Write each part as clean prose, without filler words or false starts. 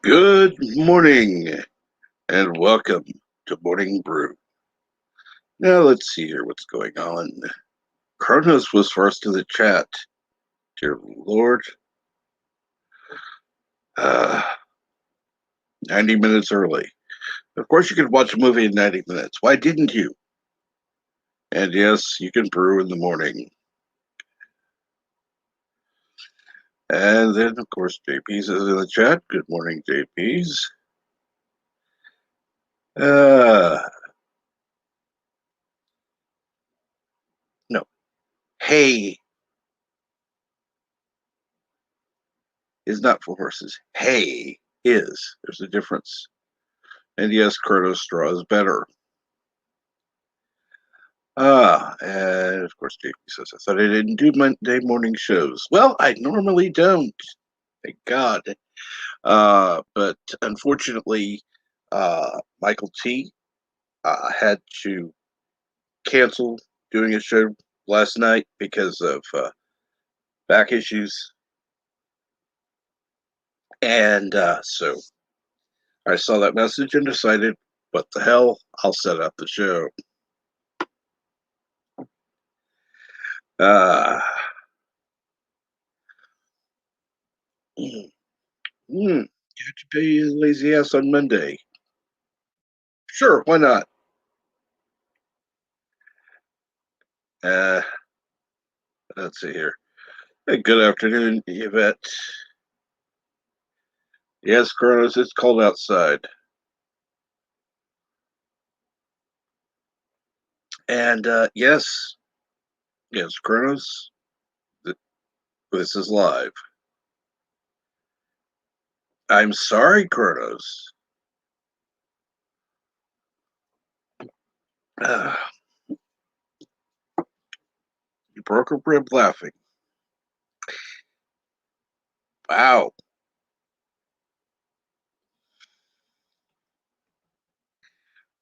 Good morning and welcome to Morning Brew. Now let's see here what's going on. Kronos was first in the chat. Dear Lord. Uh, 90 minutes early. Of course you could watch a movie in 90 minutes. Why didn't you? And yes, you can brew in the morning. And then, of course, JP's is in the chat. Good morning, JP's. No. Hay is not for horses. Hay is. There's a difference. And yes, Kronos straw is better. And of course, JP says, I thought I didn't do Monday morning shows. Well, I normally don't. Thank God. But unfortunately, Michael T had to cancel doing a show last night because of back issues. And so I saw that message and decided, what the hell? I'll set up the show. Uh, mm, mm, got to be a lazy ass on Monday. Sure, why not? Uh, let's see here. Hey, good afternoon, Yvette. Yes, Kronos, it's cold outside. And yes, Kronos, this is live. I'm sorry, Kronos. Uh, you broke a rib laughing. Wow.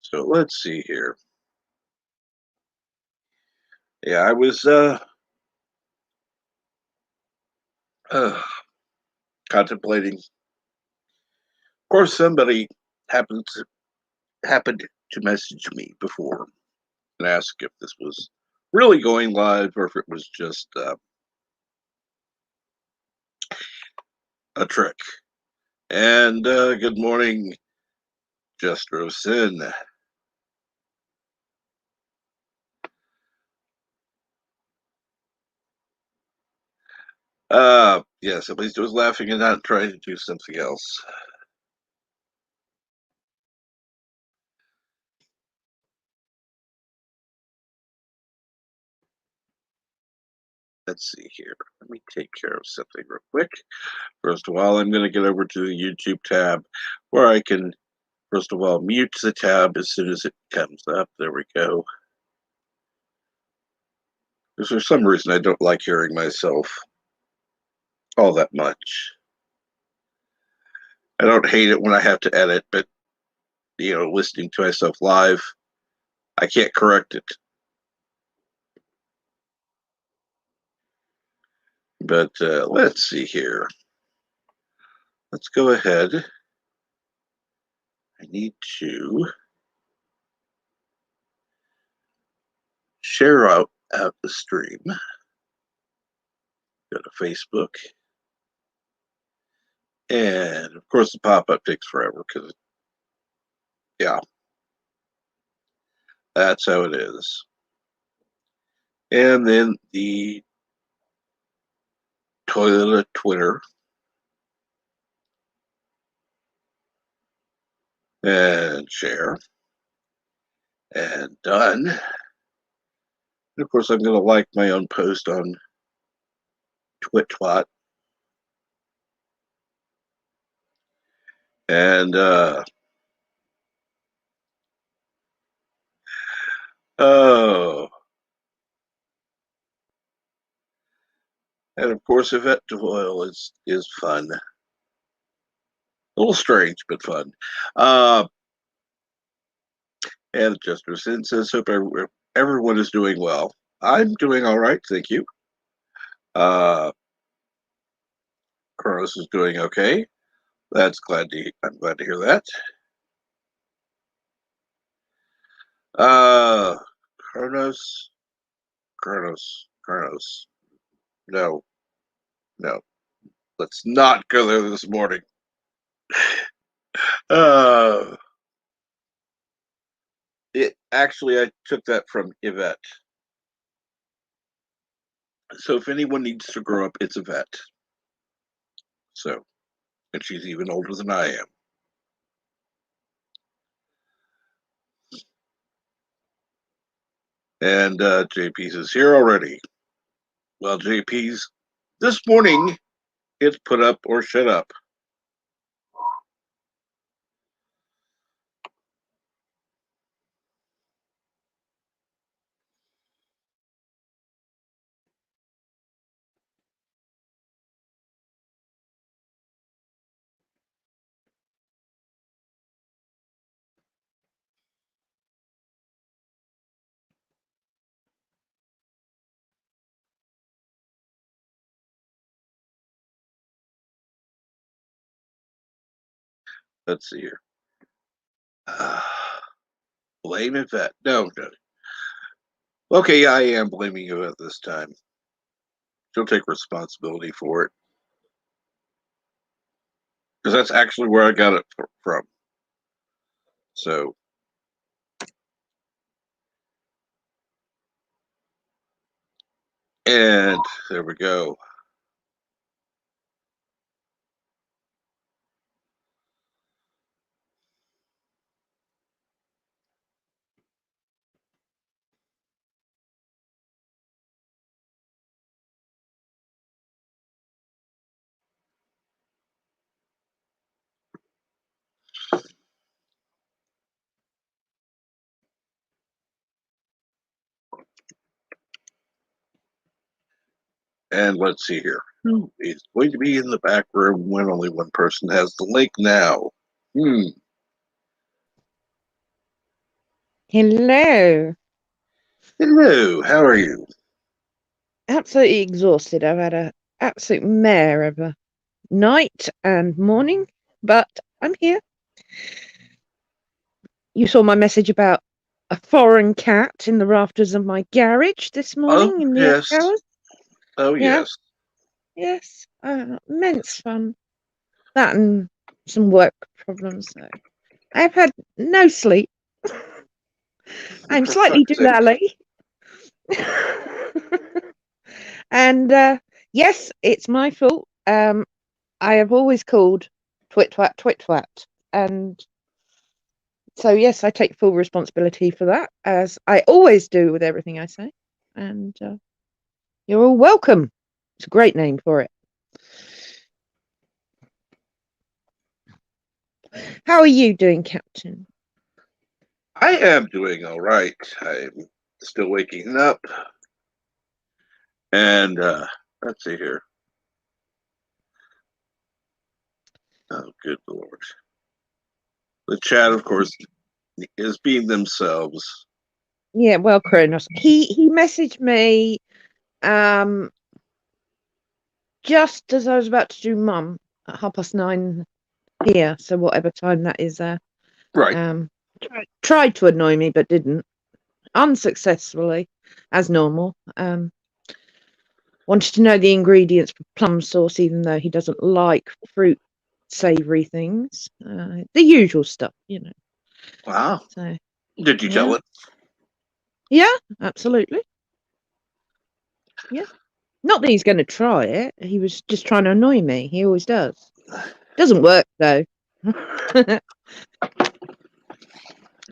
So let's see here. Yeah, I was uh, contemplating. Of course, somebody happened to message me before and ask if this was really going live or if it was just a trick. And good morning, Jester of Sin. Yes, at least it was laughing and not trying to do something else. Let's see here. Let me take care of something real quick. First of all, I'm going to get over to the YouTube tab where I can, first of all, mute the tab as soon as it comes up. There we go. Because for some reason I don't like hearing myself all that much. I don't hate it when I have to edit, but, listening to myself live, I can't correct it. But let's see here. Let's go ahead. I need to share out the stream. Go to Facebook. And of course, the pop up takes forever because, yeah, that's how it is. And then the toilet Twitter. And share. And done. And of course, I'm going to like my own post on TwitTwat. And oh, and of course, Yvette Devoyle is fun. A little strange, but fun. And Jester Sin says, hope everyone is doing well. I'm doing all right, thank you. Kronos is doing okay. I'm glad to hear that. Uh, Kronos, Kronos. No, no. Let's not go there this morning. Uh, I took that from Yvette. So if anyone needs to grow up, it's Yvette. So, and she's even older than I am. And JP's is here already. Well, JP's this morning, it's put up or shut up. Let's see here. Blame Yvette. No. Okay, I am blaming Yvette this time. She'll take responsibility for it. Because that's actually where I got it from. So, and there we go. And let's see here. Who is going to be in the back room when only one person has the link now? Hello. Hello, how are you? Absolutely exhausted. I've had a absolute mare of a night and morning, but I'm here. You saw my message about a foreign cat in the rafters of my garage this Oh, morning in the yes. early hours. Oh, Yeah, yes. yes. Immense fun. That and some work problems. So I've had no sleep. I'm For slightly fuck's sake. doolally. And yes, it's my fault. I have always called twit twat, and so yes, I take full responsibility for that, as I always do with everything I say. And you're all welcome. It's a great name for it. How are you doing, Captain? I am doing all right. I'm still waking up. And let's see here. Oh, good Lord. The chat, of course, is being themselves. Yeah, well, Kronos. He messaged me um just as I was about to do mum at 9:30 here, so whatever time that is there. Right. Um tried to annoy me but didn't. Unsuccessfully, as normal. Wanted to know the ingredients for plum sauce, even though he doesn't like fruit savoury things. The usual stuff, you know. Wow. So, Did you tell yeah. it? Yeah, absolutely. Yeah. Not that he's going to try it. He was just trying to annoy me. He always does. Doesn't work, though.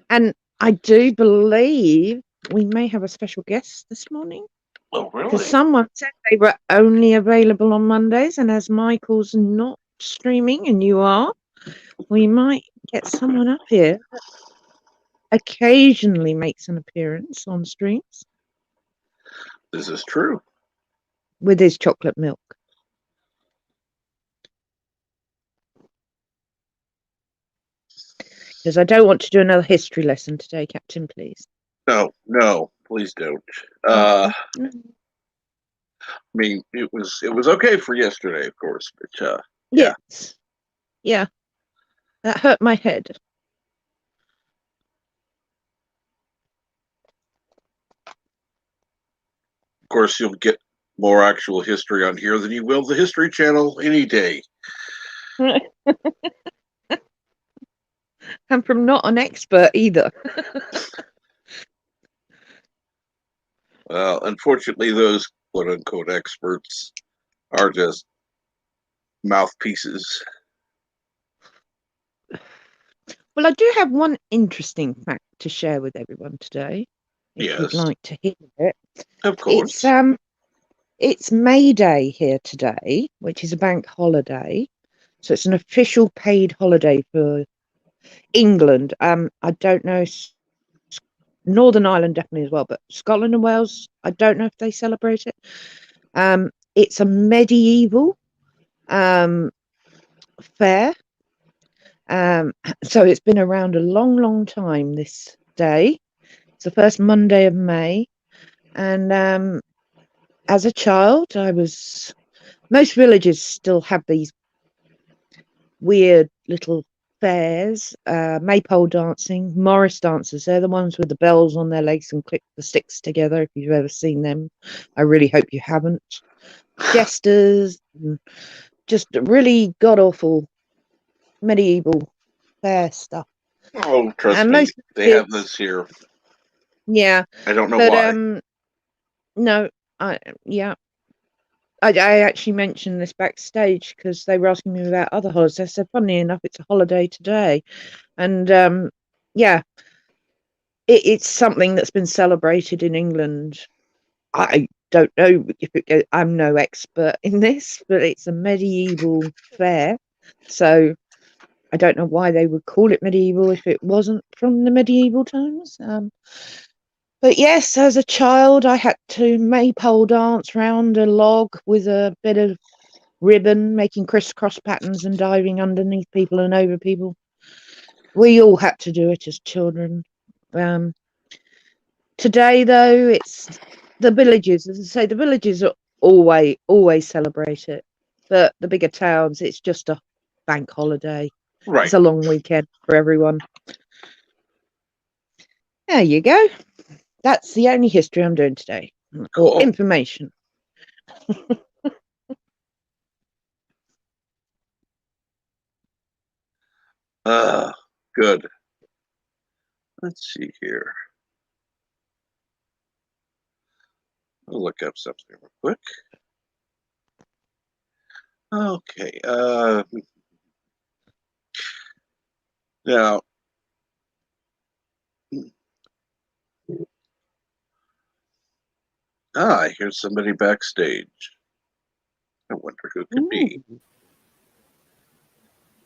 And I do believe we may have a special guest this morning. Oh, Because really? someone said they were only available on Mondays, and as Michael's not streaming and you are, we might get someone up here that occasionally makes an appearance on streams This is true. with his chocolate milk. Because I don't want to do another history lesson today, Captain, please. No, please don't. No. I mean, it was okay for yesterday, of course, but yeah. Yes. Yeah, that hurt my head. Of course, you'll get more actual history on here than you will the History Channel any day. I'm from not an expert either. Well, unfortunately, those quote unquote experts are just mouthpieces. Well, I do have one interesting fact to share with everyone today, if you'd Yes, like to hear it. of It's course. it's May Day here today, which is a bank holiday. So it's an official paid holiday for England. I don't know Northern Ireland definitely as well, but Scotland and Wales, I don't know if they celebrate it. It's a medieval um fair. So it's been around a long, long time this day. It's the first Monday of May. And as a child, most villages still have these weird little fairs, maypole dancing, Morris dancers. They're the ones with the bells on their legs and click the sticks together, if you've ever seen them. I really hope you haven't. Jesters, just really god awful medieval fair stuff. Oh, trust And me, most they have kids, this here. yeah, I don't know but why. no, yeah, I actually mentioned this backstage because they were asking me about other holidays. I said, funnily enough, it's a holiday today, and yeah, it's something that's been celebrated in England. I don't know if I'm no expert in this, but it's a medieval fair, so I don't know why they would call it medieval if it wasn't from the medieval times. But yes, as a child, I had to maypole dance round a log with a bit of ribbon, making crisscross patterns and diving underneath people and over people. We all had to do it as children. Um, Today, though, it's the villages. As I say, the villages are always celebrate it, but the bigger towns, it's just a bank holiday. Right. It's a long weekend for everyone. There you go. That's the only history I'm doing today, or Cool. information. Good. Let's see here. I'll look up something real quick. Okay. Now, I hear somebody backstage. I wonder who it could be. Ooh.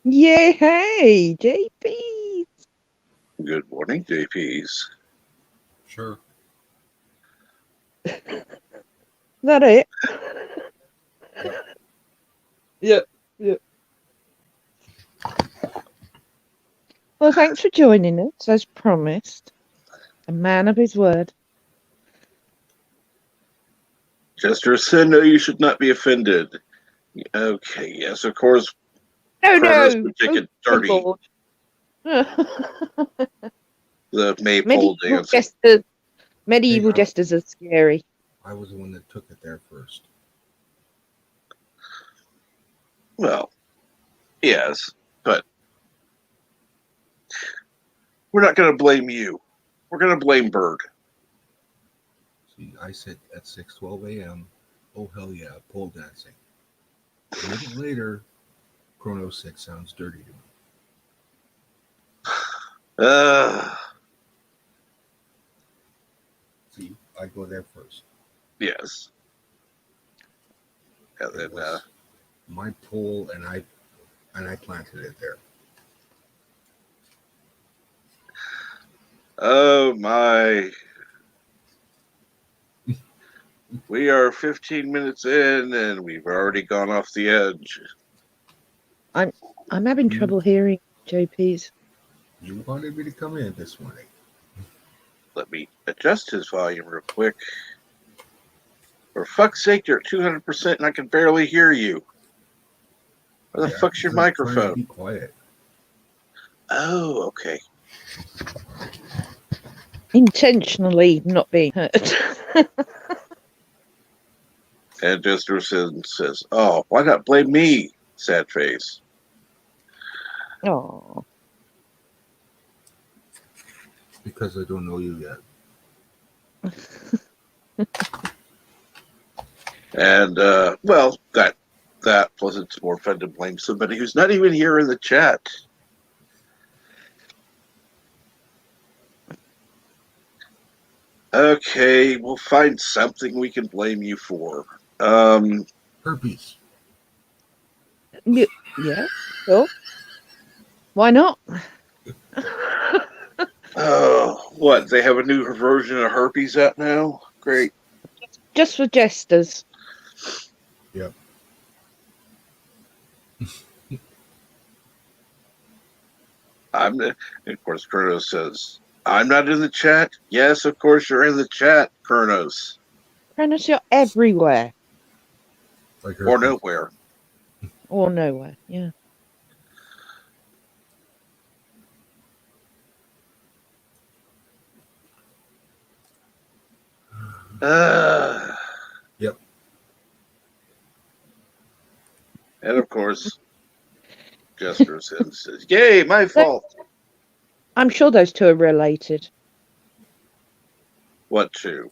Yay, hey, JP. Good morning, JPs. Sure. That it? Yep. Yeah, yeah. Well, thanks for joining us, as promised. A man of his word. Jester said, no, you should not be offended. Okay, yes, of course, No, Kronos no. would take Oh, it my dirty, lord. the maypole medieval dancing. jesters. Hey, Medieval jesters are scary. I was the one that took it there first. Well, yes, but we're not going to blame you. We're going to blame Bird. See, I said at 6:12 a.m., oh hell yeah, pole dancing. A minute later, Chrono 6 sounds dirty to me. Uh, See, I go there first. yes. And It then, was my pole, and I planted it there. oh my. We are 15 minutes in and we've already gone off the edge. I'm having You trouble hearing JP's. you wanted me to come in this morning. Let me adjust his volume real quick. For fuck's sake, you're at 200% and I can barely hear you. Where the Yeah, fuck's your 'cause I'm trying to microphone? be quiet. Oh, okay. Intentionally not being heard. And Jester says, "Oh, why not blame me?" Sad face. Oh, Because I don't know you yet. And well, that plus it's more fun to blame somebody who's not even here in the chat. Okay, we'll find something we can blame you for. Herpes. yeah, sure. Why not? Oh, what? They have a new version of herpes out now? Great. Just for jesters. Yep. And of course, Kronos says, "I'm not in the chat." Yes, of course you're in the chat, Kronos. Prentice, you're everywhere Like Or herpes. nowhere. or nowhere. Yeah. Yep. And of course, Jester says, "Yay, my fault." I'm sure those two are related. What two?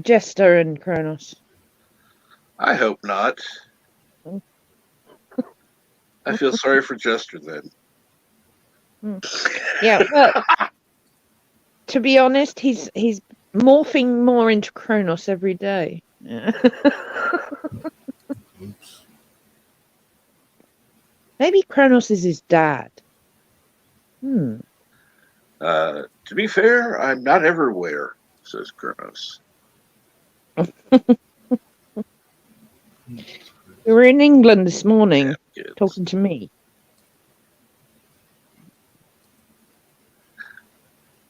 Jester and Kronos. I hope not. I feel sorry for Jester then. Yeah, well, to be honest, he's morphing more into Kronos every day. Oops. Maybe Kronos is his dad. To be fair, I'm not everywhere, says Kronos. We were in England this morning Yeah, kids. talking to me.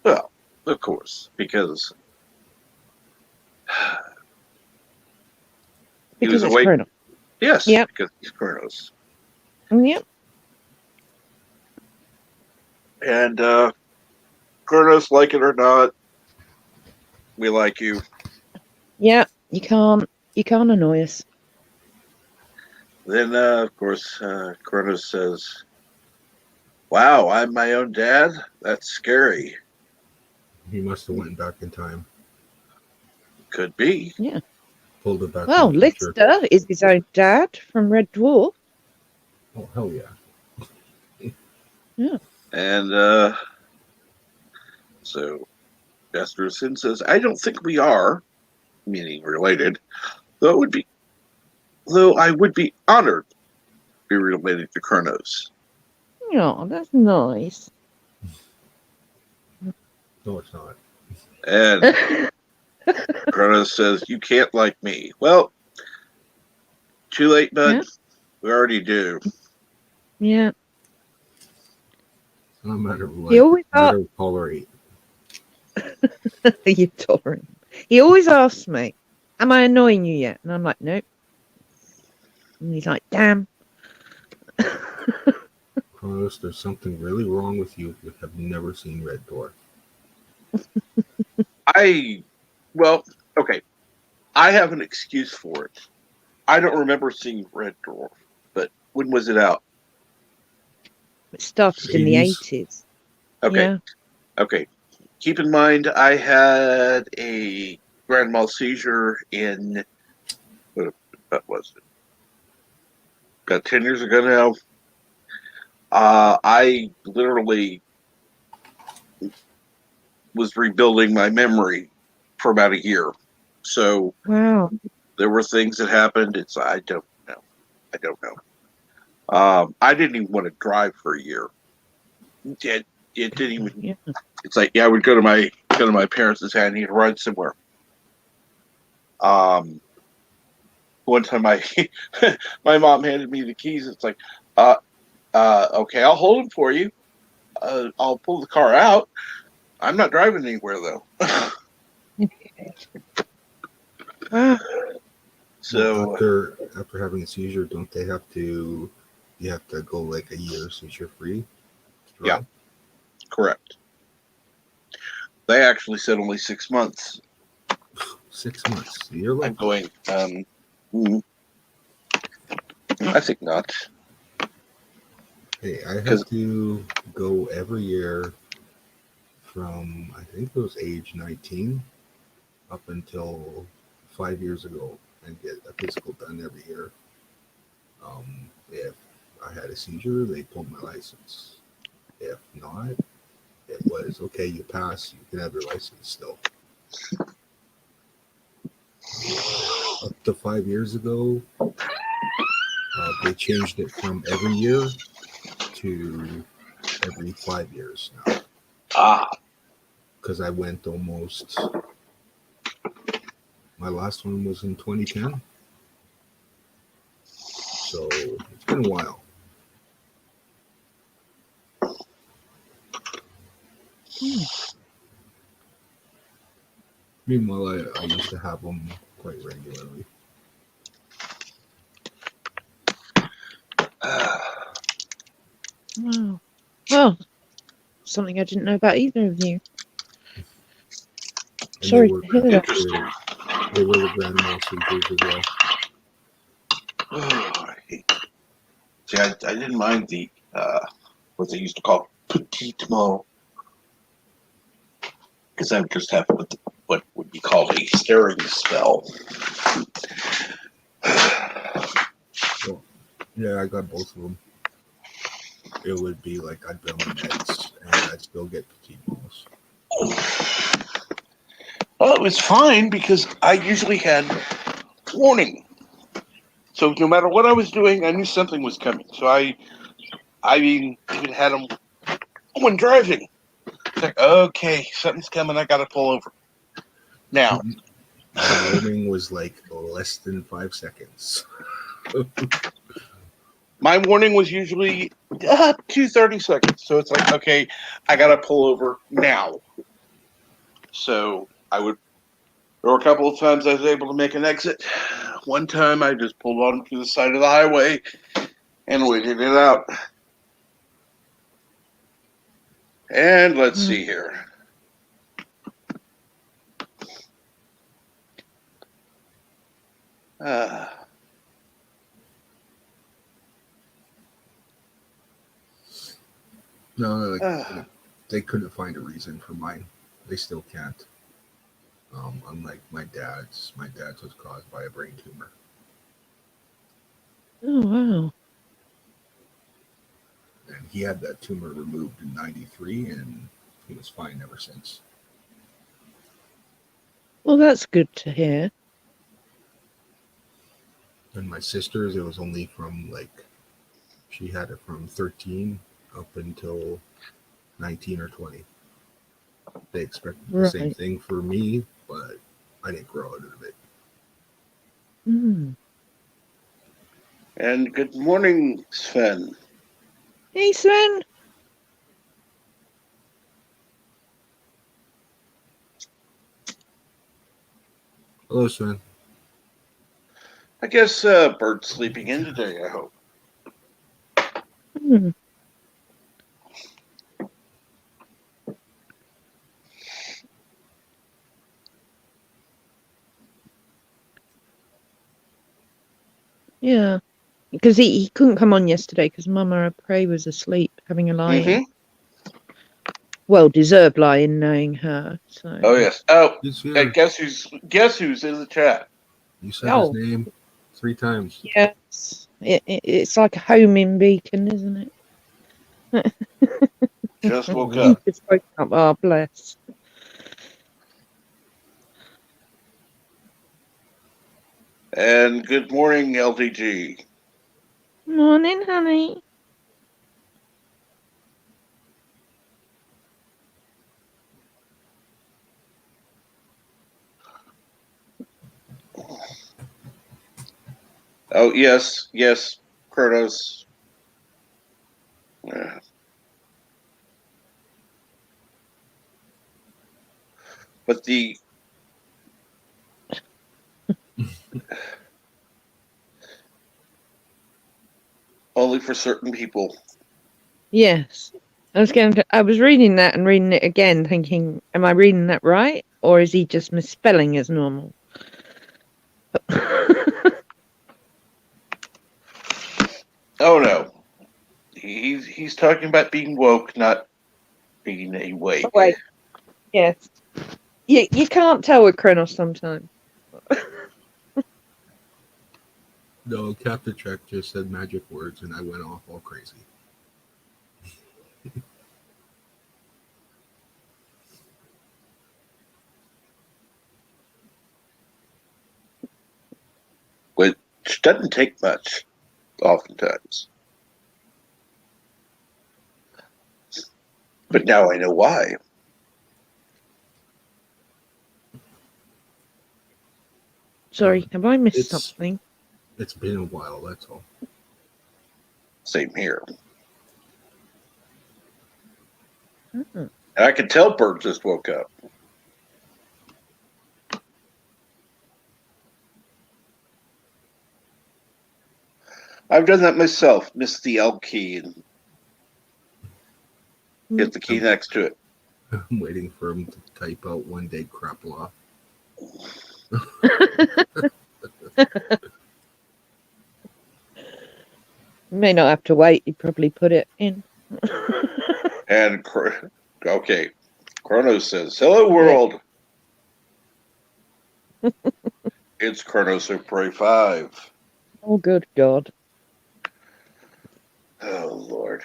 Well, of course, because he was Because it's awake. Kronos. Yes, Yep. because he's Kronos. Yep. And Kronos, like it or not, we like you. Yeah. You can't annoy us. Then, of course, Kronos says, "Wow, I'm my own dad? That's scary." He must have went back in time. Could be. Yeah. Pulled it back Well, from the future. Lister is his own dad from Red Dwarf. Oh, hell yeah. Yeah. And so Jester says, "I don't think we are," meaning related, though I would be honored to be related to Kronos. Oh, that's nice. No, it's not. And Kronos says, "You can't like me." Well, too late, bud. Yeah. We already do. Yeah. No matter what. He always Matter tolerate. you tolerant. He always asks me, "Am I annoying you yet?" And I'm like, "Nope." And he's like, "Damn." Kronos, there's something really wrong with you if you have never seen Red Dwarf. Well, okay. I have an excuse for it. I don't remember seeing Red Dwarf, but when was it out? It started in the 80s. Okay. Yeah. Okay. Keep in mind, I had a grand mal seizure in, what was it? About 10 years ago now. I literally was rebuilding my memory for about a year. So Wow. there were things that happened. I don't know. I didn't even want to drive for a year. It didn't even. Yeah. It's like, yeah, I would go to my parents' and say I need to ride somewhere. One time my mom handed me the keys. It's like, okay, I'll hold them for you. I'll pull the car out. I'm not driving anywhere though. Wow. So well, after having a seizure, don't they have to You have to go like a year since you're free to Yeah. drive. Correct. They actually said only 6 months. 6 months. You're I'm lucky. going, I think not. Hey, I had Because, to go every year from I think it was age 19 up until 5 years ago and get a physical done every year. If I had a seizure, they pulled my license. If not, it was okay. You pass, you can have your license still. Up to 5 years ago, they changed it from every year to every 5 years now because I went almost. My last one was in 2010, so it's been a while. Hmm. Meanwhile, I used to have them quite regularly. Wow. Well, something I didn't know about either of you. And they Sorry were to hear that. interesting. they were the grand mal seizures as well. See, I didn't mind the, what they used to call petite mal, because I would just have what would be called a staring spell. Well, yeah, I got both of them. It would be like I'd be on my meds and I'd still get petite malls. Well, it was fine because I usually had warning. So no matter what I was doing, I knew something was coming. So I mean, even had them when driving. It's like, okay, something's coming. I got to pull over now. My warning was like less than 5 seconds. My warning was usually 30 seconds. So it's like, okay, I got to pull over now. So I would. There were a couple of times I was able to make an exit. One time I just pulled onto the side of the highway and waited it out. And let's see here. Uh, No, like uh, they couldn't find a reason for mine. They still can't. Unlike my dad's was caused by a brain tumor. Oh, wow. And he had that tumor removed in '93, and he was fine ever since. Well, that's good to hear. And my sister's, it was only from like she had it from 13 up until 19 or 20. They expected the same Right. thing for me, but I didn't grow out of it. Mm. and good morning, Sven. Hey, Sven. Hello, Sven. I guess Bert's sleeping in today, I hope. Mm. Yeah. Because he couldn't come on yesterday because Mama I pray was asleep, having a lie-in. Mm-hmm. Well, deserved lie-in knowing her. So. Oh, yes. Oh, He's and here. guess who's in the chat? You said his Oh, name 3 times. yes. It's like a homing beacon, isn't it? Just woke He up. just woke up. Oh, bless. And good morning, LDG. Morning, honey. Oh, yes, Kronos. But the only for certain people. Yes. I was reading that and reading it again, thinking, am I reading that right? Or is he just misspelling as normal? Oh no, he's talking about being woke, not being awake. Wait. Yes. You can't tell with Kronos sometimes. No, Captain Trek just said magic words, and I went off all crazy. Which doesn't take much, oftentimes. But now I know why. Sorry, have I missed It's- something? It's been a while, that's all. Same here. Hmm. And I can tell Bert just woke up. I've done that myself. Missed the L key and hit the key next to it. I'm waiting for him to type out one day crap law. You may not have to wait. You probably put it in. And okay, Kronos says, "Hello, world." It's Kronos of Prey 5. Oh, good God. Oh Lord.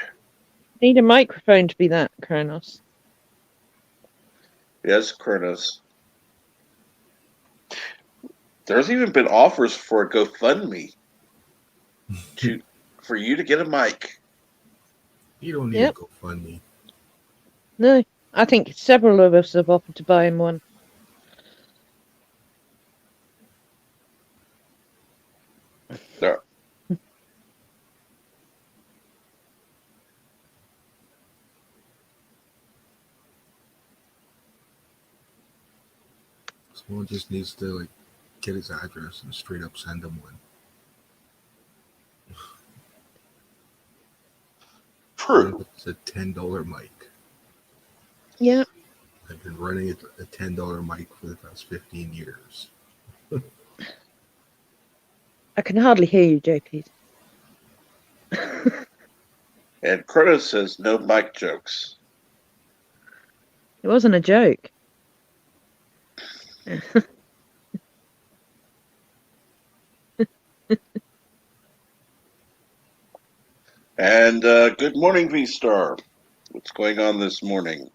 Need a microphone to be that, Kronos. Yes, Kronos. There's even been offers for a GoFundMe for you to get a mic. You don't need Yep. to GoFundMe. No, I think several of us have offered to buy him one. There. Someone just needs to get his address and straight up send him one. True. It's a $10 mic. Yeah. I've been running a $10 mic for the past 15 years. I can hardly hear you, JP. And Kronos says, no mic jokes. It wasn't a joke. And good morning, V-Star. What's going on this morning?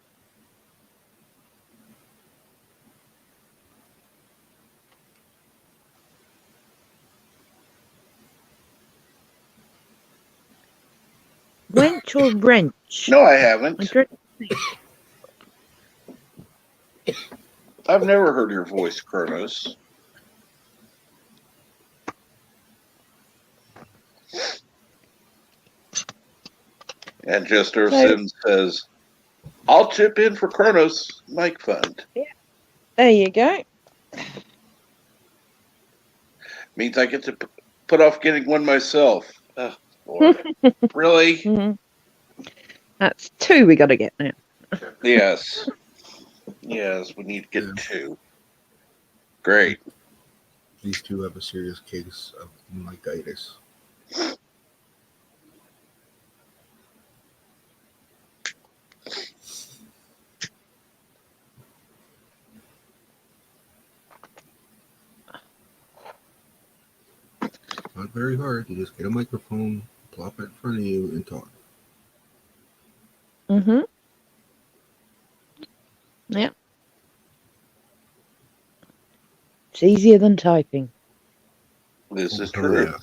Wench or wrench? No, I haven't. I dread- I've never heard your voice, Kronos. And Jester Sims says, I'll chip in for Kronos mic fund. Yeah. There you go. Means I get to put off getting one myself. Oh, Lord. Really? Mm-hmm. That's 2 we got to get now. Yes. Yes, we need to get 2. Great. These two have a serious case of micitis. Not very hard. You just get a microphone, plop it in front of you, and talk. Mm-hmm. Yeah. It's easier than typing. This is Oh, true. yeah.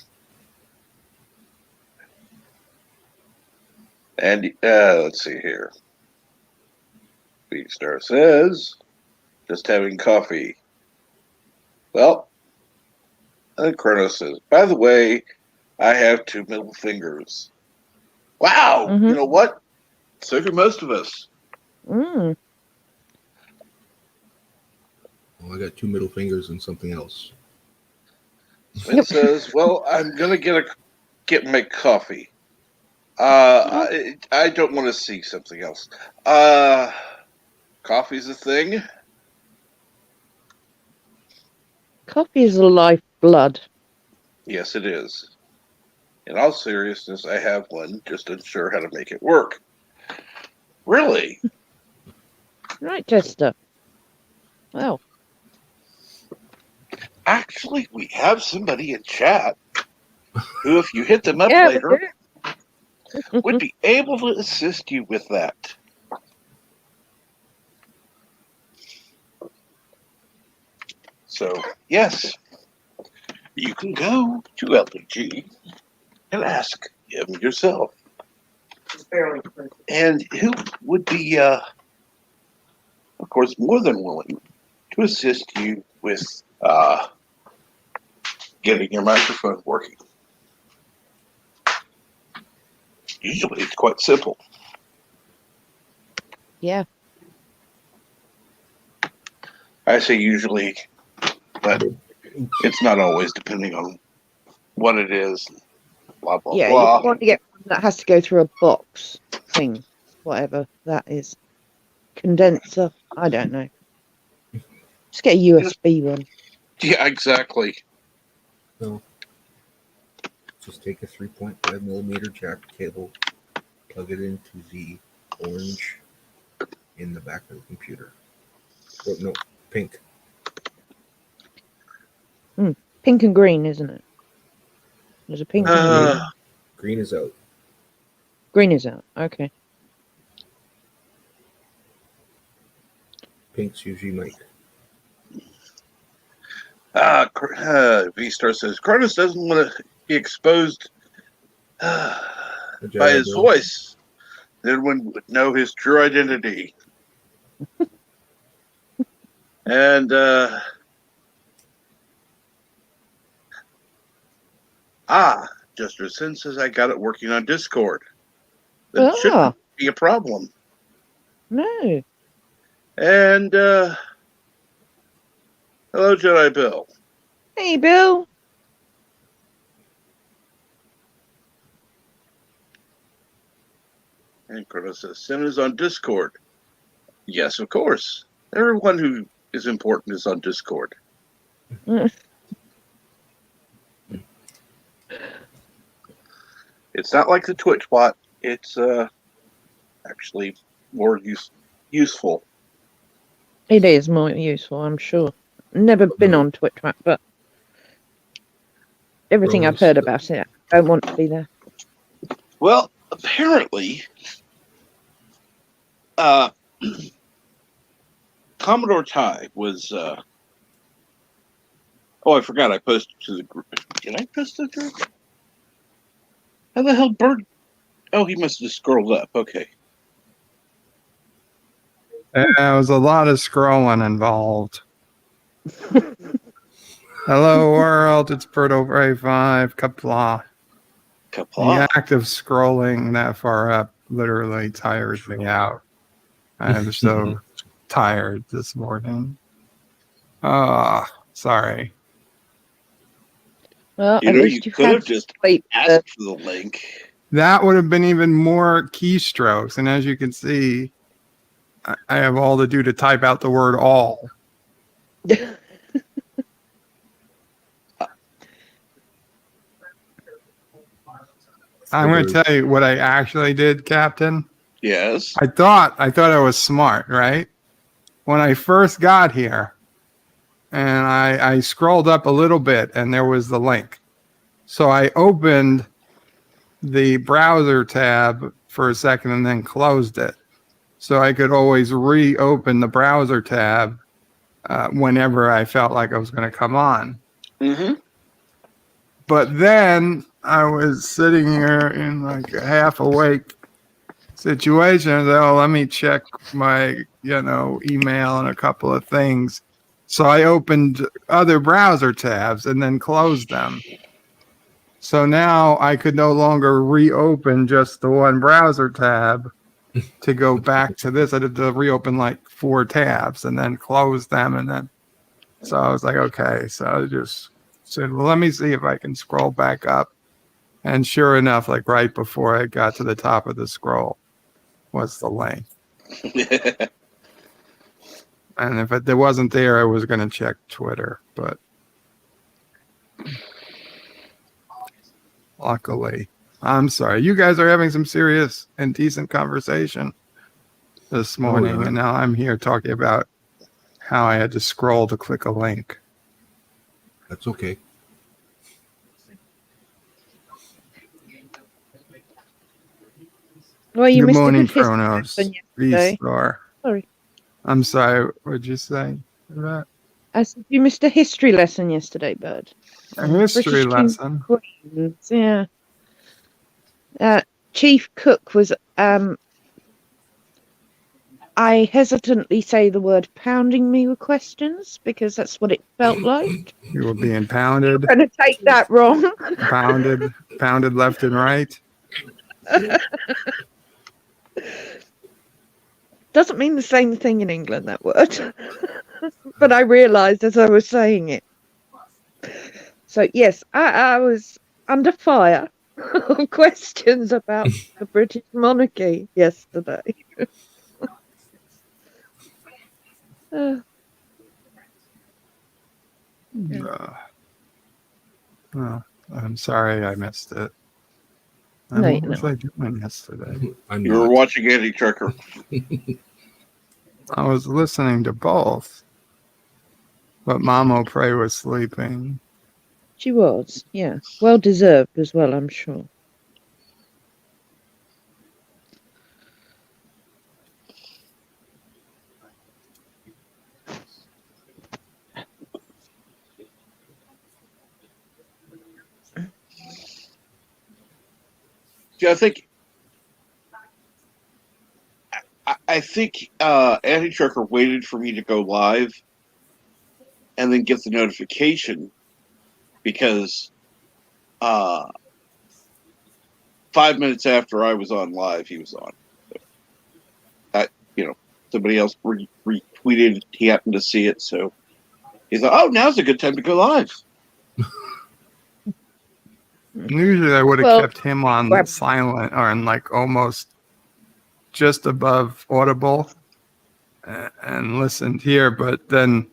And let's see here. Beatstar says, just having coffee. Well, and Kronos says, by the way, I have 2 middle fingers. Wow! Mm-hmm. You know what? So do most of us. Mm. Well, I got 2 middle fingers and something else. Sven says, well, I'm going to get my coffee. I don't want to see something else. Coffee's a thing. Coffee is the lifeblood. Yes, it is. In all seriousness, I have one, just unsure how to make it work. Really? Right, Chester? Well, Actually, we have somebody in chat who, if you hit them up yeah, later, would be able to assist you with that. So, yes, you can go to LPG and ask him yourself. And who would be, of course, more than willing to assist you with getting your microphone working. Usually it's quite simple. yeah. I say usually, but it's not always, depending on what it is. Blah, blah, Yeah, you blah. want to get one that has to go through a box thing, whatever that is. Condenser, I don't know. Just get a USB one. Yeah, exactly. So just take a 3.5 millimeter jack cable, plug it into the orange in the back of the computer. Oh, no, pink. Pink and green, isn't it? There's a pink and a green. Green is out. Green is out. Okay. Pink's usually Mike. V-Star says, Cronus doesn't want to be exposed by his voice. Then one would know his true identity. And, Justerson says I got it working on Discord. That shouldn't be a problem. No. And, hello, Jedi Bill. Hey, Bill. And Cronus says, Sim is on Discord. Yes, of course. Everyone who is important is on Discord. It's not like the Twitch bot. It's actually more useful. It is more useful, I'm sure. Never been on Twitch, but everything I've heard about it, I don't want to be there. Well, apparently, Commodore Ty was. I forgot I posted to the group. Did I post to the group? How the hell Bird? Oh, he must have scrolled up. Okay. There was a lot of scrolling involved. Hello world, it's Birdo5, Kapla. The act of scrolling that far up literally tires me out. I'm so tired this morning. Sorry. Well, you could have just asked for the link. That would have been even more keystrokes, and as you can see, I have all to do to type out the word all. I'm going to tell you what I actually did, Captain. Yes. I thought I was smart, right? When I first got here, and I scrolled up a little bit, and there was the link. So I opened the browser tab for a second and then closed it. So I could always reopen the browser tab whenever I felt like I was going to come on. Mm-hmm. But then I was sitting here in like a half awake situation. I said, let me check my, email and a couple of things. So I opened other browser tabs and then closed them. So now I could no longer reopen just the one browser tab to go back to this. I had to reopen like 4 tabs and then close them. And then, so I was like, okay. So I just said, well, let me see if I can scroll back up And sure enough, like right before I got to the top of the scroll was the link. And if it wasn't there, I was going to check Twitter, but luckily, I'm sorry. You guys are having some serious and decent conversation this morning, and now I'm here talking about how I had to scroll to click a link. That's okay. Well, you Good missed a morning, good history Kronos. lesson yesterday. V-Star. Sorry. I'm sorry. What'd you say? That? I said you missed a history lesson yesterday, Bud. A history British King lesson. Queens, yeah. Chief Cook was I hesitantly say the word pounding me with questions because that's what it felt like. You were being pounded. I'm going to take that wrong. Pounded left and right. Doesn't mean the same thing in England, that word. But I realised as I was saying it. So, yes, I was under fire of questions about the British monarchy yesterday. Oh, I'm sorry I missed it. No, What was I doing yesterday? You were watching Andy Trucker. I was listening to both, but Mamo Prey was sleeping. She was, yeah. Well deserved as well, I'm sure. Yeah, I think Andy Trucker waited for me to go live and then get the notification because 5 minutes after I was on live, he was on. Somebody else retweeted. He happened to see it, so he thought, "Oh, now's a good time to go live." Usually I would have kept him on silent or on like almost just above audible and listened here, but then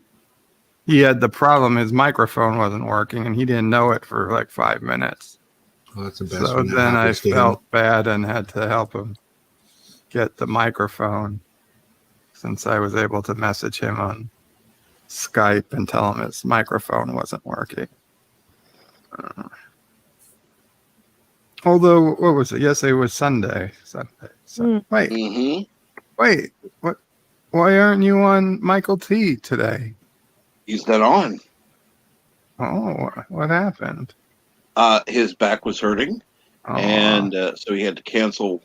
he had the problem his microphone wasn't working and he didn't know it for like 5 minutes. Oh, that's the best. So then I felt bad and had to help him get the microphone since I was able to message him on Skype and tell him his microphone wasn't working. Although, what was it? Yesterday was Sunday. So, wait, what? Why aren't you on Michael T today? He's not on. Oh, what happened? His back was hurting, and so he had to cancel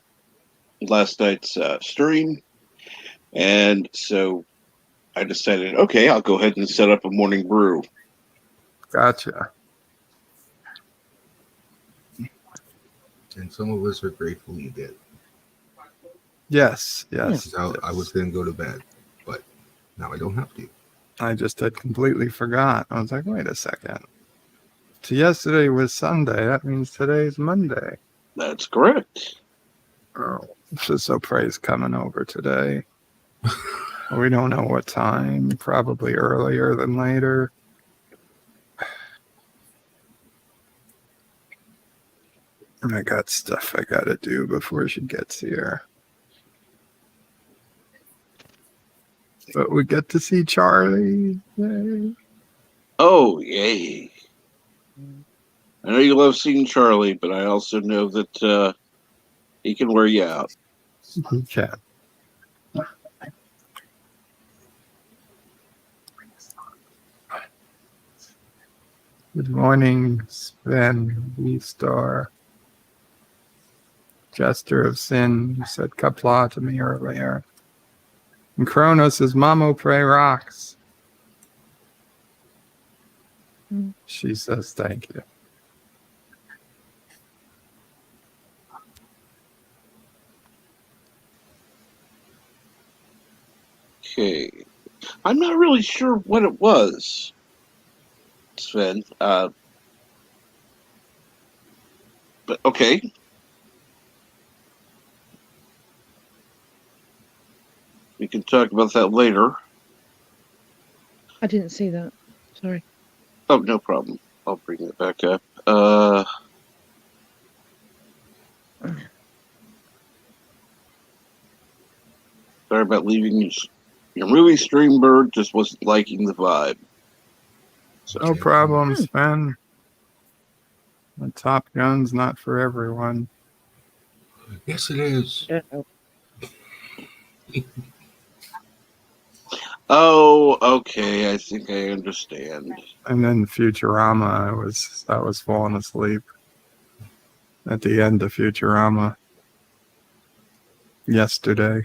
last night's stream. And so I decided, okay, I'll go ahead and set up a morning brew. Gotcha. And some of us are grateful you did. Yes. I was going to go to bed, but now I don't have to. I just had completely forgot. I was like, wait a second. So yesterday was Sunday. That means today's Monday. That's correct. Oh, so Prey's coming over today. We don't know what time. Probably earlier than later. I got stuff I gotta do before she gets here. But we get to see Charlie. Yay. Oh, yay. I know you love seeing Charlie, but I also know that he can wear you out. He can. Good morning, Sven V-Star. Jester of Sin, you said Kapla to me earlier. And Kronos says, Mamo Prey rocks. She says, thank you. Okay. I'm not really sure what it was, Sven. But okay. We can talk about that later. I didn't see that. Sorry. Oh, no problem. I'll bring it back up. Sorry about leaving your movie stream, Bird. Just wasn't liking the vibe. So, No problems, man. The Top Gun's not for everyone. Yes, it is. I don't know. oh, okay. I think I understand. And then Futurama, I was falling asleep at the end of Futurama yesterday.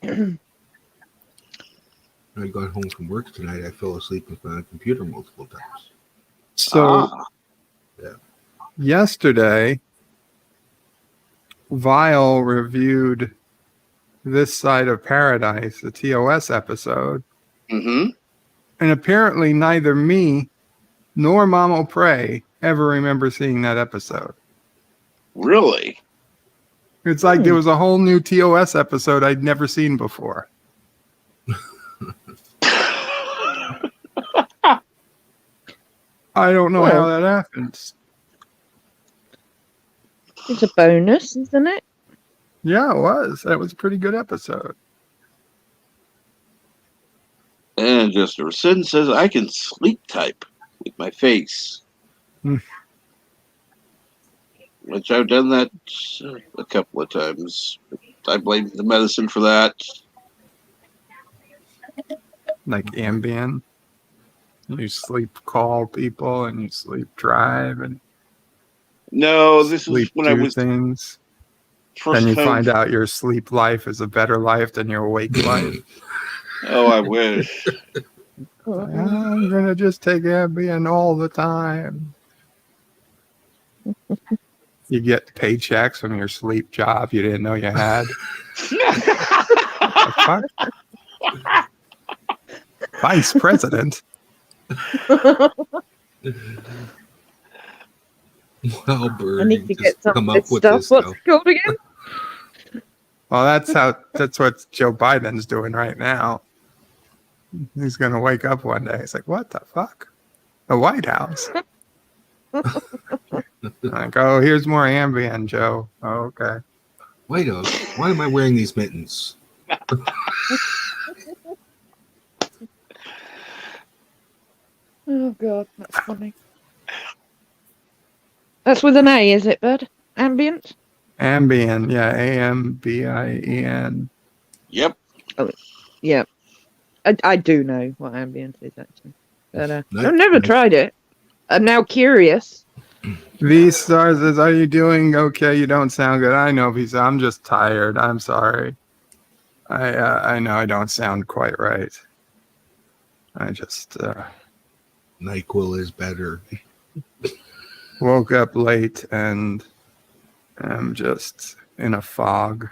When I got home from work tonight, I fell asleep in front of the computer multiple times. So yesterday, Vile reviewed This Side of Paradise, the TOS episode. Mm-hmm. And apparently neither me nor Mamo Prey ever remember seeing that episode. Really? It's like there was a whole new TOS episode I'd never seen before. I don't know how that happens. It's a bonus, isn't it? Yeah, it was. That was a pretty good episode. And Justin Sin says I can sleep type with my face. Which I've done that a couple of times. I blame the medicine for that. Like Ambien. You sleep call people and you sleep drive and No, this is sleep when I do was things. first Then you home. find out your sleep life is a better life than your awake life. Oh, I wish. I'm gonna just take Ambien all the time. You get paychecks from your sleep job you didn't know you had. Fuck? Vice president. Well, Bird, I need to you get just some come of up this with stuff. this What's now. it called again? Well, that's what Joe Biden's doing right now. He's gonna wake up one day. He's like, "What the fuck? The White House?" Like, oh, here's more Ambien, Joe. Oh, okay. Wait a why am I wearing these mittens? Oh God, that's funny. That's with an A, is it, Bud? Ambient? Ambien, yeah, Ambien. Yep. Yeah. I do know what ambient is, actually. But Nice. I've never tried it. I'm now curious. V-Star says, are you doing okay? You don't sound good. I know, V-Star. I'm just tired. I'm sorry. I know I don't sound quite right. I just NyQuil is better. woke up late and I'm just in a fog.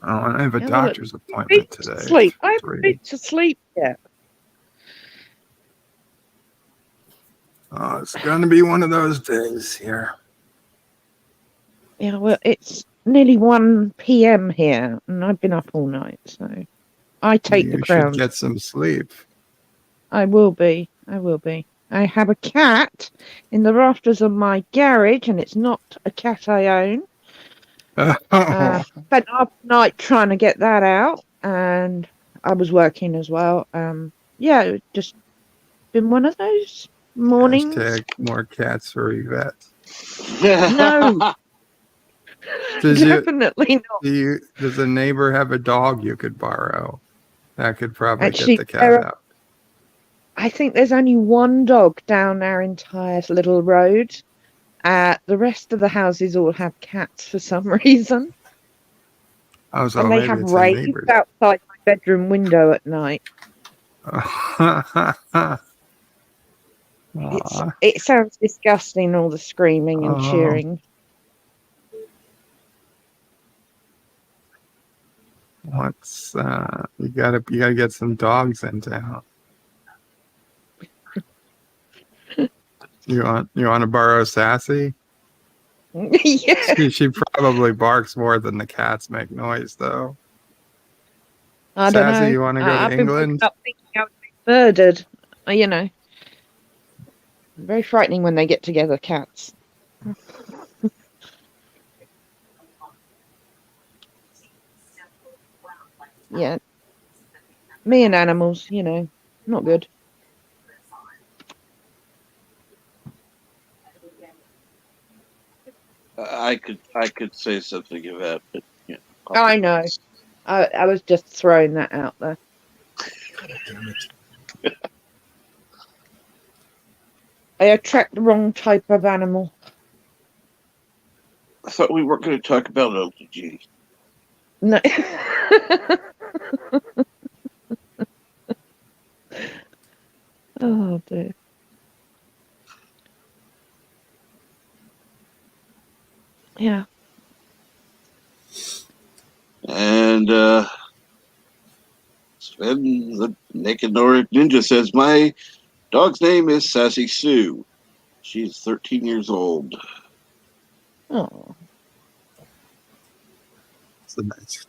Oh, and I have a Yeah, doctor's Been appointment to today. sleep. I at haven't 3. been to sleep yet. Oh, it's going to be one of those days here. Yeah, well, it's nearly 1 p.m. here, and I've been up all night, so I take the You crown. should get some sleep. I will be. I will be. I have a cat in the rafters of my garage, and it's not a cat I own. Spent half the night trying to get that out, and I was working as well. Yeah, it's just been one of those mornings. Hashtag more cats for Yvette. No, Does you, definitely not. does a neighbor have a dog you could borrow? That could probably Actually, get the cat out. I think there's only one dog down our entire little road. The rest of the houses all have cats for some reason. Oh, so And they maybe have it's a raised neighbor's. outside my bedroom window at night. Aw. It sounds disgusting, all the screaming and Oh. cheering. What's you gotta get some dogs in town. You want to borrow Sassy? Yeah, She probably barks more than the cats make noise, though. I don't Sassy, know. you want to go to I've been woken England? up thinking I was being murdered. You know, very frightening when they get together, cats. Yeah, me and animals, not good. I could say something of that, but I know. I was just throwing that out there. Damn it. I attract the wrong type of animal. I thought we weren't going to talk about LPG. No. Oh dear. Yeah. And Sven, the Naked Nordic Ninja, says, my dog's name is Sassy Sue. She's 13 years old. Oh. It's a nice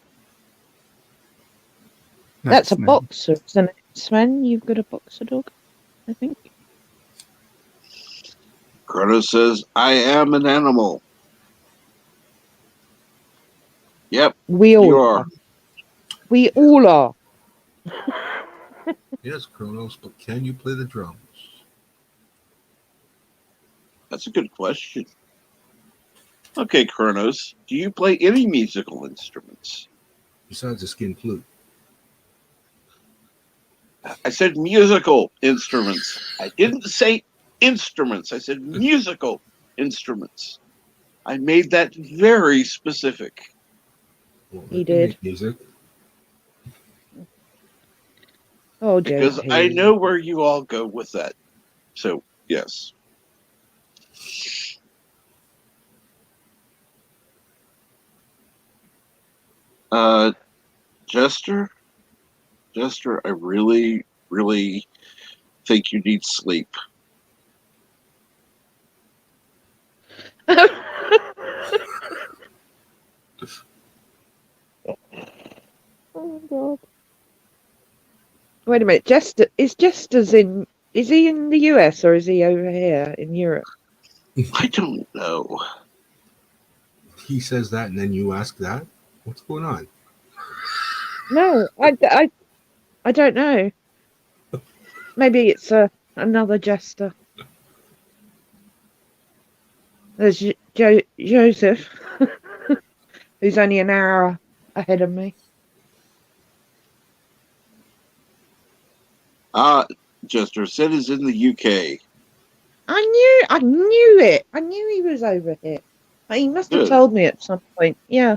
That's a name. boxer, isn't it, Sven? You've got a boxer dog, I think. Kronos says, I am an animal. Yep, We you all are. are. We all are. Yes, Kronos, but can you play the drums? That's a good question. Okay, Kronos, do you play any musical instruments? Besides the skin flute. I said musical instruments. I didn't say instruments. I said musical instruments. I made that very specific. Well, He I can did. make music. Oh, Because I JP. know where you all go with that. So, yes. Uh, Jester? Jester, I really, really think you need sleep. Oh God. Wait a minute. Jester's in. Is he in the US or is he over here in Europe? I don't know. He says that and then you ask that? What's going on? No, I don't know. Maybe it's another Jester. There's Joseph, who's only an hour ahead of me. Jester, Sid is in the UK. I knew it. I knew he was over here. He must have Good. told me at some point. Yeah.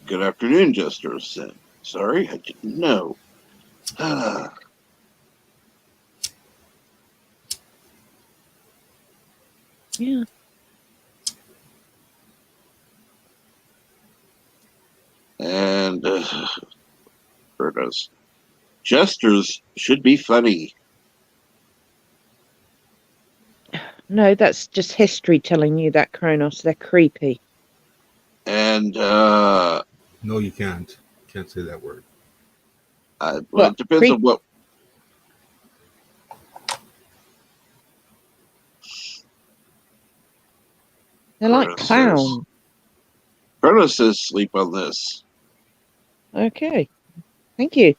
Good afternoon, Jester said. Sorry, I didn't know. Yeah. And Bertos. Jesters should be funny. No, that's just history telling you that, Kronos. They're creepy. And No, you can't. Can't say that word. well, What? it depends on what. They're like Kronos clowns. Kronos says sleep on this. Okay. Thank you.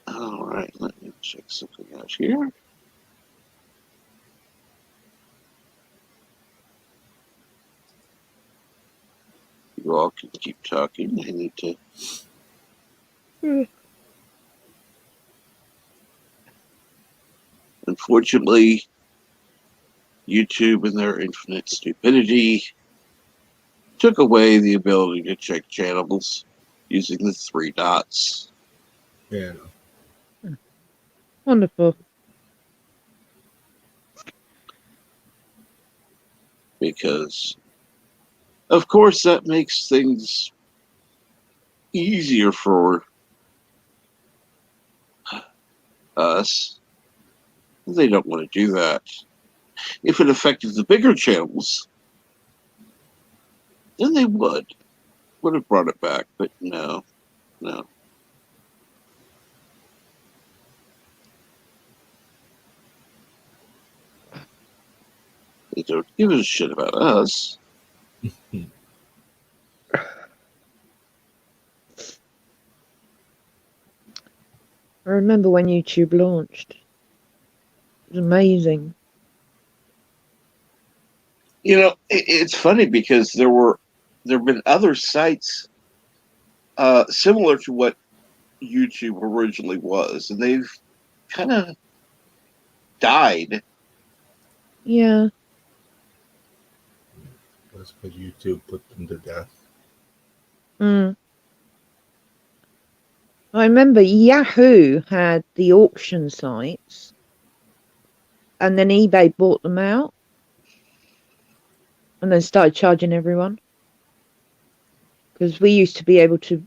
All right, let me check something out here. You all can keep talking. I need to. Unfortunately, YouTube and their infinite stupidity took away the ability to check channels using the three dots. Yeah. Wonderful. Because, of course, that makes things easier for us. They don't want to do that. If it affected the bigger channels, then they would have brought it back. But no. They don't give a shit about us. I remember when YouTube launched. It was amazing. You know, it's funny because there have been other sites similar to what YouTube originally was, and they've kind of died. Yeah. That's because YouTube put them to death. Mm. I remember Yahoo had the auction sites, and then eBay bought them out, and then started charging everyone. Because we used to be able to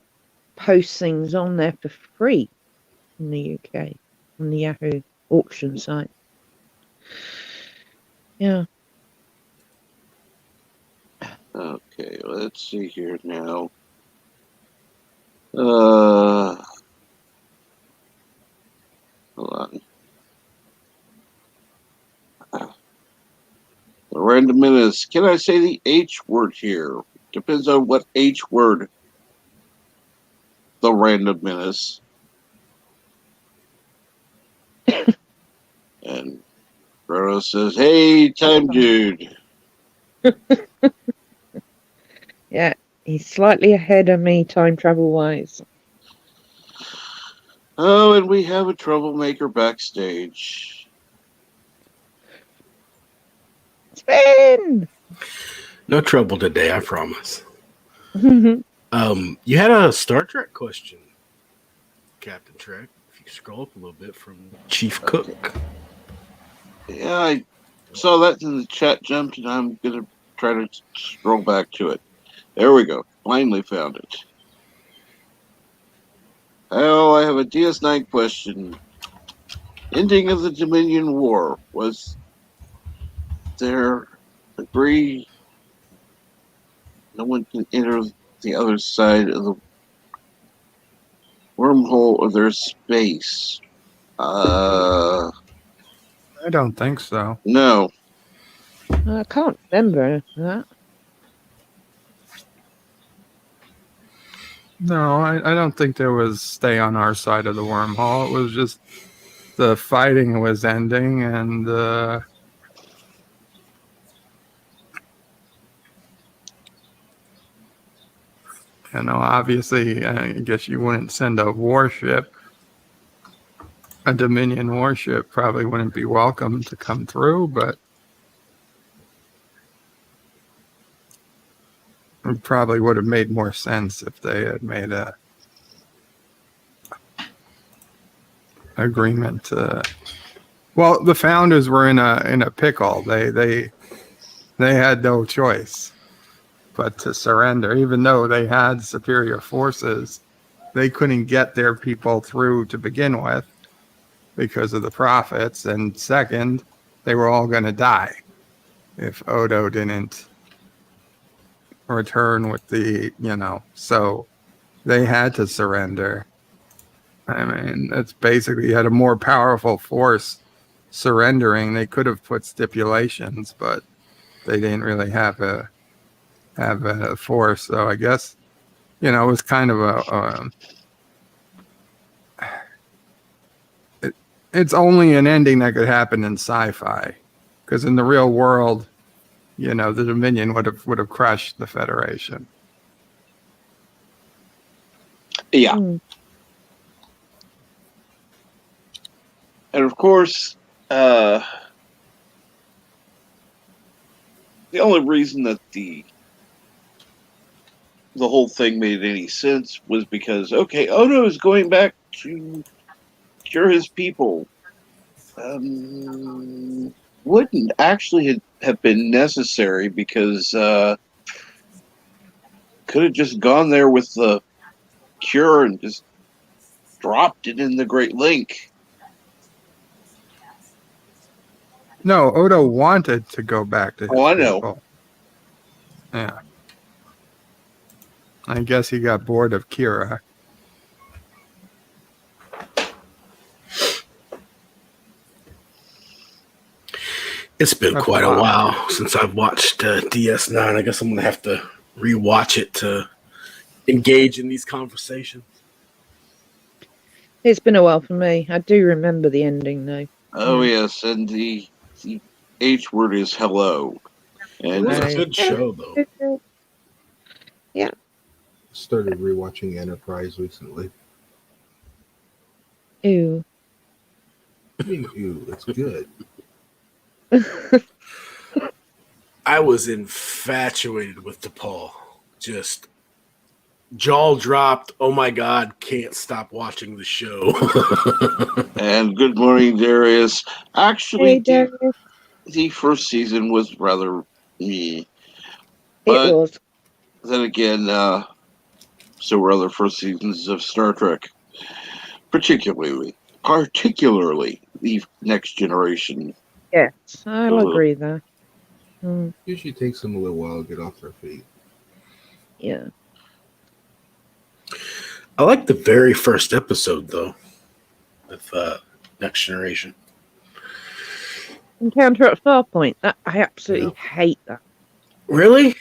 post things on there for free in the UK on the Yahoo auction site. Yeah. Okay, let's see here now. Hold on. The random menace. Can I say the H word here? Depends on what H word. The random menace. And Bruno says, "Hey, time dude." Yeah, he's slightly ahead of me time travel wise. Oh, and we have a troublemaker backstage. Spin! No trouble today, I promise. You had a Star Trek question, Captain Trek. If you scroll up a little bit from Chief Cook. Yeah, I saw that in the chat jumped, and I'm going to try to scroll back to it. There we go. Finally found it. Oh, I have a DS9 question. Ending of the Dominion War. Was there agree no one can enter the other side of the wormhole of their space? I don't think so. No. I can't remember that. No, I don't think there was stay on our side of the wormhole. It was just the fighting was ending, and obviously, I guess you wouldn't send a warship. A Dominion warship probably wouldn't be welcome to come through, but it probably would have made more sense if they had made a agreement to. Well, the founders were in a pickle. They had no choice but to surrender, even though they had superior forces. They couldn't get their people through to begin with because of the profits, and second, they were all going to die if Odo didn't return with so they had to surrender. I mean, it's basically you had a more powerful force surrendering. They could have put stipulations, but they didn't really have a force. So I guess it was kind of it's only an ending that could happen in sci-fi, because in the real world, the Dominion would have crushed the Federation. Yeah. Mm. And of course, the only reason that the whole thing made any sense was because, okay, Odo is going back to cure his people. Wouldn't actually have been necessary because could have just gone there with the cure and just dropped it in the Great Link. No, Odo wanted to go back to his Oh, I know. people. Yeah. I guess he got bored of Kira. It's been That's quite a wild. while since I've watched DS9. I guess I'm gonna have to rewatch it to engage in these conversations. It's been a while for me. I do remember the ending though. Oh, Yeah. yes, and the H word is hello. It And was a Right. good show, though. Yeah. Started rewatching Enterprise recently. Ew. I mean, ew, it's good. I was infatuated with DePaul. Just jaw dropped. Oh my God, can't stop watching the show. and good morning, Darius. Actually, Hey, Darius. the first season was rather meh. It But was. then again, so were other first seasons of Star Trek, particularly the Next Generation. Yes, I'll Uh, agree there. Usually takes them a little while to get off their feet. Yeah. I like the very first episode, though, with Next Generation. Encounter at Farpoint. That I absolutely hate that. Really?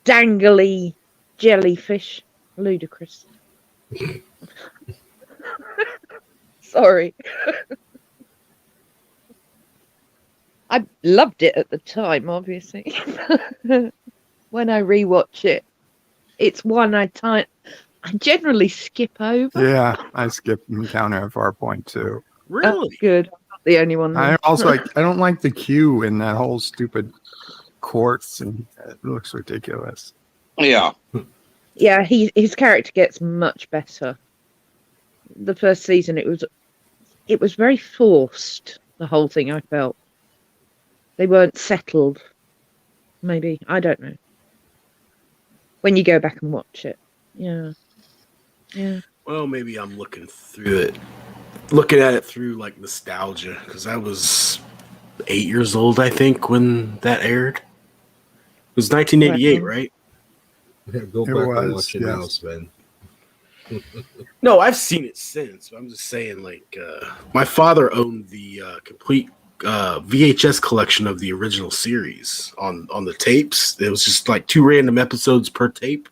Dangly jellyfish. Ludicrous. Sorry. I loved it at the time, obviously. When I rewatch it, it's one I generally skip over. Yeah, I skipped Encounter at Farpoint too. Oh, Really? good. I'm not the only one. I Then. also I don't like the queue in that whole stupid courts, and it looks ridiculous. yeah, Yeah, his character gets much better. The first season, it was very forced. The whole thing, I felt they weren't settled. Maybe I don't know. When you go back and watch it, yeah. Well, maybe I'm looking at it through like nostalgia, because I was 8 years old, I think, when that aired. It was 1988, right? Yeah, go It back and was, watch it now, yes. Sven. No, I've seen it since. I'm just saying, like, my father owned the complete VHS collection of the original series on the tapes. It was just like 2 random episodes per tape.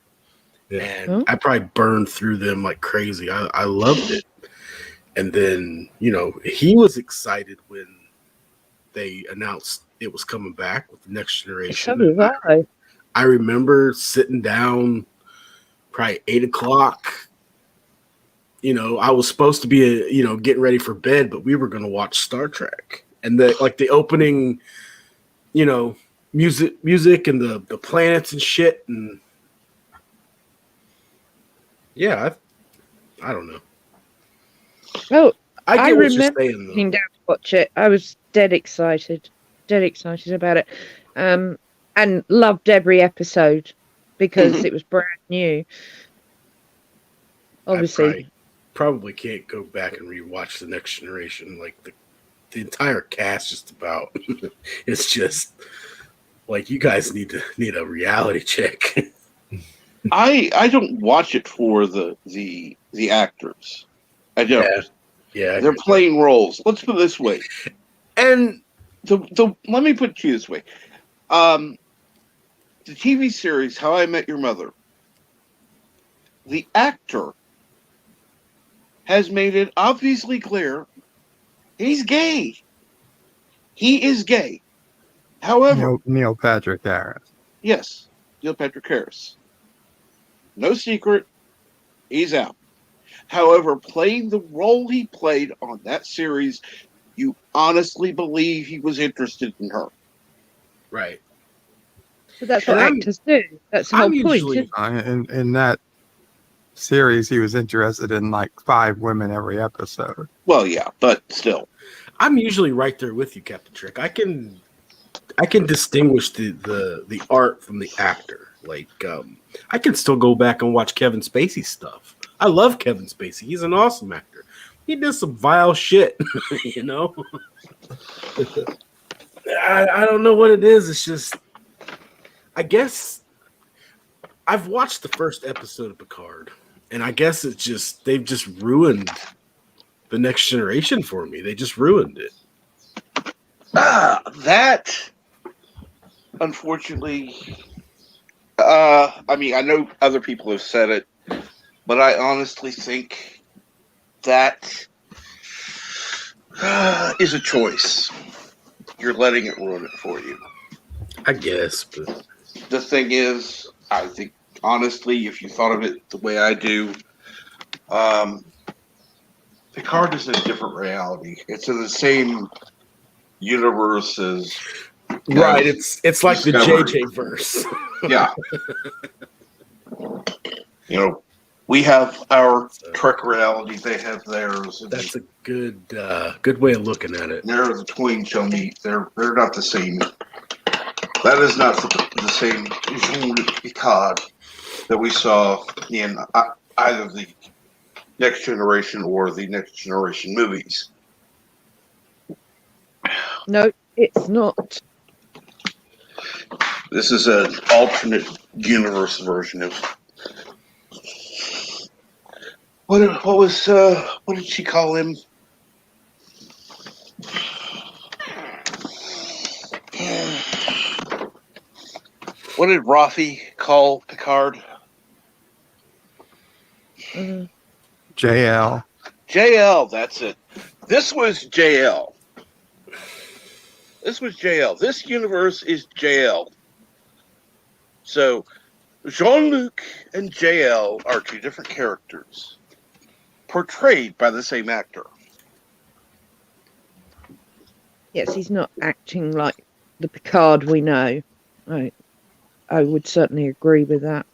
Yeah. And I probably burned through them like crazy. I loved it. And then, he was excited when they announced it was coming back with the Next So Generation. was I. I remember sitting down probably 8 o'clock. I was supposed to be, getting ready for bed, but we were going to watch Star Trek. And the opening, music and the planets and shit. And yeah, I don't know. Oh, I I get what you're remember saying, though. sitting down to watch it. I was dead excited about it, and loved every episode because it was brand new. Obviously, I probably can't go back and rewatch the Next Generation. Like the entire cast, just about. It's just like you guys need a reality check. I don't watch it for the actors. I don't. Yeah, They're playing roles. Let's put it this way. and Let me put it to you this way. The TV series How I Met Your Mother. The actor has made it obviously clear he's gay. He is gay. However, Neil Patrick Harris. yes, Neil Patrick Harris. No secret, he's out. However, playing the role he played on that series, you honestly believe he was interested in her. right. But that's what And I'm- actors do. That's the I'm whole point. usually- In that series, he was interested in like 5 women every episode. Well, yeah, but still. I'm usually right there with you, Captain Trick. I can distinguish the art from the actor. Like, I can still go back and watch Kevin Spacey stuff. I love Kevin Spacey. He's an awesome actor. He did some vile shit, you know. I don't know what it is. It's just, I guess I've watched the first episode of Picard, and I guess it's just they've just ruined the Next Generation for me. They just ruined it. That, unfortunately, I mean, I know other people have said it, but I honestly think that is a choice. You're letting it ruin it for you. I guess, but The thing is, I think, honestly, if you thought of it the way I do, Picard is in a different reality. It's in the same universe as right, it's like the Discovery. JJ verse. Yeah. You know, we have our Trek reality, they have theirs. That's a good way of looking at it. There the twain shall meet. They're not the same. That is not the same Jean-Luc Picard that we saw in either the Next Generation or the Next Generation movies. No, it's not. This is an alternate universe version of what did she call him? What did Rafi call Picard? JL. JL, that's it. This was JL. This universe is JL. So Jean-Luc and JL are two different characters portrayed by the same actor. Yes, he's not acting like the Picard we know. I would certainly agree with that.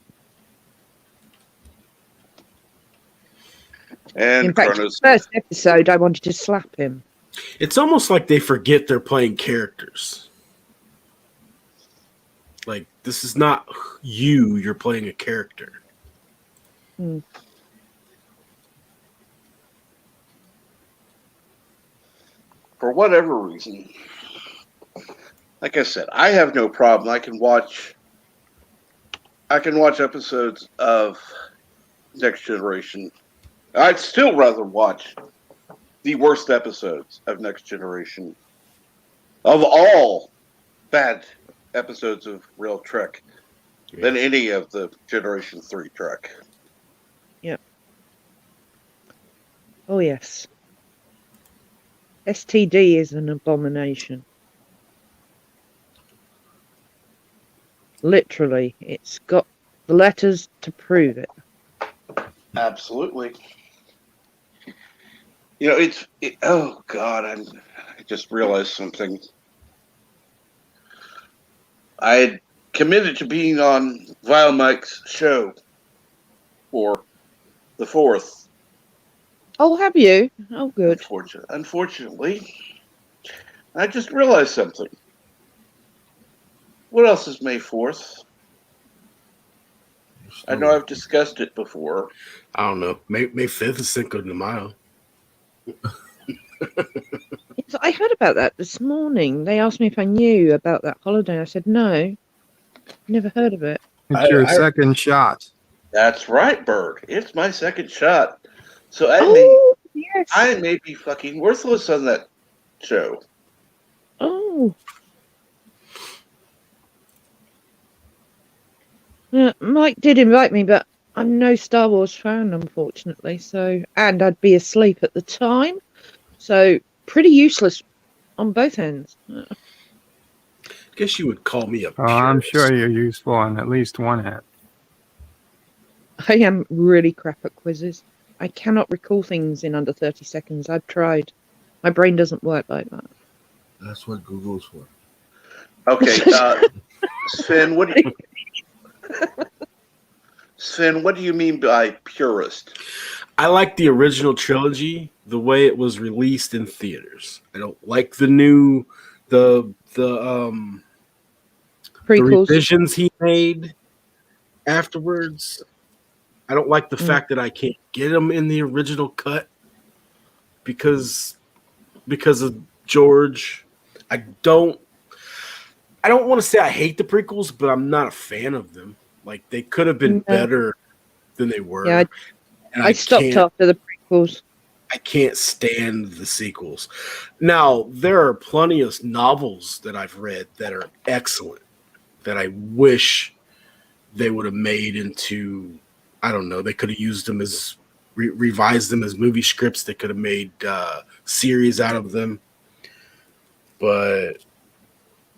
And In fact, Kronos, the first episode, I wanted to slap him. It's almost like they forget they're playing characters. Like, this is not you're playing a character. Hmm. for whatever reason, like I said, I have no problem. I can watch episodes of Next Generation. I'd still rather watch the worst episodes of Next Generation of all bad episodes of Real Trek than any of the Generation 3 Trek. Yep. Oh, yes. STD is an abomination. Literally, it's got the letters to prove it. Absolutely. You know, oh God, I just realized something. I had committed to being on Vile Mike's show for the 4th. Oh, have you? Oh, good. Unfortunately, I just realized something. What else is May 4th? I know I've discussed it before. I don't know. May 5th is Cinco de Mayo. Yes, I heard about that this morning. They asked me if I knew about that holiday. I said no. Never heard of it. It's your second shot. That's right, Bird. It's my second shot. So Yes. I may be fucking worthless on that show. Oh. Mike did invite me, but I'm no Star Wars fan, unfortunately. And I'd be asleep at the time, so pretty useless on both ends. Guess you would call me a Oh, I'm purist. sure you're useful on at least one hand. I am really crap at quizzes. I cannot recall things in under 30 seconds. I've tried. My brain doesn't work like that. That's what Google's for. Okay. Sven, what do you mean by purist? I like the original trilogy the way it was released in theaters. I don't like the new the Prequels. revisions he made afterwards. I don't like the Mm. fact that I can't get them in the original cut because of George. I don't want to say I hate the prequels, but I'm not a fan of them. Like they could have been No. better than they were. Yeah, and I stopped after the prequels. I can't stand the sequels. Now, there are plenty of novels that I've read that are excellent that I wish they would have made into, I don't know, they could have used them as, revised them as movie scripts. They could have made series out of them. But,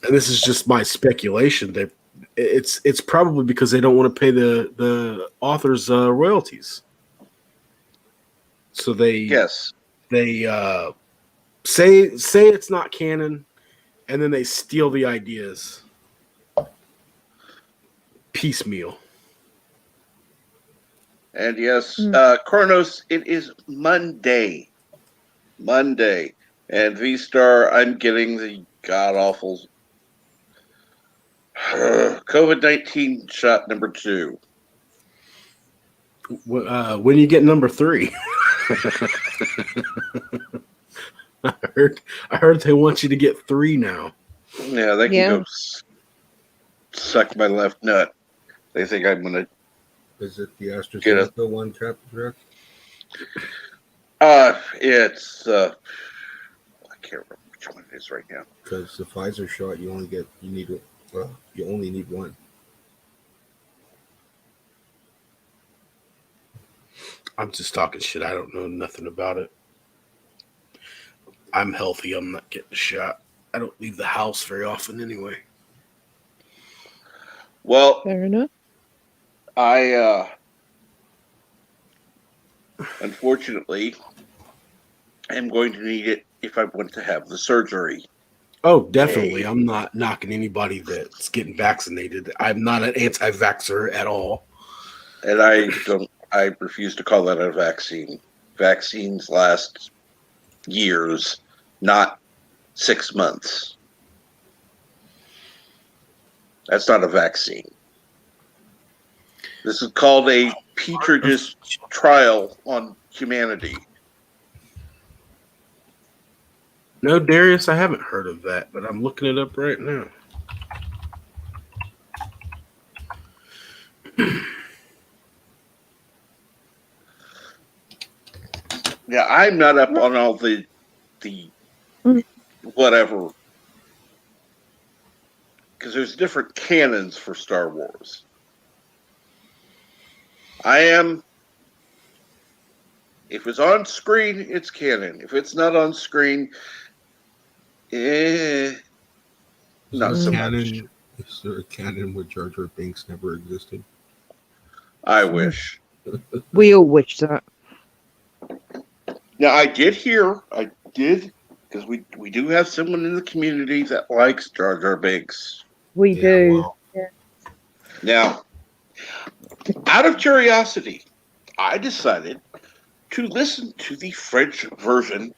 and this is just my speculation, that it's probably because they don't want to pay the authors royalties. So they say it's not canon, and then they steal the ideas piecemeal. And yes, Kronos, it is Monday, and V-Star. I'm getting the god awful COVID-19 shot number 2. When you get number 3. I heard they want you to get 3 now. Yeah, they can go suck my left nut. They think I'm gonna. Is it the AstraZeneca one, Jack? It's I can't remember which one it is right now. Because the Pfizer shot, you only need one. I'm just talking shit. I don't know nothing about it. I'm healthy. I'm not getting a shot. I don't leave the house very often anyway. Well, fair enough. I unfortunately am going to need it if I want to have the surgery. Oh, definitely. I'm not knocking anybody that's getting vaccinated. I'm not an anti-vaxxer at all. And I refuse to call that a vaccine. Vaccines last years, not 6 months. That's not a vaccine. This is called a Petri dish trial on humanity. No, Darius, I haven't heard of that, but I'm looking it up right now. Yeah, I'm not up on all the whatever, because there's different canons for Star Wars. I am. If it's on screen, it's canon. If it's not on screen, not so much. Is there a canon where Jar Jar Binks never existed? I wish. We all wish that. Now, I did, because we do have someone in the community that likes Jar Jar Binks. We do. Well, Now, out of curiosity, I decided to listen to the French version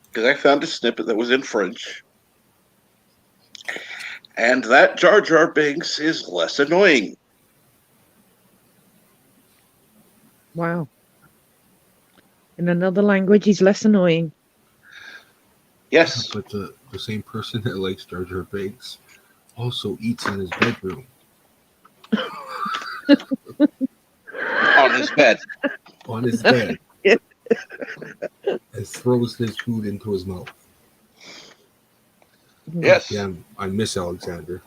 because I found a snippet that was in French. And that Jar Jar Binks is less annoying. Wow. In another language, he's less annoying. Yes. but the same person that likes Jar Jar Binks also eats in his bedroom. On his bed. On his bed. Yeah. And throws his food into his mouth. Yes. Yeah, I miss Alexander.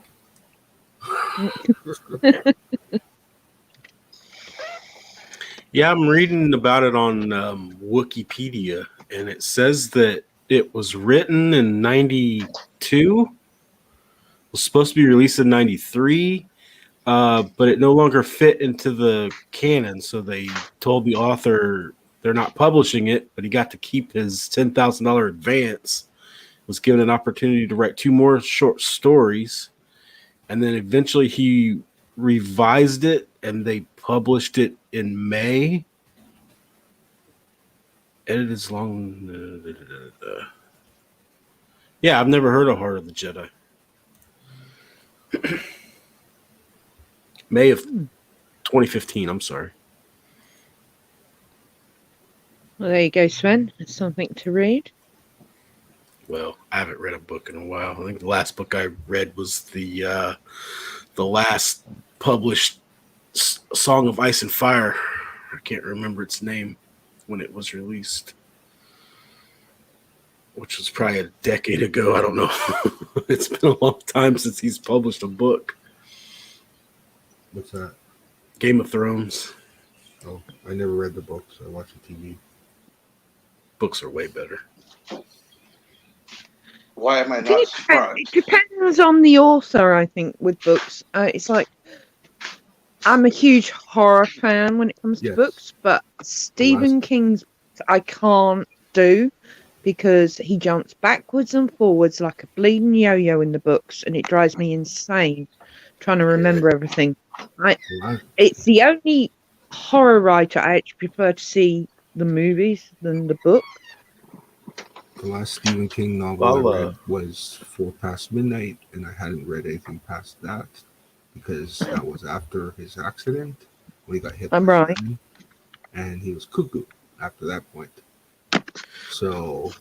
Yeah, I'm reading about it on Wikipedia, and it says that it was written in 92, was supposed to be released in 93, but it no longer fit into the canon, so they told the author they're not publishing it, but he got to keep his $10,000 advance, was given an opportunity to write 2 more short stories, and then eventually he revised it, and they published it in May. Edited as long. Yeah, I've never heard of Heart of the Jedi. May of 2015. I'm sorry. Well, there you go, Sven. It's something to read. Well, I haven't read a book in a while. I think the last book I read was the last published Song of Ice and Fire. I can't remember its name when it was released, which was probably a decade ago. I don't know. It's been a long time since he's published a book. What's that? Game of Thrones. Oh, I never read the books. I watched the TV. Books are way better. Why am I not It surprised? depends on the author, I think, with books. It's like, I'm a huge horror fan when it comes to Yes. books, but Stephen King's I can't do because he jumps backwards and forwards like a bleeding yo-yo in the books, and it drives me insane trying to remember everything. It's the only horror writer I actually prefer to see the movies than the book. The last Stephen King novel I read was 4 Past Midnight, and I hadn't read anything past that because that was after his accident when he got hit. I'm right. And he was cuckoo after that point. So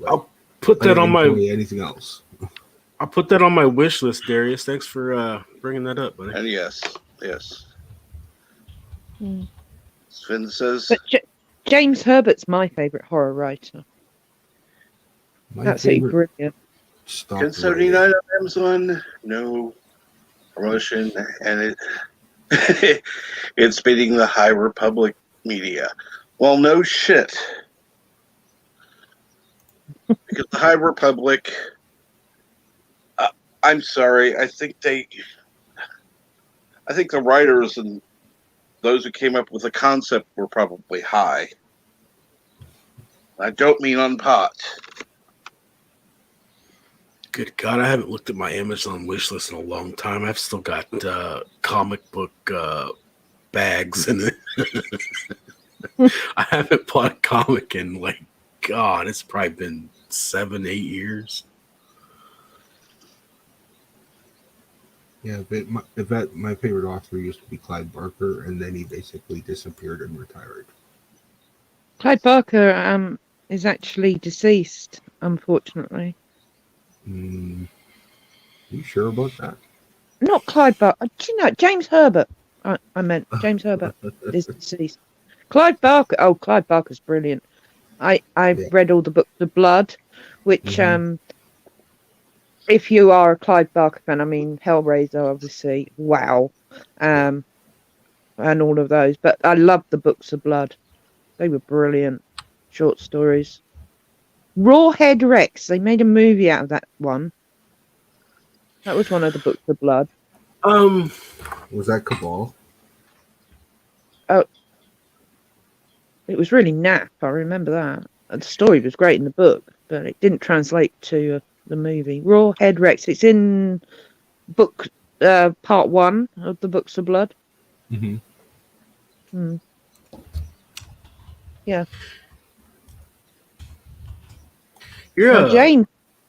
I'll put that on my anything else. I'll put that on my wish list, Darius. Thanks for bringing that up, buddy. And yes. Sven says, But James Herbert's my favourite horror writer. That's brilliant. 1079 on Amazon, no promotion, and it's beating the High Republic media. Well, no shit. Because the High Republic, I'm sorry, I think the writers and those who came up with the concept were probably high. I don't mean on pot. Good God, I haven't looked at my Amazon wish list in a long time. I've still got comic book bags in it. I haven't bought a comic in God, it's probably been 7-8 years. Yeah, but my favorite author used to be Clive Barker, and then he basically disappeared and retired. Clive Barker is actually deceased, unfortunately. You sure about that? Not Clive Barker. Do you know James Herbert? I meant James Herbert is deceased. Clive Barker's brilliant. I've read all the books of Blood, which if you are a Clive Barker fan, I mean Hellraiser, obviously, wow, and all of those. But I love the books of Blood; they were brilliant short stories. Rawhead Rex. They made a movie out of that one. That was one of the books of Blood. Was that Cabal? Oh, it was really naff. I remember that. The story was great in the book, but it didn't translate to the movie. Rawhead Rex. It's in book part 1 of the Books of Blood. Yeah.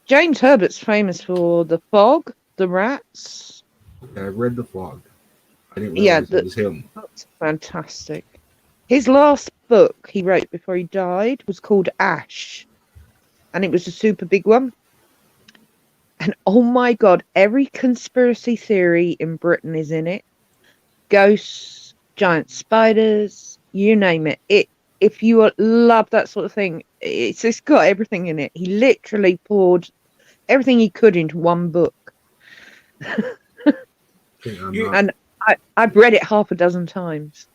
James Herbert's famous for The Fog, The Rats. Yeah, I read The Fog. I didn't realize it was him. That's fantastic. His last book he wrote before he died was called Ash, and it was a super big one. And oh my God, every conspiracy theory in Britain is in it. Ghosts, giant spiders, you name it. If you love that sort of thing, it's got everything in it. He literally poured everything he could into one book. And I've read it half a dozen times.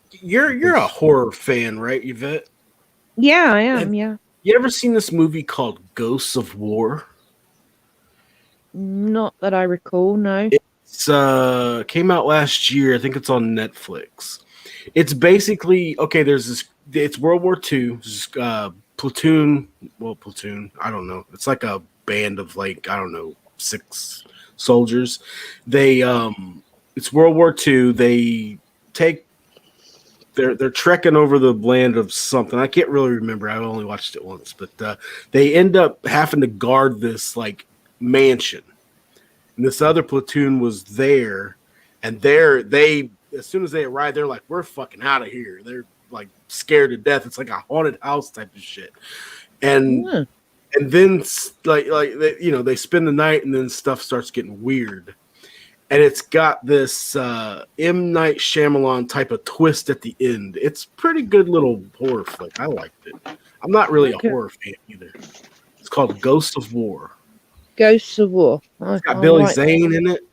You're a horror fan, right, Yvette? Yeah, I am. Yeah. You ever seen this movie called Ghosts of War? Not that I recall. No. It's came out last year. I think it's on Netflix. It's basically there's this. It's World War II. Platoon. I don't know. It's like a band of 6 soldiers. They it's World War II. They take they're trekking over the land of something. I can't really remember. I only watched it once, but they end up having to guard this like mansion. And this other platoon was there, and they as soon as they arrive, they're like, "We're fucking out of here." They're like scared to death. It's like a haunted house type of shit. And Yeah. and then like they, they spend the night, and then stuff starts getting weird. And it's got this M. Night Shyamalan type of twist at the end. It's pretty good little horror flick. I liked it. I'm not really a horror fan either. It's called Ghosts of War. Ghosts of War. It's got Billy Zane in it.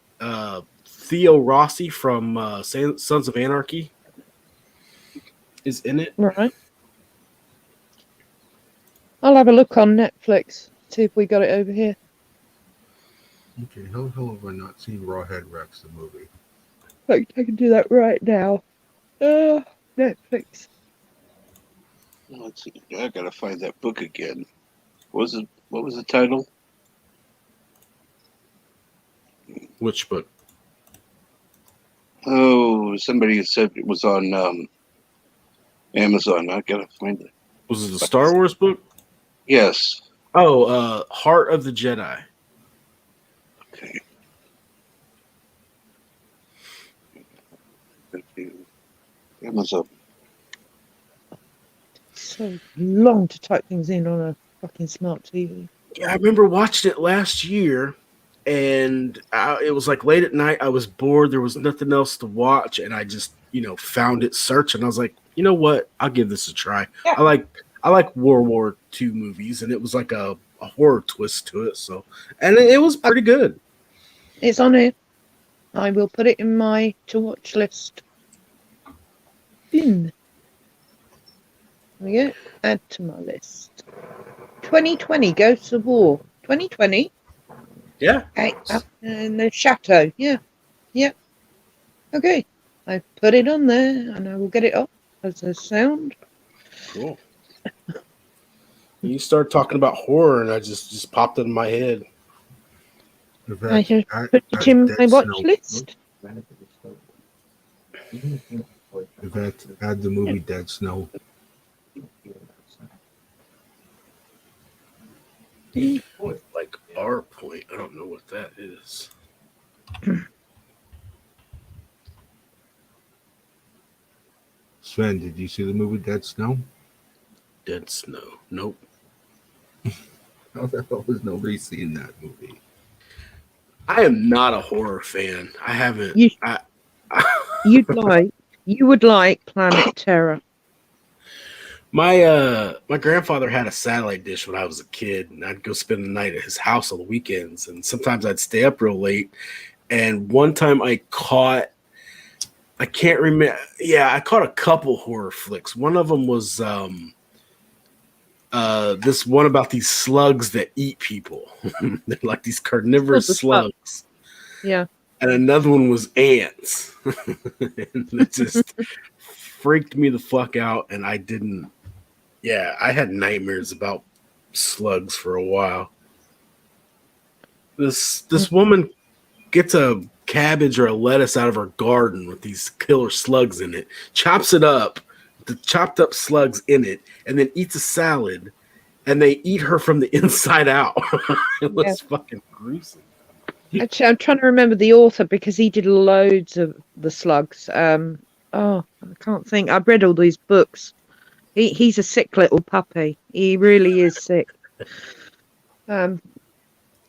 Theo Rossi from Sons of Anarchy is in it. Right. I'll have a look on Netflix. See if we got it over here. Okay, how the hell have I not seen Rawhead Rex, the movie? I can do that right now. Netflix. Let's see. I gotta find that book again. What was the title? Which book? Oh, somebody said it was on Amazon. I gotta find it. Was it the Star Wars book? Yes. Oh, Heart of the Jedi. Okay. Amazon. So long to type things in on a fucking smart TV. Yeah, I remember watching it last year, and it was like late at night. I was bored. There was nothing else to watch, and I just, found it searching. I was like, you know what? I'll give this a try. Yeah. I like World War II movies, and it was like a horror twist to it. So, and it was pretty good. It's on here. I will put it in my to watch list. There we go. Add to my list. 2020 Ghosts of War. 2020. Yeah. Up in the chateau. Yeah. Yeah. Okay. I put it on there, and I will get it up as a sound. Cool. You start talking about horror, and I just popped in my head. I just put it in my watch list. Yvette, add the movie Dead Snow. Like our point. I don't know what that is. Sven, did you see the movie Dead Snow? Dead Snow. Nope. How the hell has nobody seen that movie? I am not a horror fan. I haven't. You would like Planet Terror. My grandfather had a satellite dish when I was a kid, and I'd go spend the night at his house on the weekends, and sometimes I'd stay up real late. And one time I can't remember. Yeah, I caught a couple horror flicks. One of them was this one about these slugs that eat people. They're like these carnivorous slugs. Yeah. And another one was ants. And it just freaked me the fuck out, and I didn't. Yeah, I had nightmares about slugs for a while. This woman gets a cabbage or a lettuce out of her garden with these killer slugs in it, chops it up, the chopped up slugs in it, and then eats a salad, and they eat her from the inside out. It was fucking gruesome. Actually, I'm trying to remember the author because he did loads of the slugs. I can't think. I've read all these books. He's a sick little puppy. He really is sick. I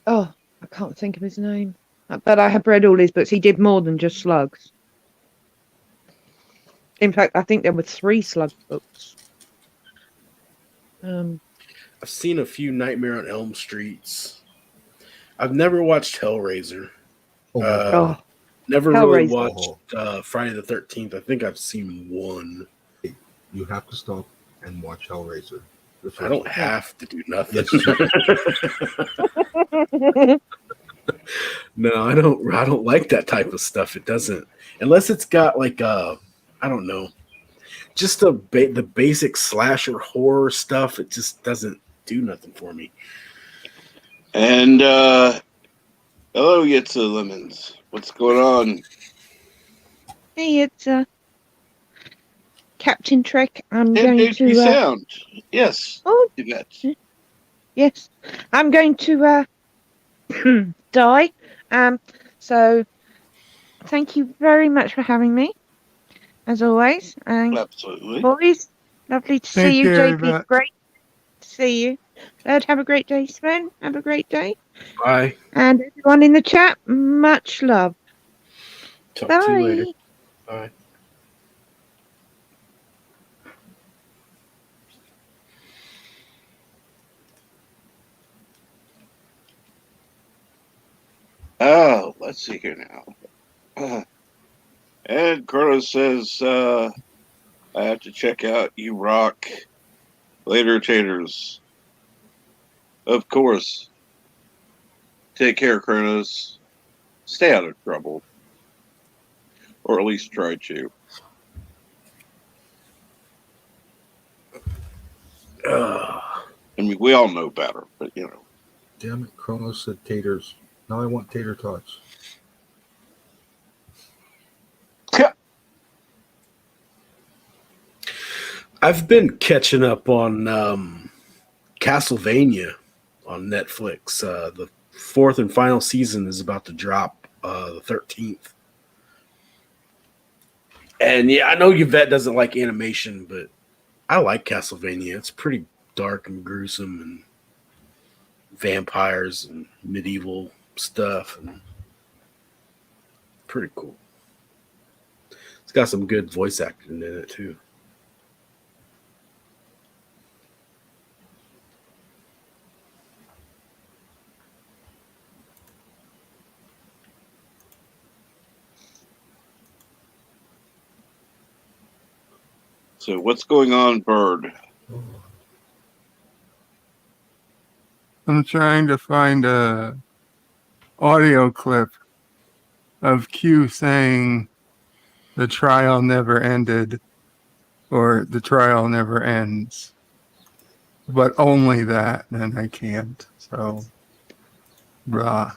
can't think of his name. But I have read all his books. He did more than just slugs. In fact, I think there were 3 slug books. I've seen a few Nightmare on Elm Streets. I've never watched Hellraiser. Never really watched Friday the 13th. I think I've seen one. You have to stop and watch Hellraiser. I don't have to do nothing. No, I don't like that type of stuff. It doesn't, unless it's got like I don't know, just the basic slasher horror stuff. It just doesn't do nothing for me. And Hello, Yitza Lemons. What's going on? Hey, it's Captain Trek. I'm And going JP to. Sound. Yes, Oh, Yvette. yes. I'm going to die. So thank you very much for having me, as always. And Absolutely. boys, lovely to Take see you. care, JP, Yvette. great to see you. Bird, have a great day. Sven, have a great day. Bye. And everyone in the chat, much love. Talk to you later. Bye. Bye. Oh, let's see here now. And Kronos says, I have to check out You Rock later, taters. Of course. Take care, Kronos. Stay out of trouble. Or at least try to. I mean, we all know better, but you know. Damn it, Kronos said taters. Now I want tater tots. I've been catching up on Castlevania on Netflix. The fourth and final season is about to drop the 13th. And yeah, I know Yvette doesn't like animation, but I like Castlevania. It's pretty dark and gruesome and vampires and medieval stuff and pretty cool. It's got some good voice acting in it too. So what's going on, Bird? I'm trying to find a audio clip of Q saying the trial never ended or the trial never ends. But only that, and I can't. So, brah.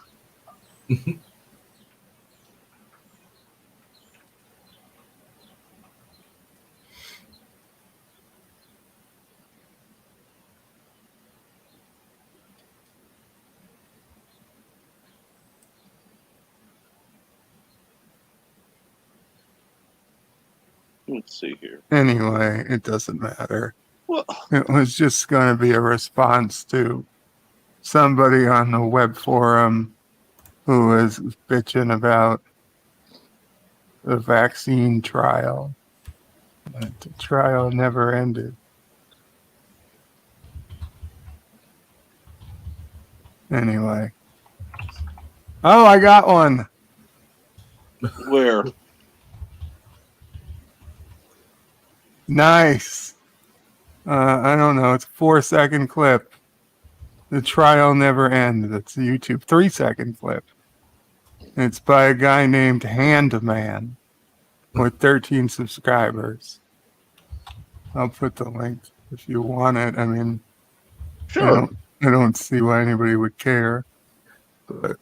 Let's see here. Anyway, it doesn't matter. Well, It was just going to be a response to somebody on the web forum who was bitching about the vaccine trial. But the trial never ended. Anyway. Oh, I got one. where? Nice. I don't know. It's a 4-second clip. The trial never ended. It's a YouTube 3-second clip. It's by a guy named Handman with 13 subscribers. I'll put the link if you want it. I mean, Sure. I don't see why anybody would care, but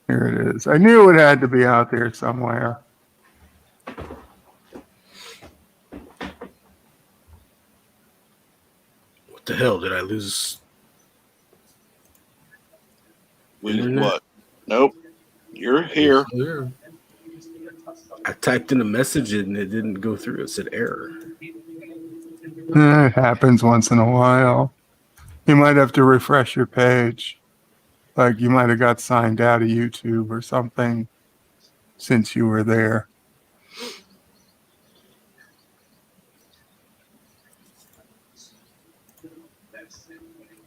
here it is. I knew it had to be out there somewhere. What the hell? Did I lose? Lose Internet? what? Nope. You're here. Here. I typed in a message and it didn't go through. It said error. It happens once in a while. You might have to refresh your page. Like you might have got signed out of YouTube or something since you were there.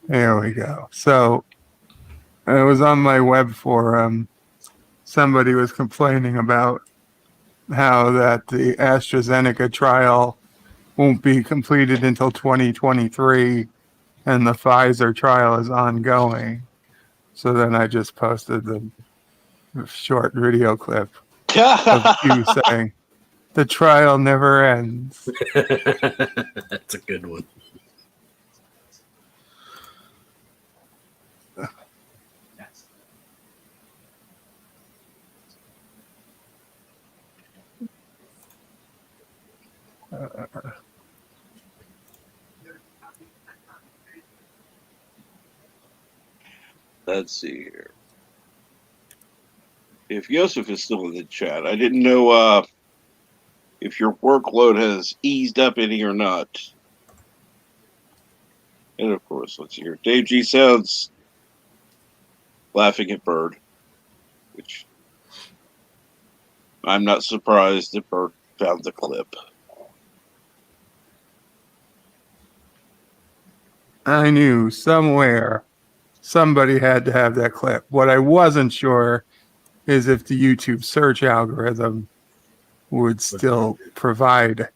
There we go. So I was on my web forum. Somebody was complaining about how that the AstraZeneca trial won't be completed until 2023 and the Pfizer trial is ongoing. So then I just posted the short video clip of you saying, the trial never ends. That's a good one. Let's see here. If Yosef is still in the chat, I didn't know if your workload has eased up any or not. And of course, let's see here. Dave G sounds laughing at Bird, which I'm not surprised that Bird found the clip. I knew somewhere somebody had to have that clip. What I wasn't sure is if the YouTube search algorithm would still provide.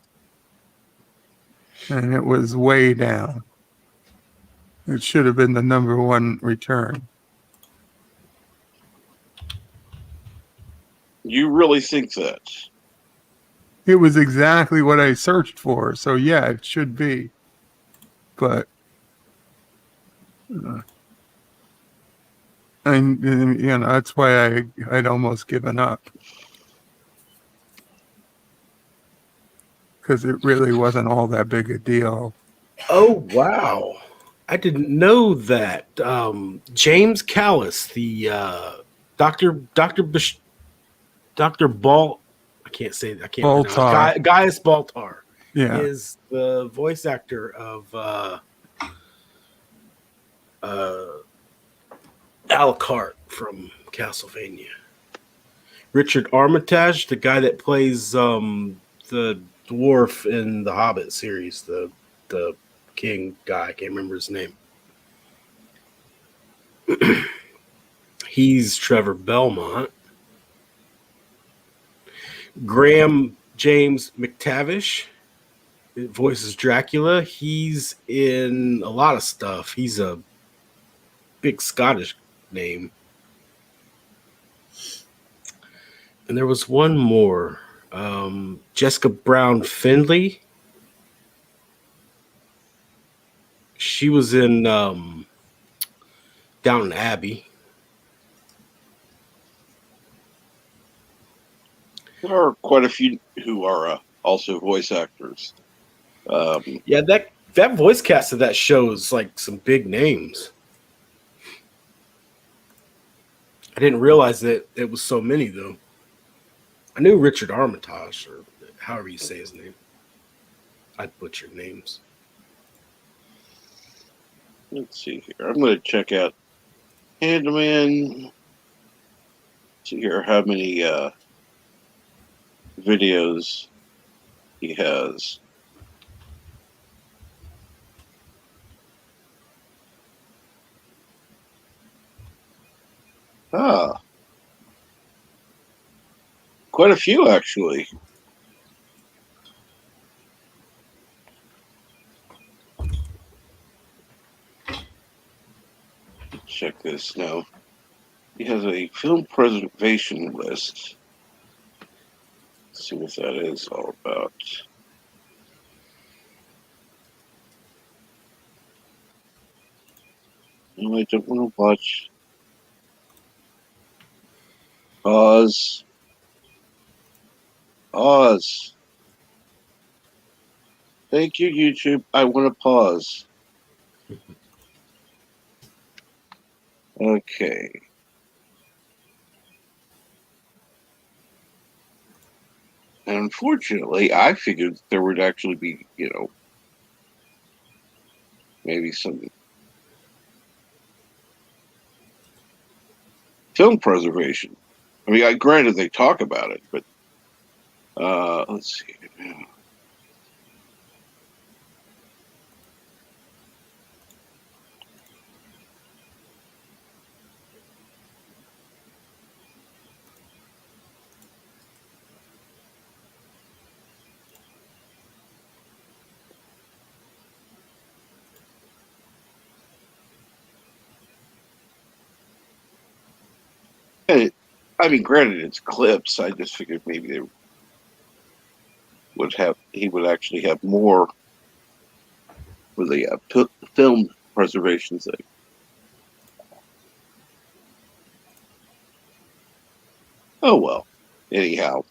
And it was way down. It should have been the #1 return. You really think that? It was exactly what I searched for. So yeah, it should be. But and you know, that's why I'd almost given up. Because it really wasn't all that big a deal. Oh wow, I didn't know that. James Callis, the Doctor Ball, I can't pronounce Baltar. Gaius Baltar Yeah. is the voice actor of Alucard from Castlevania. Richard Armitage, the guy that plays the dwarf in the Hobbit series, the king guy, I can't remember his name. He's Trevor Belmont. Graham James McTavish voices Dracula. He's in a lot of stuff. He's a big Scottish name. And there was one more. Jessica Brown Findlay. She was in Downton Abbey. There are quite a few who are also voice actors. Yeah, that voice cast of that show is like some big names. I didn't realize that it was so many though. I knew Richard Armitage, or however you say his name. I'd butcher names. Let's see here. I'm going to check out Handyman. See here how many videos he has. Ah, quite a few actually. Check this now. He has a film preservation list. Let's see what that is all about. No, I don't want to watch. Pause. Pause. Thank you, YouTube. I want to pause. Okay. And unfortunately, I figured there would actually be, maybe some film preservation. I mean, granted, they talk about it, but let's see. I mean, granted, it's clips. I just figured maybe they would have. He would actually have more with the film preservation thing. Oh well. Anyhow,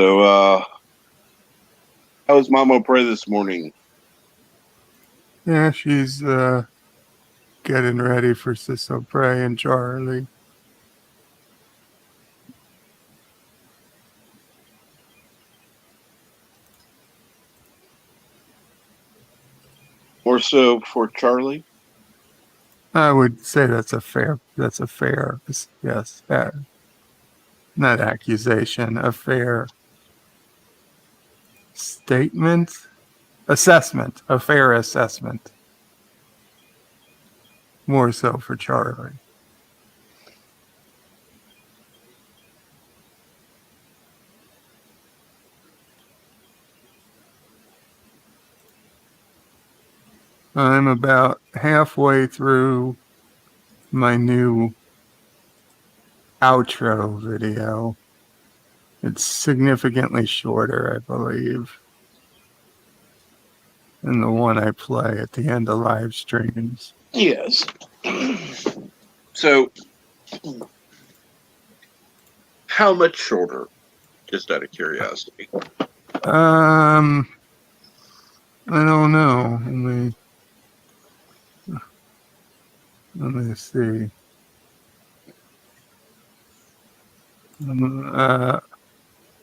So, how was Mama Pray this morning? Yeah, she's getting ready for Sisso Prey and Charlie. More so for Charlie? I would say that's a fair, yes, not accusation, a fair statement, assessment, a fair assessment. More so for Charlie. I'm about halfway through my new outro video. It's significantly shorter, I believe, than the one I play at the end of live streams. Yes. So, how much shorter? Just out of curiosity. I don't know. Let me see.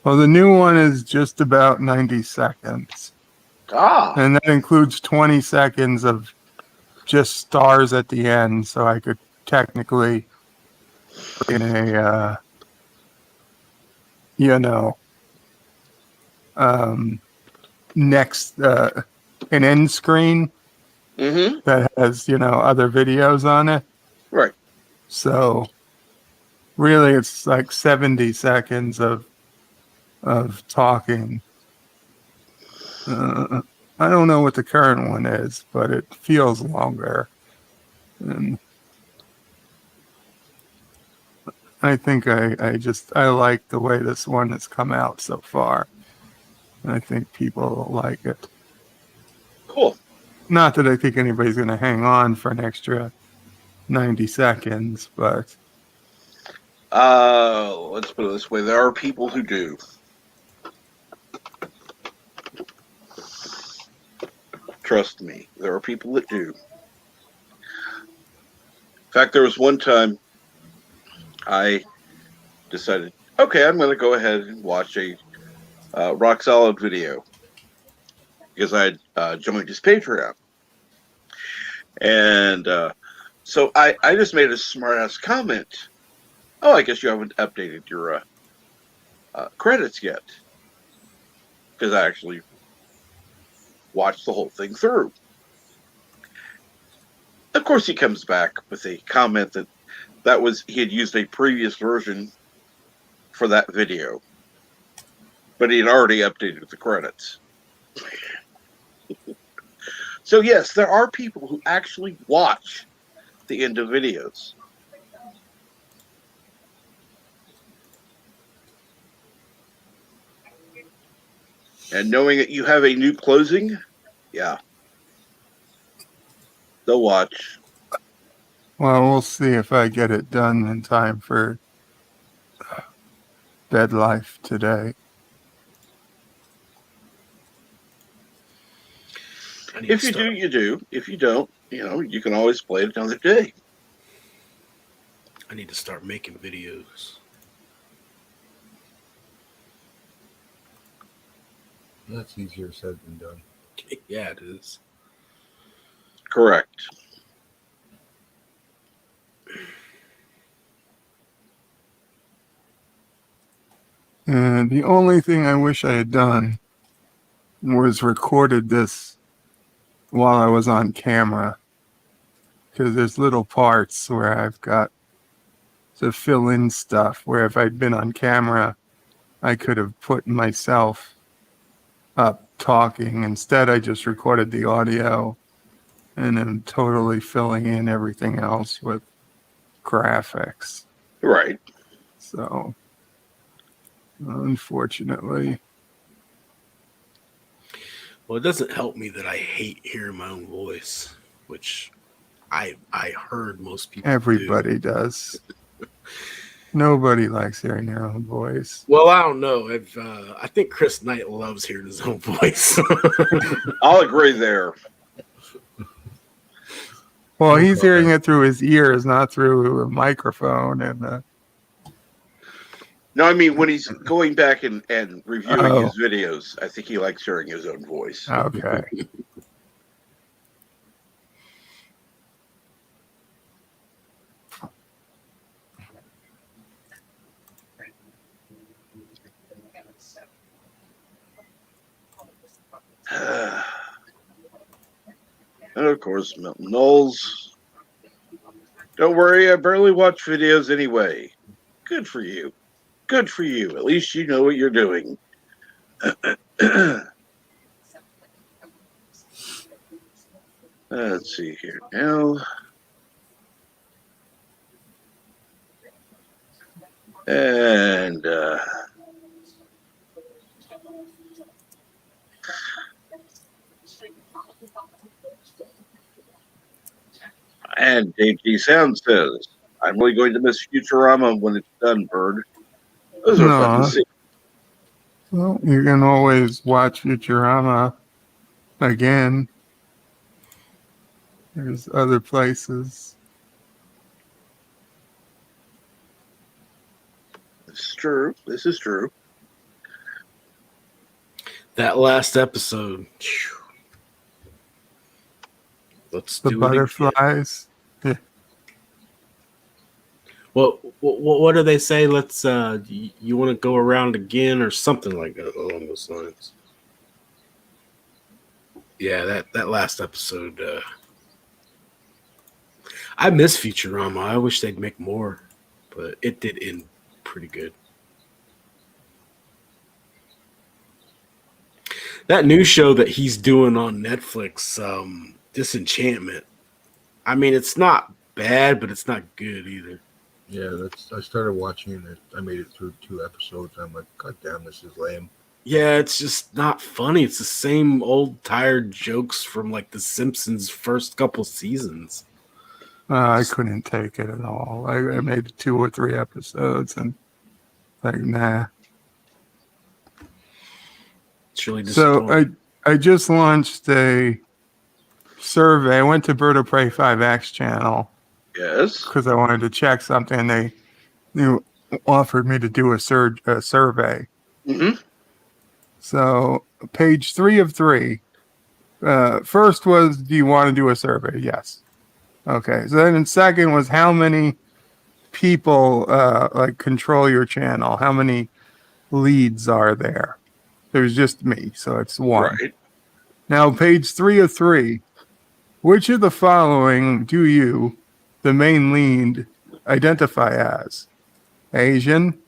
Well, the new one is just about 90 seconds. Ah. And that includes 20 seconds of just stars at the end, so I could technically in a next an end screen Mm-hmm. that has other videos on it. Right. So really, it's like 70 seconds of talking. I don't know what the current one is, but it feels longer. And I think I like the way this one has come out so far. And I think people will like it. Cool. Not that I think anybody's going to hang on for an extra 90 seconds, but let's put it this way. There are people who do. Trust me. There are people that do. In fact, there was one time I decided, okay, I'm going to go ahead and watch a Rock Solid video because I had joined his Patreon. And so I just made a smart-ass comment. Oh, I guess you haven't updated your credits yet. Because I actually watched the whole thing through. Of course, he comes back with a comment that was he had used a previous version for that video, but he had already updated the credits. So yes, there are people who actually watch the end of videos. And knowing that you have a new closing, yeah, they'll watch. well, we'll see if I get it done in time for Bed Life today. If you do, you do. If you don't, you can always play it another day. I need to start making videos. That's easier said than done. Yeah, it is. Correct. And the only thing I wish I had done was recorded this while I was on camera. Because there's little parts where I've got to fill in stuff where if I'd been on camera, I could have put myself up talking. Instead, I just recorded the audio and am totally filling in everything else with graphics. Right. So, unfortunately. Well, it doesn't help me that I hate hearing my own voice, which I heard most people Everybody does. Nobody likes hearing their own voice. Well, I don't know. I think Chris Knight loves hearing his own voice. I'll agree there. Well, No he's hearing comment. it through his ears, not through a microphone. And No, I mean when he's going back and reviewing Oh. his videos, I think he likes hearing his own voice. okay. And of course, Milton Knowles. Don't worry, I barely watch videos anyway. Good for you. Good for you. At least you know what you're doing. Let's see here now. And and Dave G. Sound says, I'm really going to miss Futurama when it's done, Bird. Those are fun to No. see. Well, you can always watch Futurama again. There's other places. This is true. This is true. That last episode. Phew. Let's The do it again. butterflies. Yeah. What do they say? Let's you want to go around again or something like that along those lines. Yeah, that last episode. I miss Futurama. I wish they'd make more, but it did end pretty good. That new show that he's doing on Netflix, Disenchantment. I mean, it's not bad, but it's not good either. Yeah, I started watching it. I made it through 2 episodes. I'm like, God damn, this is lame. Yeah, it's just not funny. It's the same old tired jokes from like The Simpsons' first couple seasons. I couldn't take it at all. I made 2 or 3 episodes and like, nah. It's really So disappointing. I just launched a survey. I went to Bird of Prey 5X channel Yes. because I wanted to check something. They offered me to do a survey. Mm-hmm. So page 3 of 3. First was, do you want to do a survey? Yes. Okay. So then second was, how many people like control your channel? How many leads are there? There's just me, so it's 1. Right. Now, page 3 of 3. Which of the following do you, the main lead, identify as? Asian,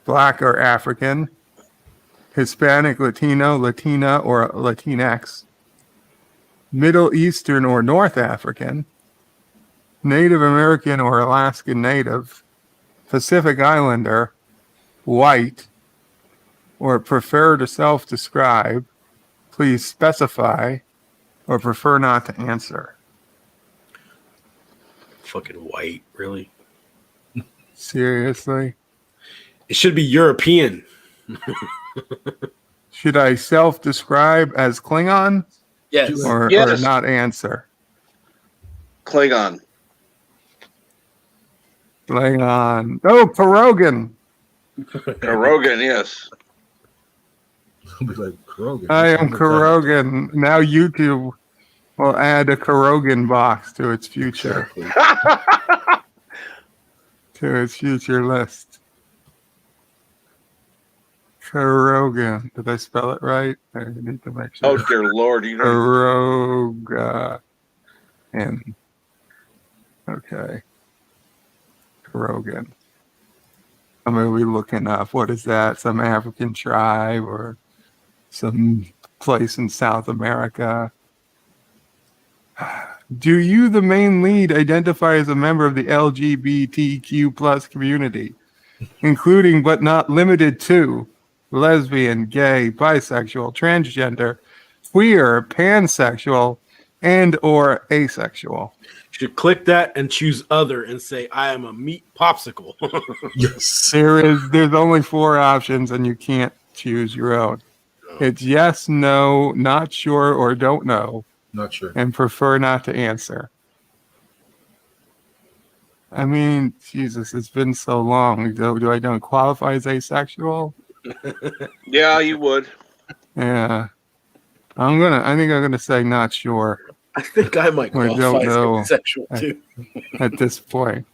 Black or African, Hispanic, Latino, Latina, or Latinx, Middle Eastern or North African, Native American or Alaskan Native, Pacific Islander, white, or prefer to self-describe, please specify, or prefer not to answer. Fucking white, really? Seriously? It should be European. Should I self-describe as Klingon Yes. or Yes. not answer? Klingon. Klingon. Oh, Pierogan. Rogan, yes. I'll be like, Krogan. I am Pierogan. Now YouTube will add a Pierogan box to its future. Exactly. To its future list. Pierogan. Did I spell it right? I need to make Oh sure. dear Lord, you know. Pierogan. Okay. Pierogan. I'm going to be looking up. What is that? Some African tribe or some place in South America? Do you, the main lead, identify as a member of the LGBTQ plus community, including but not limited to lesbian, gay, bisexual, transgender, queer, pansexual, and or asexual. You should click that and choose other and say, I am a meat popsicle. Yes. There's only 4 options and you can't choose your own. It's yes, no, not sure, or don't know, Not sure. and prefer not to answer. I mean, Jesus, it's been so long. Do I don't qualify as asexual? Yeah, you would. Yeah. I think I'm gonna say not sure. I think I might I don't qualify as know. asexual too. At this point.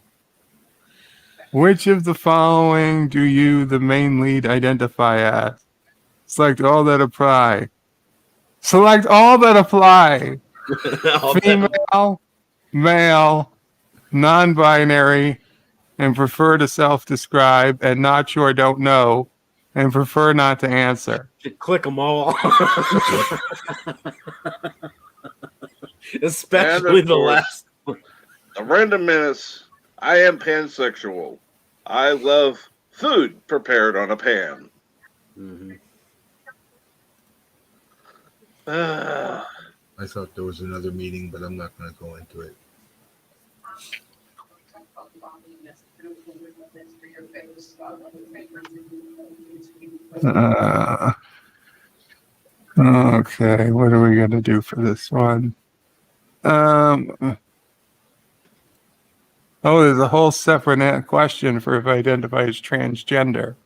Which of the following do you, the main lead, identify as? Select all that apply. Select all that apply. Female, male, non-binary, and prefer to self-describe, and not sure, don't know, and prefer not to answer. Should click them all. Especially the course, last one. The Random Menace. I am pansexual. I love food prepared on a pan. Mhm. I thought there was another meeting, but I'm not going to go into it. Okay, what are we going to do for this one? There's a whole separate question for if I identify as transgender.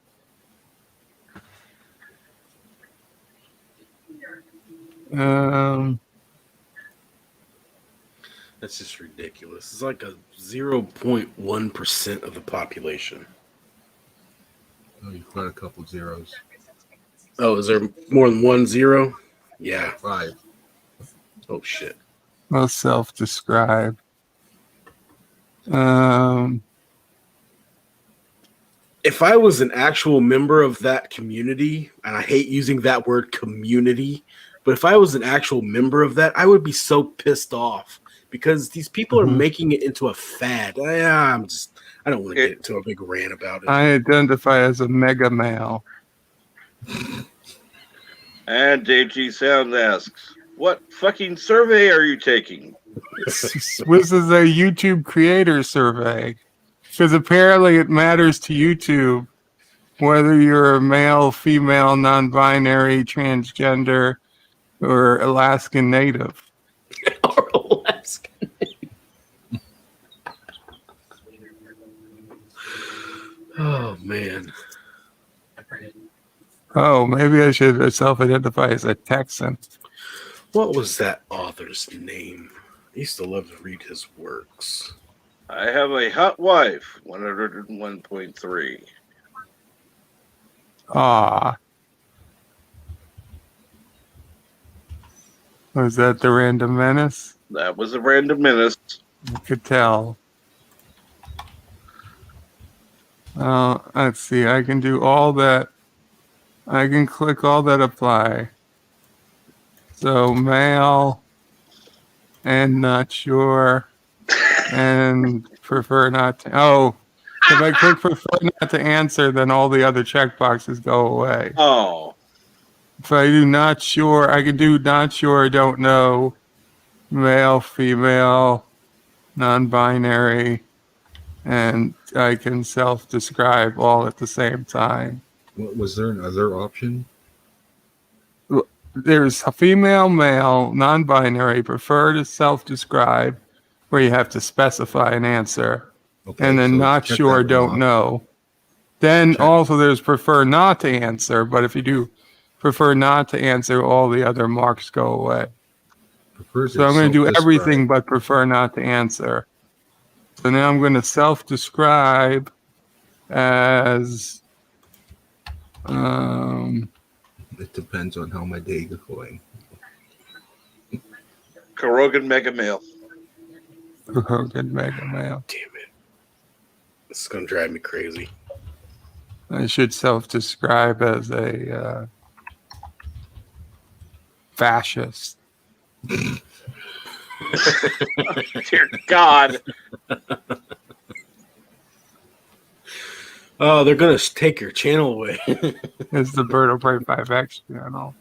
That's just ridiculous. It's like a 0.1% of the population. Oh, you've got a couple zeros. Oh, is there more than 1 0? Yeah. 5. Oh, shit. Well, self-describe. If I was an actual member of that community, and I hate using that word community, but if I was an actual member of that, I would be so pissed off because these people are making it into a fad. I don't want to get into a big rant about it. I identify as a mega male. And Dave G. Sound asks, what fucking survey are you taking? This is a YouTube creator survey. Because apparently it matters to YouTube whether you're a male, female, non-binary, transgender, or Alaskan Native. Or Alaskan. Oh, man. Oh, maybe I should self-identify as a Texan. What was that author's name? I used to love to read his works. I have a hot wife, 101.3. Ah. Was that the Random Menace? That was a Random Menace. I could tell. Let's see. I can do all that. I can click all that apply. So male and not sure and prefer not to. Oh, if I click prefer not to answer, then all the other checkboxes go away. Oh. If I do not sure, I can do not sure, don't know, male, female, non-binary, and I can self-describe all at the same time. Was there another option? There's a female, male, non-binary, prefer to self-describe, where you have to specify an answer, and then so not check sure, that one don't off. know. Then Check. also there's prefer not to answer, but if you do prefer not to answer, all the other marks go away. So I'm going to do everything but prefer not to answer. So now I'm going to self-describe as It depends on how my day is going. Kurogan Mega Male. Kurogan Mega Male. Damn it. This is going to drive me crazy. I should self-describe as a fascist. Dear God. Oh, they're going to take your channel away. It's the Bird of Prey 5X channel.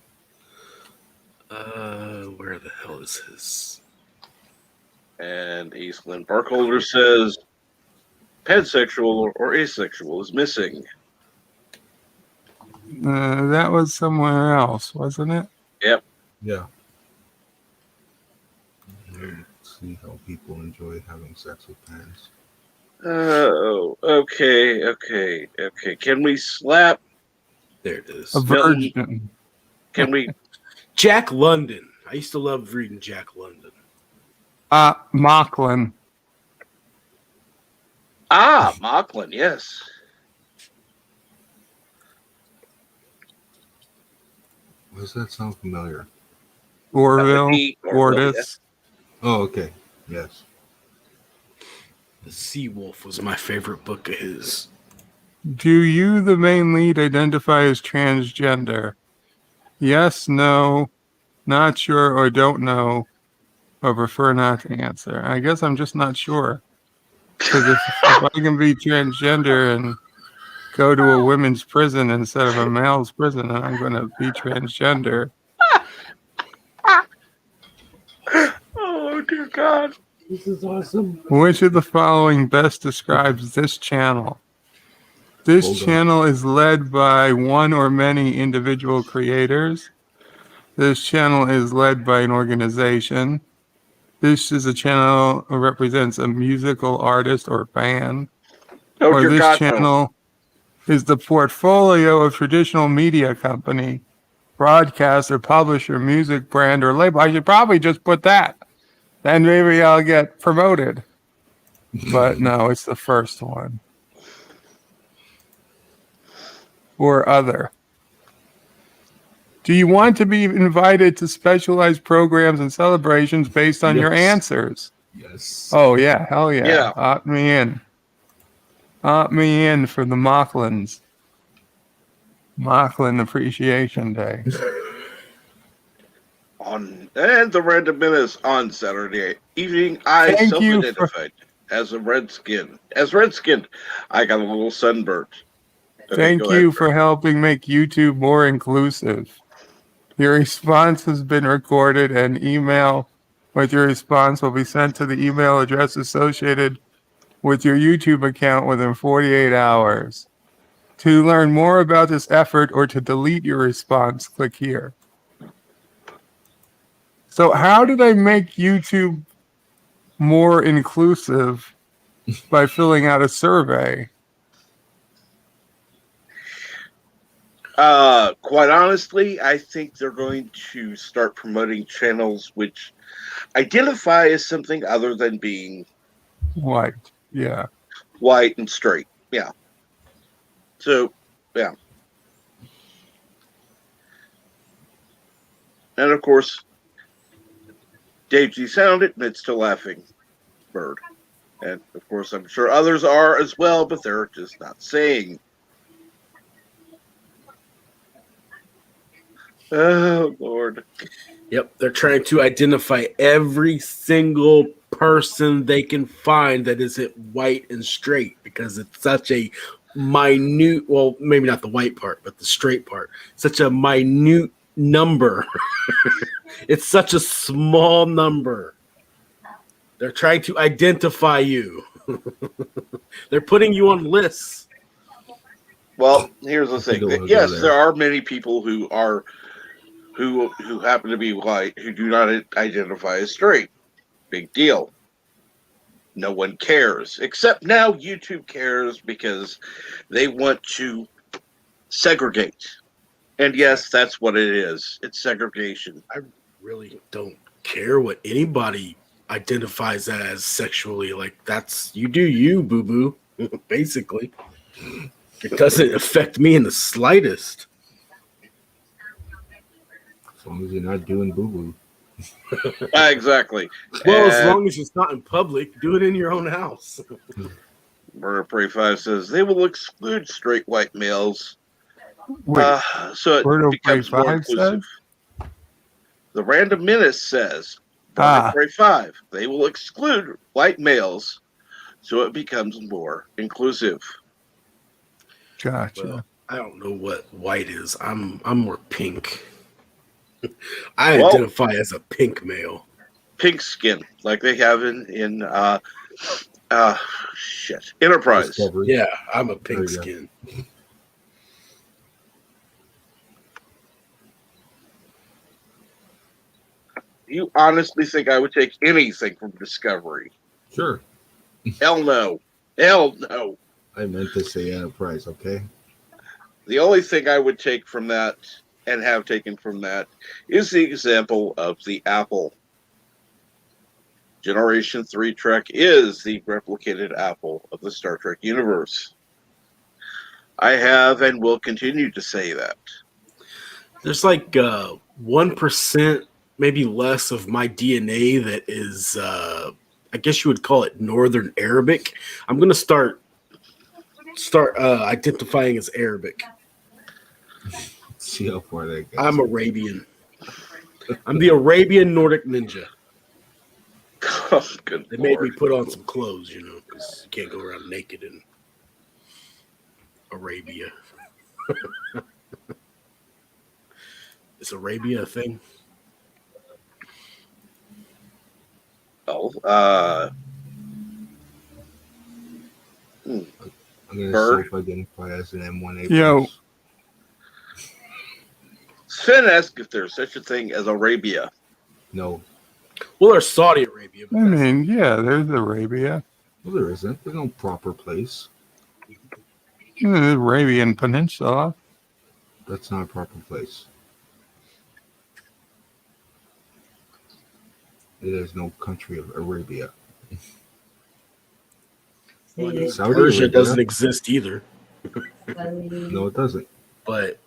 Where the hell is his? And Eastland Barkholder says pansexual or asexual is missing. That was somewhere else, wasn't it? Yep. Yeah. See how people enjoy having sex with pants. Oh, okay. Can we slap There it is. A Milton? virgin. Can we? Jack London. I used to love reading Jack London. Mocklin. Mocklin, yes. Why does that sound familiar? Orville. Orville, Ortis. Oh, okay. Yes. The Sea Wolf was my favorite book of his. Do you, the main lead, identify as transgender? Yes, no, not sure, or don't know, or prefer not to answer. I guess I'm just not sure. Because if I can be transgender and go to a women's prison instead of a male's prison, then I'm going to be transgender. Oh, dear God. This is awesome. Which of the following best describes this channel? This Hold on. channel is led by one or many individual creators. This channel is led by an organization. This is a channel that represents a musical artist or band. Oh, Or dear this God, no. channel is the portfolio of traditional media company, broadcaster, publisher, music brand, or label. I should probably just put that. Then maybe I'll get promoted. But no, it's the first one. Or other. Do you want to be invited to specialized programs and celebrations based on your Yes. answers? Yes. Oh, yeah. Hell yeah. Yeah. Opt me in. Opt me in for the Mocklins. Mocklin Appreciation Day. And the Random Menace on Saturday evening, I Thank you for- self-identified as a redskin. As redskin, I got a little sunburnt. Okay, Thank go you ahead. for helping make YouTube more inclusive. Your response has been recorded, and email with your response will be sent to the email address associated with your YouTube account within 48 hours. To learn more about this effort or to delete your response, click here. So how do they make YouTube more inclusive by filling out a survey? Quite honestly, I think they're going to start promoting channels which identify as something other than being White. Yeah. white and straight. Yeah. So, yeah. And of course, Dave G sounded, and it's still laughing bird. And of course, I'm sure others are as well, but they're just not saying. Oh, Lord. Yep, they're trying to identify every single person they can find that isn't white and straight because it's such a minute, well, maybe not the white part, but the straight part, such a minute number. It's such a small number. They're trying to identify you. They're putting you on lists. Well, here's the thing. don't wanna go Yes, there. there are many people who happen to be white who do not identify as straight. Big deal. No one cares. Except now YouTube cares because they want to segregate. And yes, that's what it is. It's segregation. I really don't care what anybody identifies as sexually. Like, that's, you do you, boo-boo, basically. It doesn't affect me in the slightest. As long as you're not doing boo-boo. Exactly. Well, as And long as it's not in public, do it in your own house. Murder Prey 5 says they will exclude straight white males. Wait, So it Birdo becomes Prey more 5 inclusive. said? The Random Menace says Murder Prey 5 they will exclude white males so it becomes more inclusive. Gotcha. Well, I don't know what white is. I'm more pink. I Well- identify as a pink male. pink skin like they have in Enterprise. Discovery. Yeah, I'm a There pink you go. skin. You honestly think I would take anything from Discovery? Sure. Hell no. Hell no. I meant to say Enterprise, okay? The only thing I would take from that and have taken from that is the example of the Apple. Generation 3 Trek is the replicated Apple of the Star Trek universe. I have and will continue to say that. There's like 1%, maybe less, of my DNA that is, I guess you would call it Northern Arabic. I'm gonna start identifying as Arabic. See how far that goes. I'm Arabian. I'm the Arabian Nordic ninja. Oh, good They made me lord. put on some clothes, because you can't go around naked in Arabia. Is Arabia a thing? Oh, I'm going to Bird? self-identify as an M1 Abrams. Yo. Sven asked if there's such a thing as Arabia. No. Well, there's Saudi Arabia. But I mean, yeah, there's Arabia. Well, there isn't. There's no proper place. The Arabian Peninsula. That's not a proper place. There's no country of Arabia. Saudi Persia Arabia. doesn't exist either. No, it doesn't. But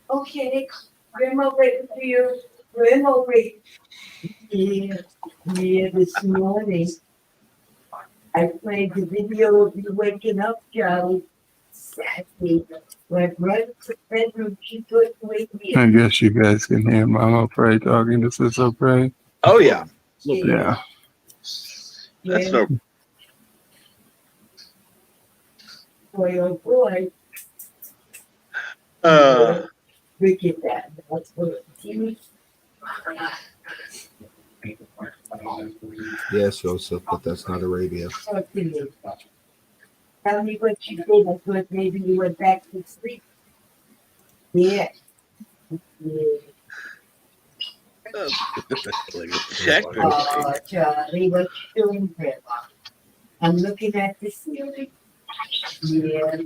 Okay, Grandma waiting for you. Grandma wait. Yeah, this morning I played the video of you waking up, Charlie. Sadly, went right to the bedroom. She couldn't wake me I up. guess you guys can hear Mama Prey talking to Sister Prey. Oh, yeah. Yeah. That's no. Boy, oh boy, look at that. That's what TV. Yes, Joseph, but that's not Arabia. Talk to me. Tell me what you did. I thought maybe you went back to sleep. Yeah. Yeah. Technically. Oh, Charlie, what you doing, Grandma? I'm looking at the ceiling. Yeah.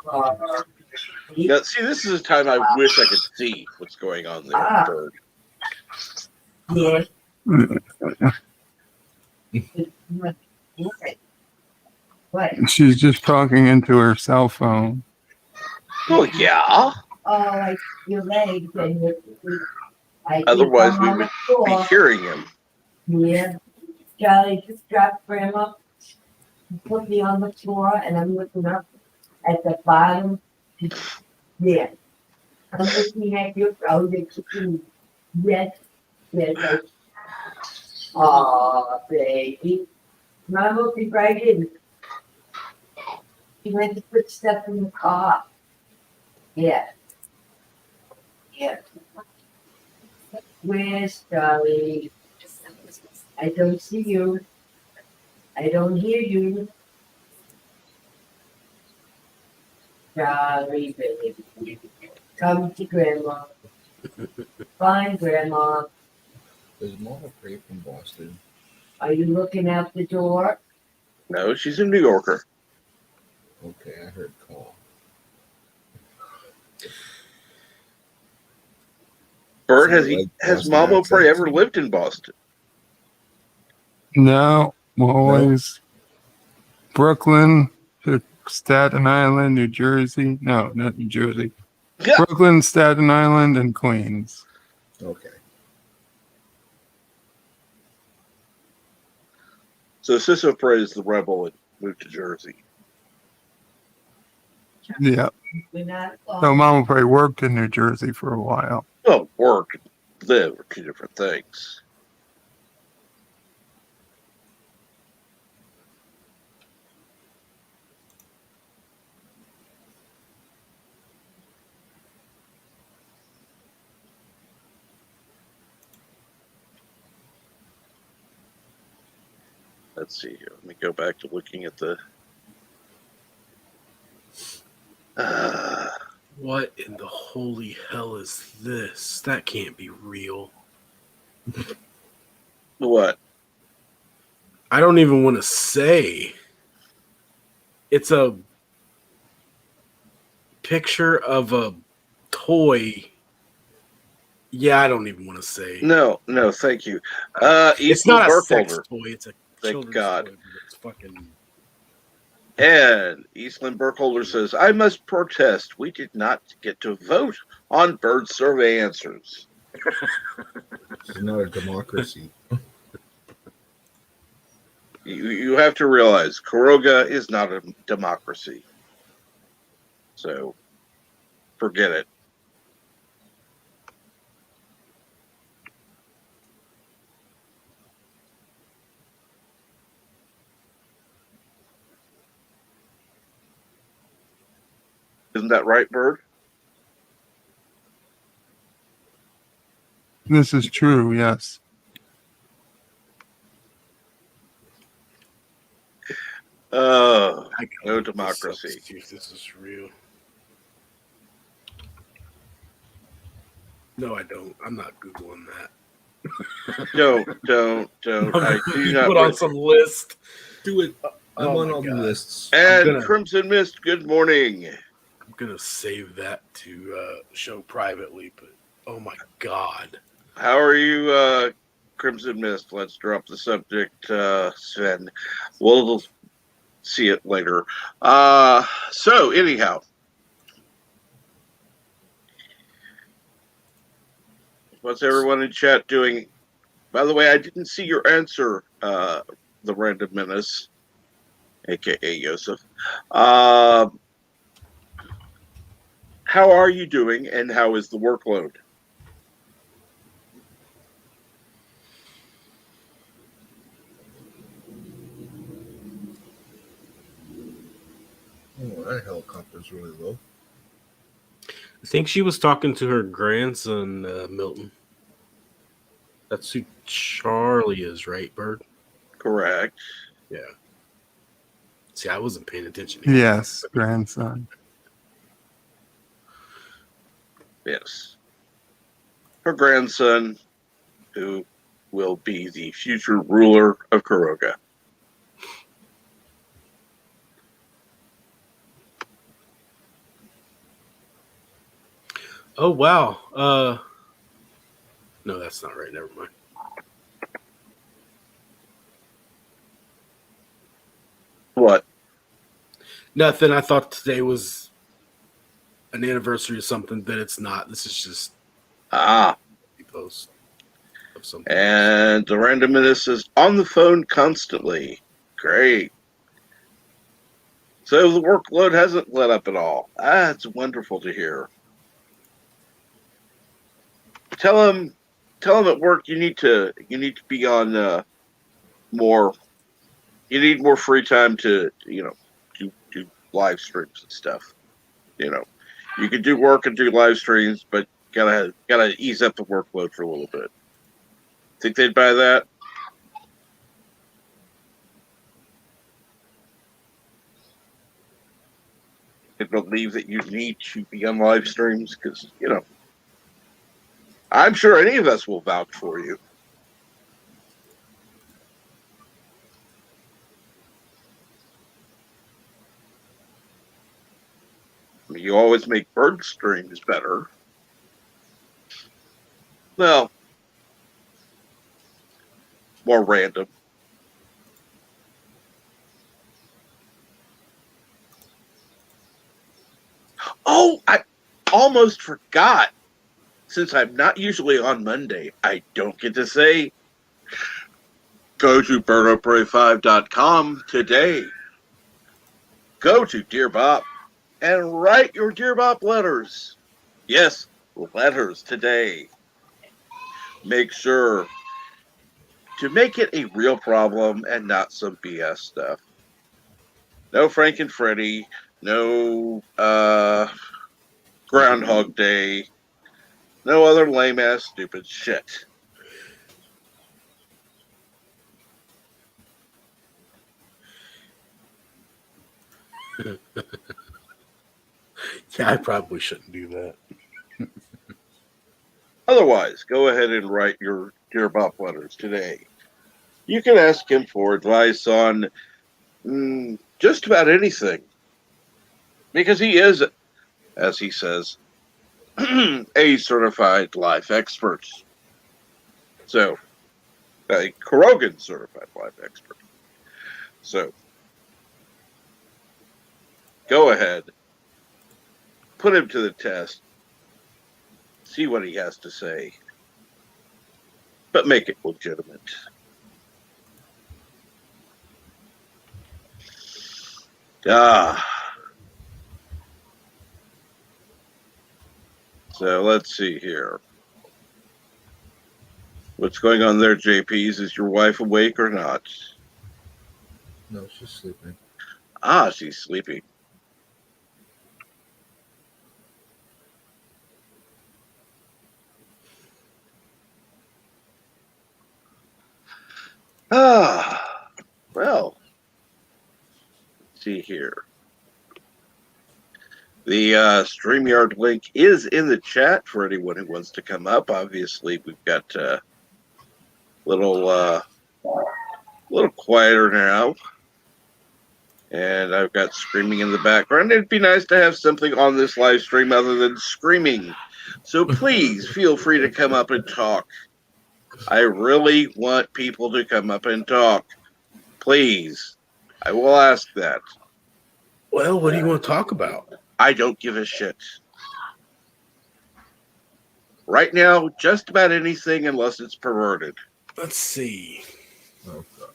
Now, see, this is a time I wish I could see what's going on there, Bird. Yeah. What? She's just talking into her cell phone. Well, yeah. Oh, your legs and your feet. I Otherwise, think we I'm on would the be floor. hearing him. Yeah. Charlie just dropped Grandma. He put me on the floor and I'm looking up at the bottom. Yeah. I'm looking at your you're kicking. Yes. Yes. Oh, baby. Mom will be right in. She went to put stuff in the car. Yeah. Yeah. Where's Charlie? I don't see you. I don't hear you. Charlie, baby. Come to Grandma. Find Grandma. There's Mama Prey from Boston. Are you looking out the door? No, she's a New Yorker. Okay, I heard call. Bird, So, has Boston Mama Prey accents. ever lived in Boston? No, always Brooklyn to Staten Island, New Jersey. No, not New Jersey. Yeah. Brooklyn, Staten Island, and Queens. Okay. So Sister Prey is the rebel and moved to Jersey. Yeah. We're not. So Mama Prey worked in New Jersey for a while. Well, work and live are two different things. let's see here. Let me go back to looking at the. What in the holy hell is this? That can't be real. What? I don't even want to say. It's a picture of a toy. Yeah, I don't even want to say. No, thank you. It's Eastman not a sex Burkholder. toy. It's a Thank children's God. toy. But it's fucking. And Eastland Burkholder says, I must protest. We did not get to vote on bird survey answers. This is not a democracy. You have to realize Kuroga is not a democracy. So forget it. Isn't that right, Bird? This is true, yes. I gotta No look this up democracy. to see if this is real. No, I don't. I'm not Googling that. Don't. I do not. Put on some list. Do it. I'm Oh on my all the God. lists. And Crimson Mist, good morning. I'm gonna save that to show privately, but oh my God. How are you, Crimson Mist? Let's drop the subject, Sven. We'll see it later. So, anyhow. What's everyone in chat doing? By the way, I didn't see your answer, the Random Menace, a.k.a. Yosef. How are you doing, and how is the workload? Oh, that helicopter's really low. I think she was talking to her grandson, Milton. That's who Charlie is, right, Bird? Correct. Yeah. See, I wasn't paying attention. Either. Yes, grandson. Yes. Her grandson, who will be the future ruler of Kuroga. Oh, wow. No, that's not right. Never mind. What? Nothing. I thought today was an anniversary of something, but it's not. This is just a post of something. And the randomness is on the phone constantly. Great. So the workload hasn't let up at all. It's wonderful to hear. Tell him at work you need to be on more. You need more free time to do live streams and stuff. You can do work and do live streams, but gotta ease up the workload for a little bit. Think they'd buy that? They believe that you need to be on live streams because I'm sure any of us will vouch for you. I mean, you always make bird streams better. Well, more random. Oh, I almost forgot. Since I'm not usually on Monday, I don't get to say go to birdoprey5.com today. Go to Dear Bob and write your Dear Bob letters. Yes, letters today. Make sure to make it a real problem and not some BS stuff. No Frank and Freddy, no Groundhog Day, no other lame ass stupid shit. Yeah, I probably shouldn't do that. Otherwise, go ahead and write your Dear Bob letters today. You can ask him for advice on just about anything. Because he is, as he says, a certified life expert. So, a Krogan certified life expert. So, go ahead, put him to the test, see what he has to say, but make it legitimate. Ah. So let's see here. What's going on there, JPs? Is your wife awake or not? No, she's sleeping. Ah, she's sleeping. Ah, well, let's see here. The StreamYard link is in the chat for anyone who wants to come up. Obviously, we've got a little quieter now. And I've got screaming in the background. It'd be nice to have something on this live stream other than screaming. So please feel free to come up and talk. I really want people to come up and talk. Please. I will ask that. Well, what do you want to talk about? I don't give a shit. Right now, just about anything unless it's perverted. Let's see. Oh, God.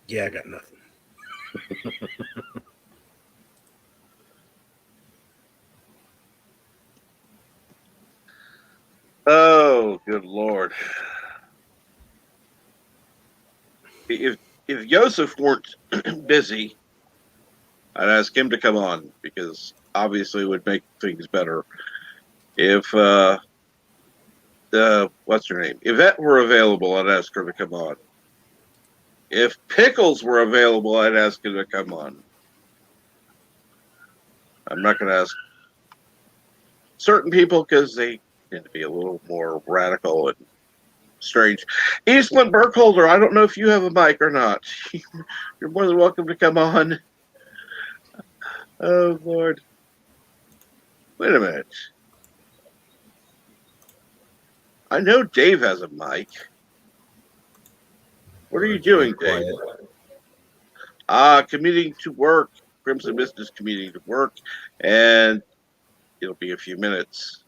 Yeah, I got nothing. Oh, good Lord. If Yosef weren't busy, I'd ask him to come on because obviously it would make things better. If what's her name? Yvette were available, I'd ask her to come on. If Pickles were available, I'd ask him to come on. I'm not going to ask certain people because they tend to be a little more radical and strange. Eastland Burkholder, I don't know if you have a mic or not. You're more than welcome to come on. Oh, Lord. Wait a minute. I know Dave has a mic. What are you doing, Dave? Commuting to work. Crimson Mist is commuting to work, and it'll be a few minutes.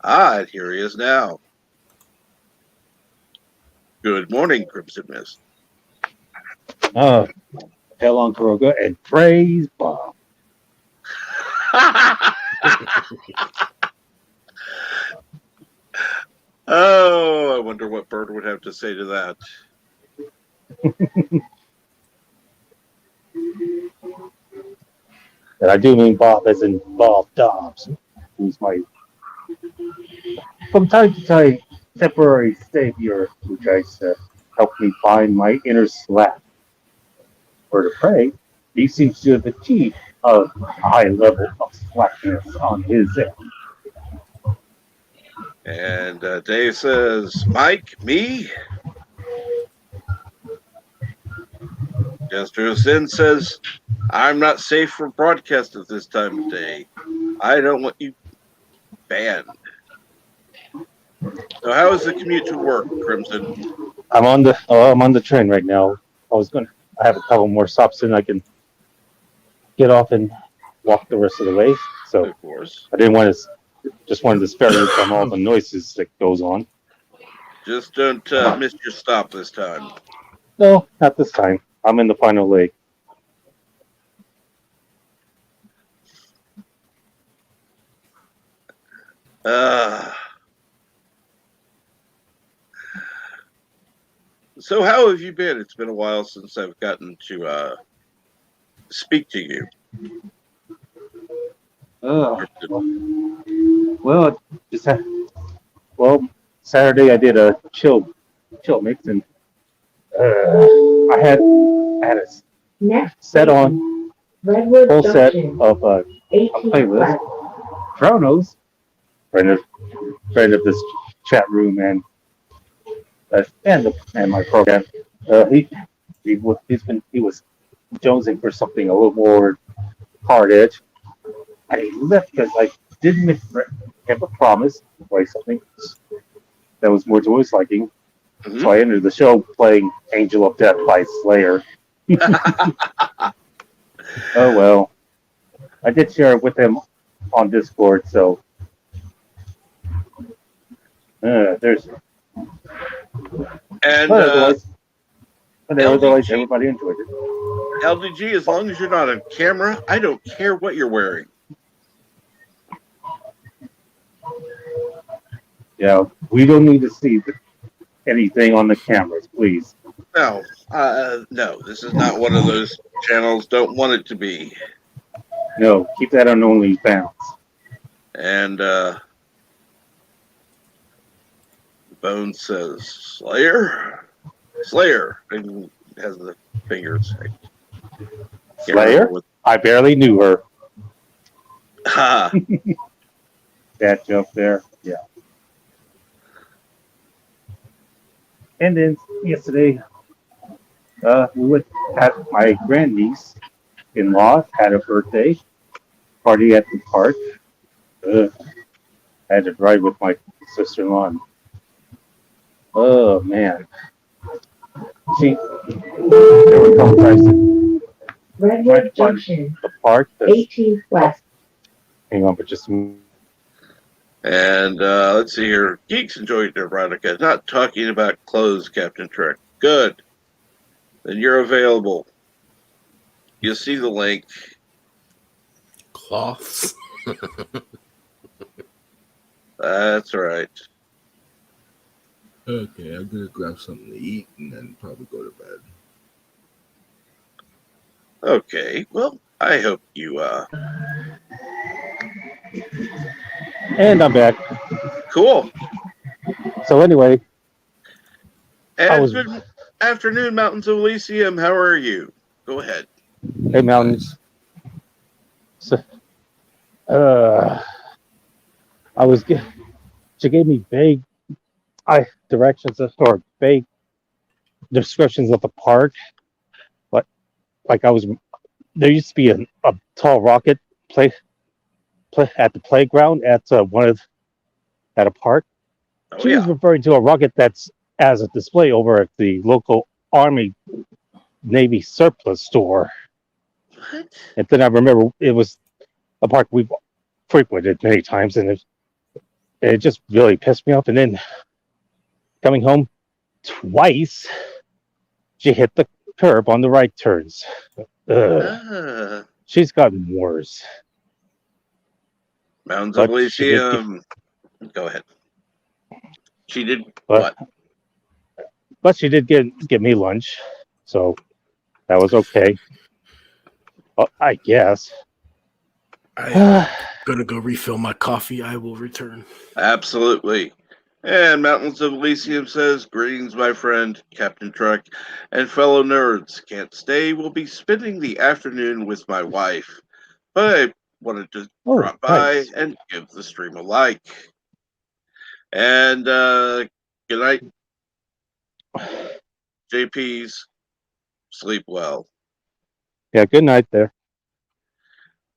And here he is now. Good morning, Crimson Mist. Hell on Kuroga and praise Bob. Oh, I wonder what Bird would have to say to that. And I do mean Bob as in Bob Dobbs, who's my, from time to time, temporary savior who tries to help me find my inner slap. For to pray, he seems to have achieved a high level of slackness on his end. And Dave says, Mike, me? Jester of Sin says, I'm not safe for broadcast at this time of day. I don't want you banned. So how is the commute to work, Crimson? I'm on the train right now. I have a couple more stops and I can get off and walk the rest of the way. So Of course. I just wanted to spare you from all the noises that goes on. Just don't miss your stop this time. No, not this time. I'm in the final leg. So how have you been? It's been a while since I've gotten to speak to you. Well, Saturday I did a chill mix, and I had a Next set on Redwood full set Junction, of a 18 playlist. Chronos, friend of this chat room and my program. He was jonesing for something a little more hard edge. I left because I didn't make him a promise to play something that was more to his liking. Mhm. So I entered the show playing Angel of Death by Slayer. Oh well. I did share it with him on Discord, so there's And but otherwise LDG, everybody enjoyed it. LDG, as long as you're not on camera, I don't care what you're wearing. Yeah, we don't need to see anything on the cameras, please. No, no, this is not one of those channels. Don't want it to be. No, keep that on OnlyFans. And Bone says, Slayer, and has the fingers. Slayer? I barely knew her. Ha! That joke there, yeah. And then yesterday, we had my grandniece in law had a birthday party at the park. I had to drive with my sister in law. Oh man. See, there were a couple times that Redwood Junction, the park. 18 West. Hang on, but just And let's see here. Geeks enjoyed erotica. Not talking about clothes, Captain Trek. Good. Then you're available. You'll see the link. Cloths. That's right. Okay, I'm gonna grab something to eat and then probably go to bed. Okay. Well, I hope you and I'm back. cool. So anyway, And good afternoon, Mountains of Elysium. How are you? Go ahead. Hey, Mountains. So, she gave me vague directions or vague descriptions of the park. But like there used to be a tall rocket play at the playground at at a park. Oh, She yeah. was referring to a rocket that's as a display over at the local Army Navy surplus store. What? And then I remember it was a park we've frequented many times, and it just really pissed me off. And then coming home twice, she hit the curb on the right turns. She's gotten worse. Mountains But of Elysium. Go ahead. She did what? But she did get me lunch, so that was okay. Well, I guess. I'm gonna go refill my coffee. I will return. Absolutely. And Mountains of Elysium says, greetings, my friend, Captain Trek, and fellow nerds. Can't stay. We'll be spending the afternoon with my wife. But I wanted to drop by nice. and give the stream a like. And good night, JP's. Sleep well. Yeah, good night there.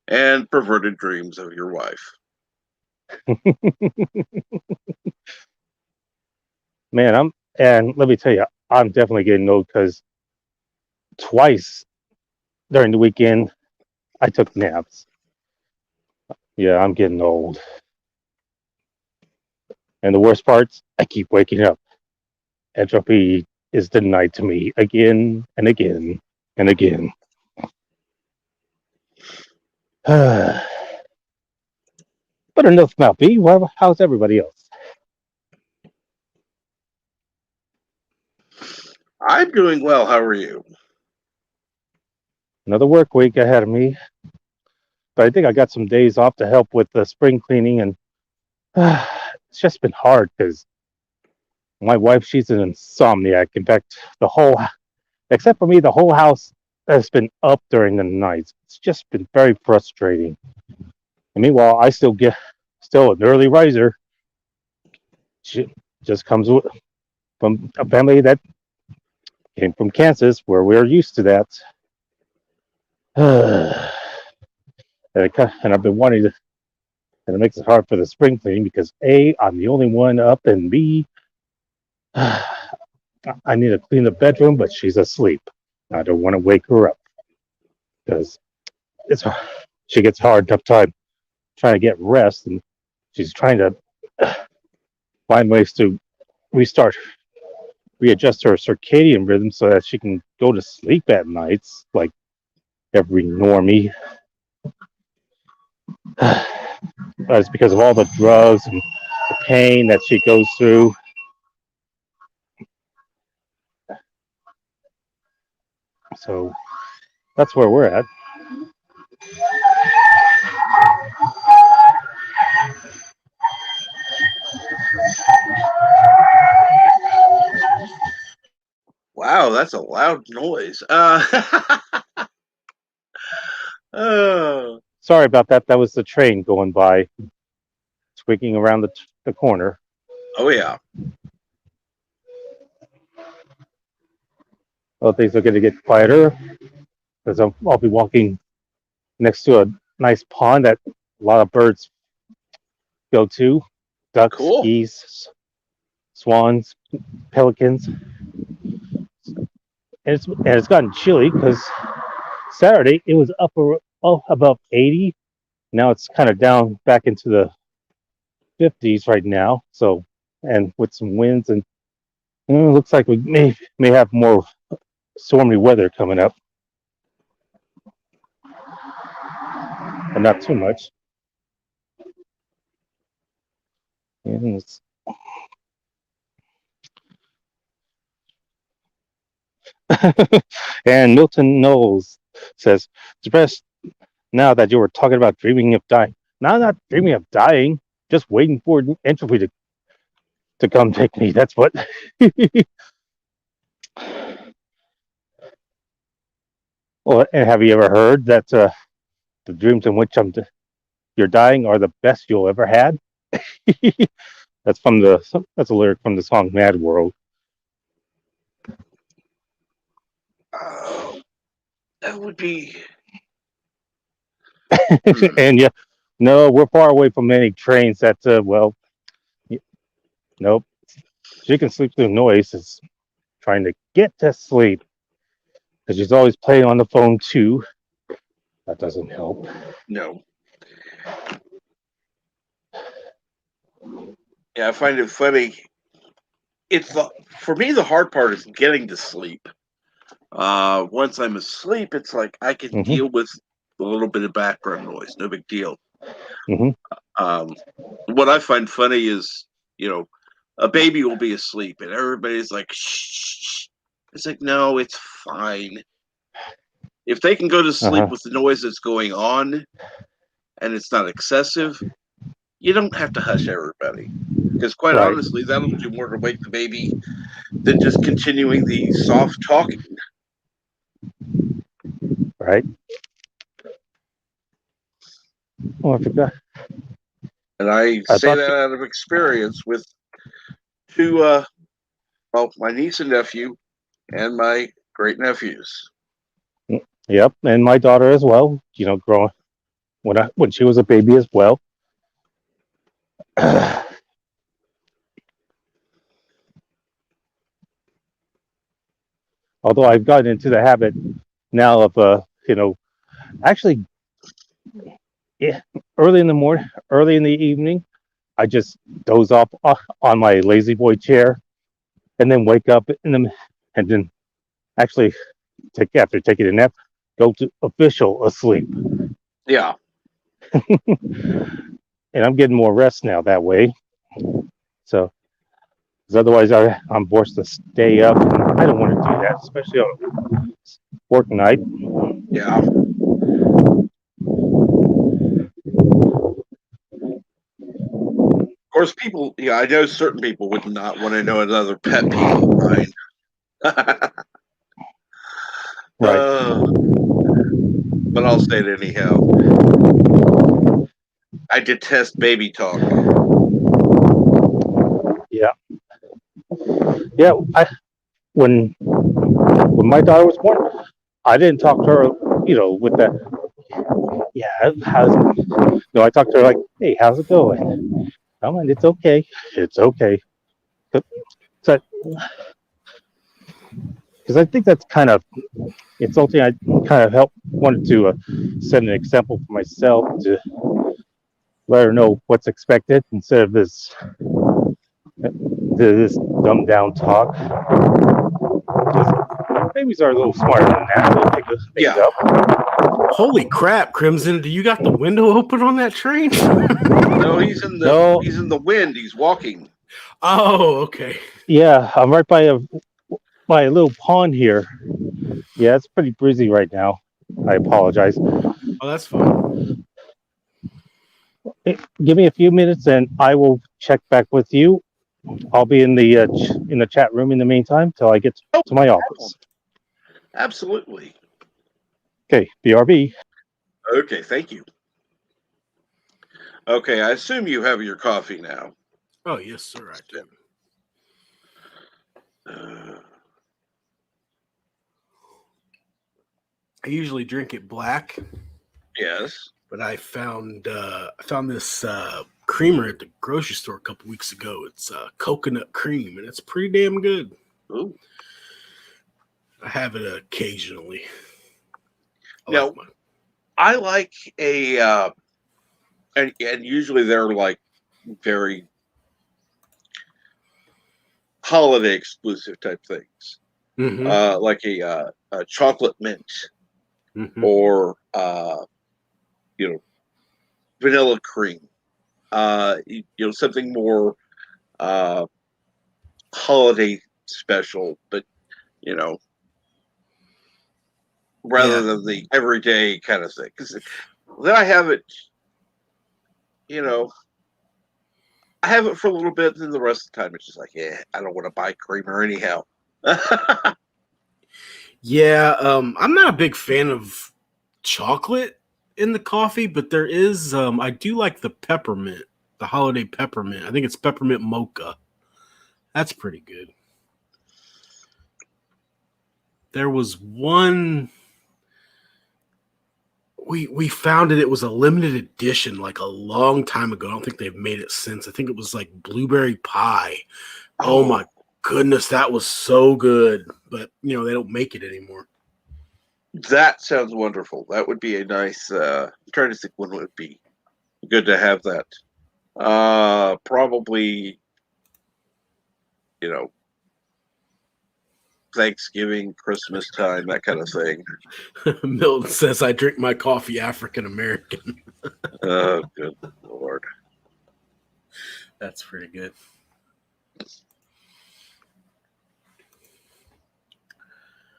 And perverted dreams of your wife. Man, and let me tell you, I'm definitely getting old because twice during the weekend I took naps. Yeah, I'm getting old. And the worst parts, I keep waking up. Entropy is denied to me again and again and again. But enough about me. How's everybody else? I'm doing well. How are you? Another work week ahead of me. But I think I got some days off to help with the spring cleaning, and it's just been hard because My wife, she's an insomniac. In fact, except for me, the whole house has been up during the nights. It's just been very frustrating. And meanwhile, I still an early riser. She just comes from a family that came from Kansas, where we're used to that. And I've been wanting to, and it makes it hard for the spring cleaning because A, I'm the only one up, and B, I need to clean the bedroom, but she's asleep. I don't want to wake her up because she gets a hard tough time trying to get rest, and she's trying to find ways to restart, readjust her circadian rhythm so that she can go to sleep at nights like every normie. It's because of all the drugs and the pain that she goes through. So that's where we're at. Wow, that's a loud noise. Oh, Sorry about that. That was the train going by, squeaking around the corner. oh yeah. Well, things are going to get quieter because I'll be walking next to a nice pond that a lot of birds go to. Ducks, Cool. geese, swans, pelicans. And it's gotten chilly because Saturday it was above 80. Now it's kind of down back into the 50s right now. So, and with some winds and looks like we may have more stormy weather coming up, but not too much. And, and Milton Knowles says, "Depressed now that you were talking about dreaming of dying. Now I'm not dreaming of dying, just waiting for entropy to come take me. That's what." Well, and have you ever heard that the dreams in which you're dying are the best you'll ever had? That's a lyric from the song Mad World. That would be. And yeah, no, we're far away from any trains that nope. She can sleep through noise. It's trying to get to sleep because she's always playing on the phone too. That doesn't help. No. Yeah, I find it funny. For me, the hard part is getting to sleep. Once I'm asleep, it's like I can deal with a little bit of background noise, no big deal. What I find funny is, a baby will be asleep and everybody's like, shh. It's like, no, it's fine. If they can go to sleep with the noise that's going on and it's not excessive, you don't have to hush everybody. Because quite honestly, that'll do more to wake the baby than just continuing the soft talking. Right. Oh, I forgot. And I say that out of experience with two, my niece and nephew and my great nephews. Yep, and my daughter as well. Growing when she was a baby as well. Although I've gotten into the habit now of actually, early in the morning, early in the evening, I just doze off on my lazy boy chair, and then wake up and then actually after taking a nap, go to official asleep. Yeah. And I'm getting more rest now that way. So, because otherwise I'm forced to stay up. And I don't want to do that, especially on work night. Yeah. Of course, people. Yeah, I know certain people would not want to know another pet peeve of mine. Right. But I'll say it anyhow. I detest baby talk. Yeah. Yeah. When my daughter was born, I didn't talk to her, with that. Yeah, I talked to her like, hey, how's it going? Oh, and it's okay. It's okay. So, because I think that's kind of, it's something I kind of wanted to set an example for myself to let her know what's expected instead of this dumbed down talk. Babies are a little smarter than that. They'll pick things Yeah. up. Holy crap, Crimson! Do you got the window open on that train? No, he's in the No. he's in the wind. He's walking. Oh, okay. Yeah, I'm right by a little pond here. Yeah, it's pretty breezy right now. I apologize. Oh, that's fine. Give me a few minutes and I will check back with you. I'll be in the chat room in the meantime till I get to my office. Absolutely. Okay, BRB. Okay, thank you. Okay, I assume you have your coffee now. Oh, yes, sir, I do. I usually drink it black. Yes. But I found this creamer at the grocery store a couple weeks ago. It's coconut cream, and it's pretty damn good. Ooh. I have it occasionally. I like a, and usually they're like very holiday exclusive type things, like a chocolate mint or vanilla cream. Something more holiday special, but rather than the everyday kind of thing. Because then I have it, I have it for a little bit, then the rest of the time it's just like, yeah, I don't want to buy creamer anyhow. Yeah, I'm not a big fan of chocolate in the coffee, but there is, I do like the peppermint, the holiday peppermint. I think it's peppermint mocha. That's pretty good. There was one, we found it was a limited edition like a long time ago. I don't think they've made it since. I think it was like blueberry pie. Oh my goodness, that was so good. But they don't make it anymore. That sounds wonderful. That would be a nice I'm trying to think when it would be good to have that. Probably Thanksgiving, Christmas time, that kind of thing. Milton says I drink my coffee African American. Oh, good Lord. That's pretty good.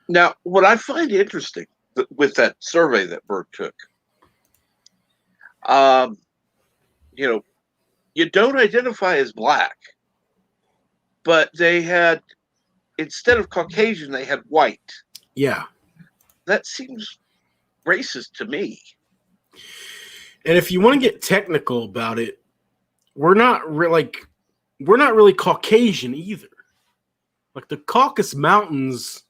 Now, what I find interesting with that survey that Bert took, you don't identify as black, but they had, instead of Caucasian, they had white. Yeah. That seems racist to me. And if you want to get technical about it, we're not really Caucasian either. Like the Caucasus Mountains,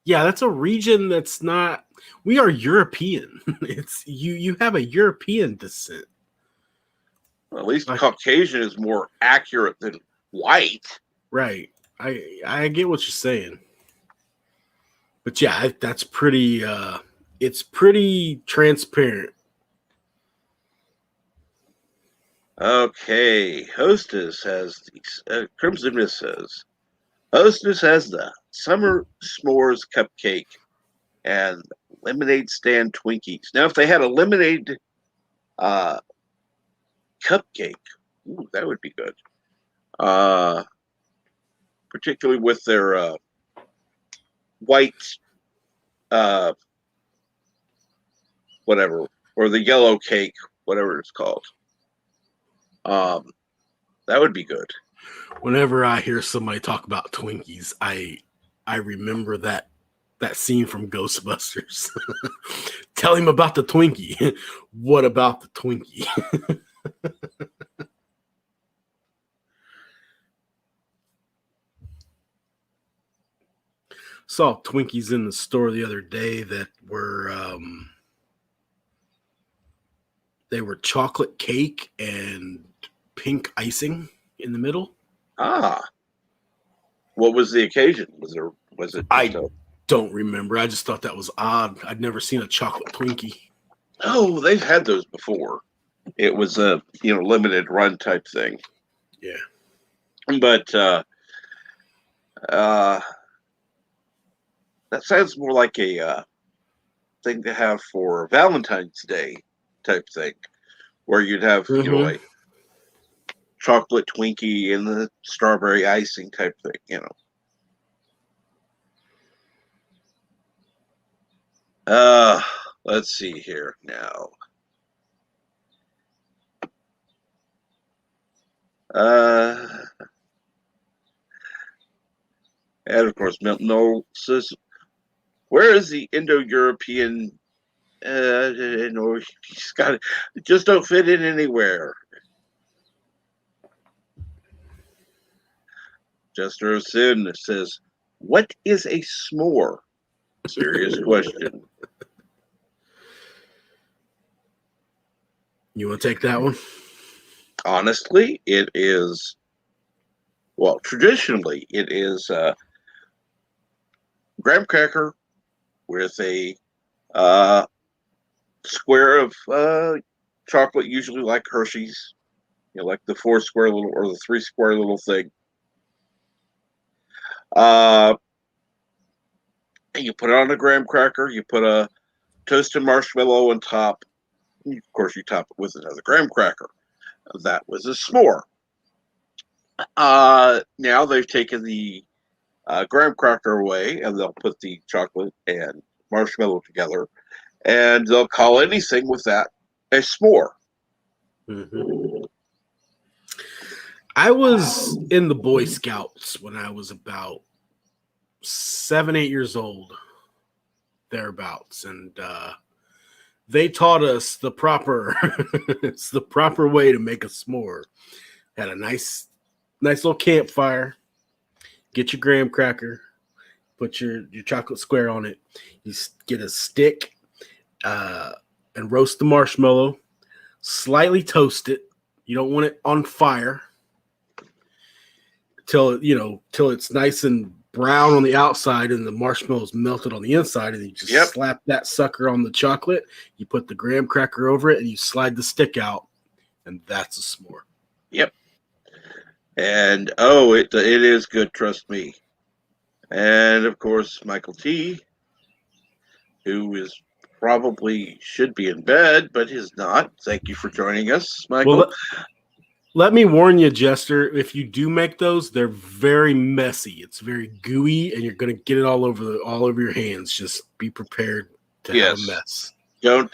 yeah, that's a region that's not. We are European. It's you have a European descent. Well, at least Caucasian is more accurate than white. Right. I get what you're saying. But yeah, that's pretty it's pretty transparent. Okay, Hostess has the Crimson Mist says Hostess has the summer s'mores cupcake and lemonade stand Twinkies. Now, if they had a lemonade cupcake, ooh, that would be good. Particularly with their white, whatever, or the yellow cake, whatever it's called. That would be good. Whenever I hear somebody talk about Twinkies, I remember that scene from Ghostbusters. Tell him about the Twinkie. What about the Twinkie? Saw Twinkies in the store the other day that were they were chocolate cake and pink icing in the middle. Ah, what was the occasion? Was it? Don't remember. I just thought that was odd. I'd never seen a chocolate Twinkie. Oh, they've had those before. It was a limited run type thing. Yeah, but that sounds more like a thing to have for Valentine's Day type thing, where you'd have a chocolate Twinkie and the strawberry icing type thing. Let's see here now. And of course, Milton Knoll says, "Where is the Indo-European? He's got it. Just don't fit in anywhere." Jester Sin says, "What is a s'more?" Serious question. You want to take that one? Honestly, it is. Well, traditionally, it is graham cracker with a square of chocolate, usually like Hershey's, like the 4 square little or the 3 square little thing. And you put it on a graham cracker. You put a toasted marshmallow on top. And of course, you top it with another graham cracker. That was a s'more. Now they've taken the graham cracker away, and they'll put the chocolate and marshmallow together, and they'll call anything with that a s'more. Mm-hmm. I was in the Boy Scouts when I was about 7, 8 years old, thereabouts, and they taught us the proper it's the proper way to make a s'more. Had a nice little campfire. Get your graham cracker, put your chocolate square on it. You get a stick and roast the marshmallow. Slightly toast it. You don't want it on fire till it's nice and brown on the outside and the marshmallow's melted on the inside, and you just slap that sucker on the chocolate. You put the graham cracker over it, and you slide the stick out, and that's a s'more. Yep. And it is good, trust me. And of course, Michael T, who is probably should be in bed, but is not. Thank you for joining us, Michael. Well, let me warn you, Jester, if you do make those, they're very messy. It's very gooey, and you're going to get it all over your hands. Just be prepared to have a mess. Don't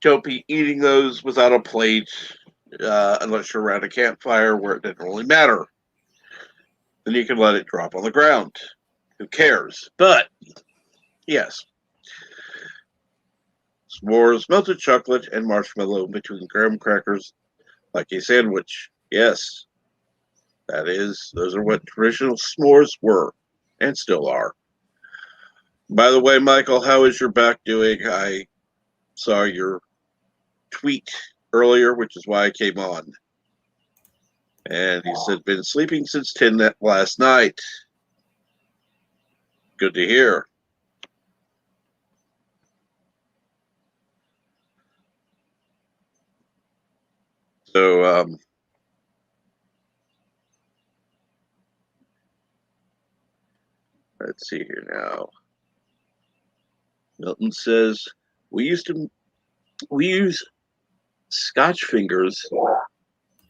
don't be eating those without a plate unless you're around a campfire where it doesn't really matter. Then you can let it drop on the ground. Who cares? But yes. S'mores, melted chocolate, and marshmallow between graham crackers, like a sandwich. Yes, those are what traditional s'mores were, and still are. By the way, Michael, how is your back doing? I saw your tweet earlier, which is why I came on. And he said, been sleeping since 10 last night. Good to hear. So, let's see here now. Milton says, we use Scotch fingers,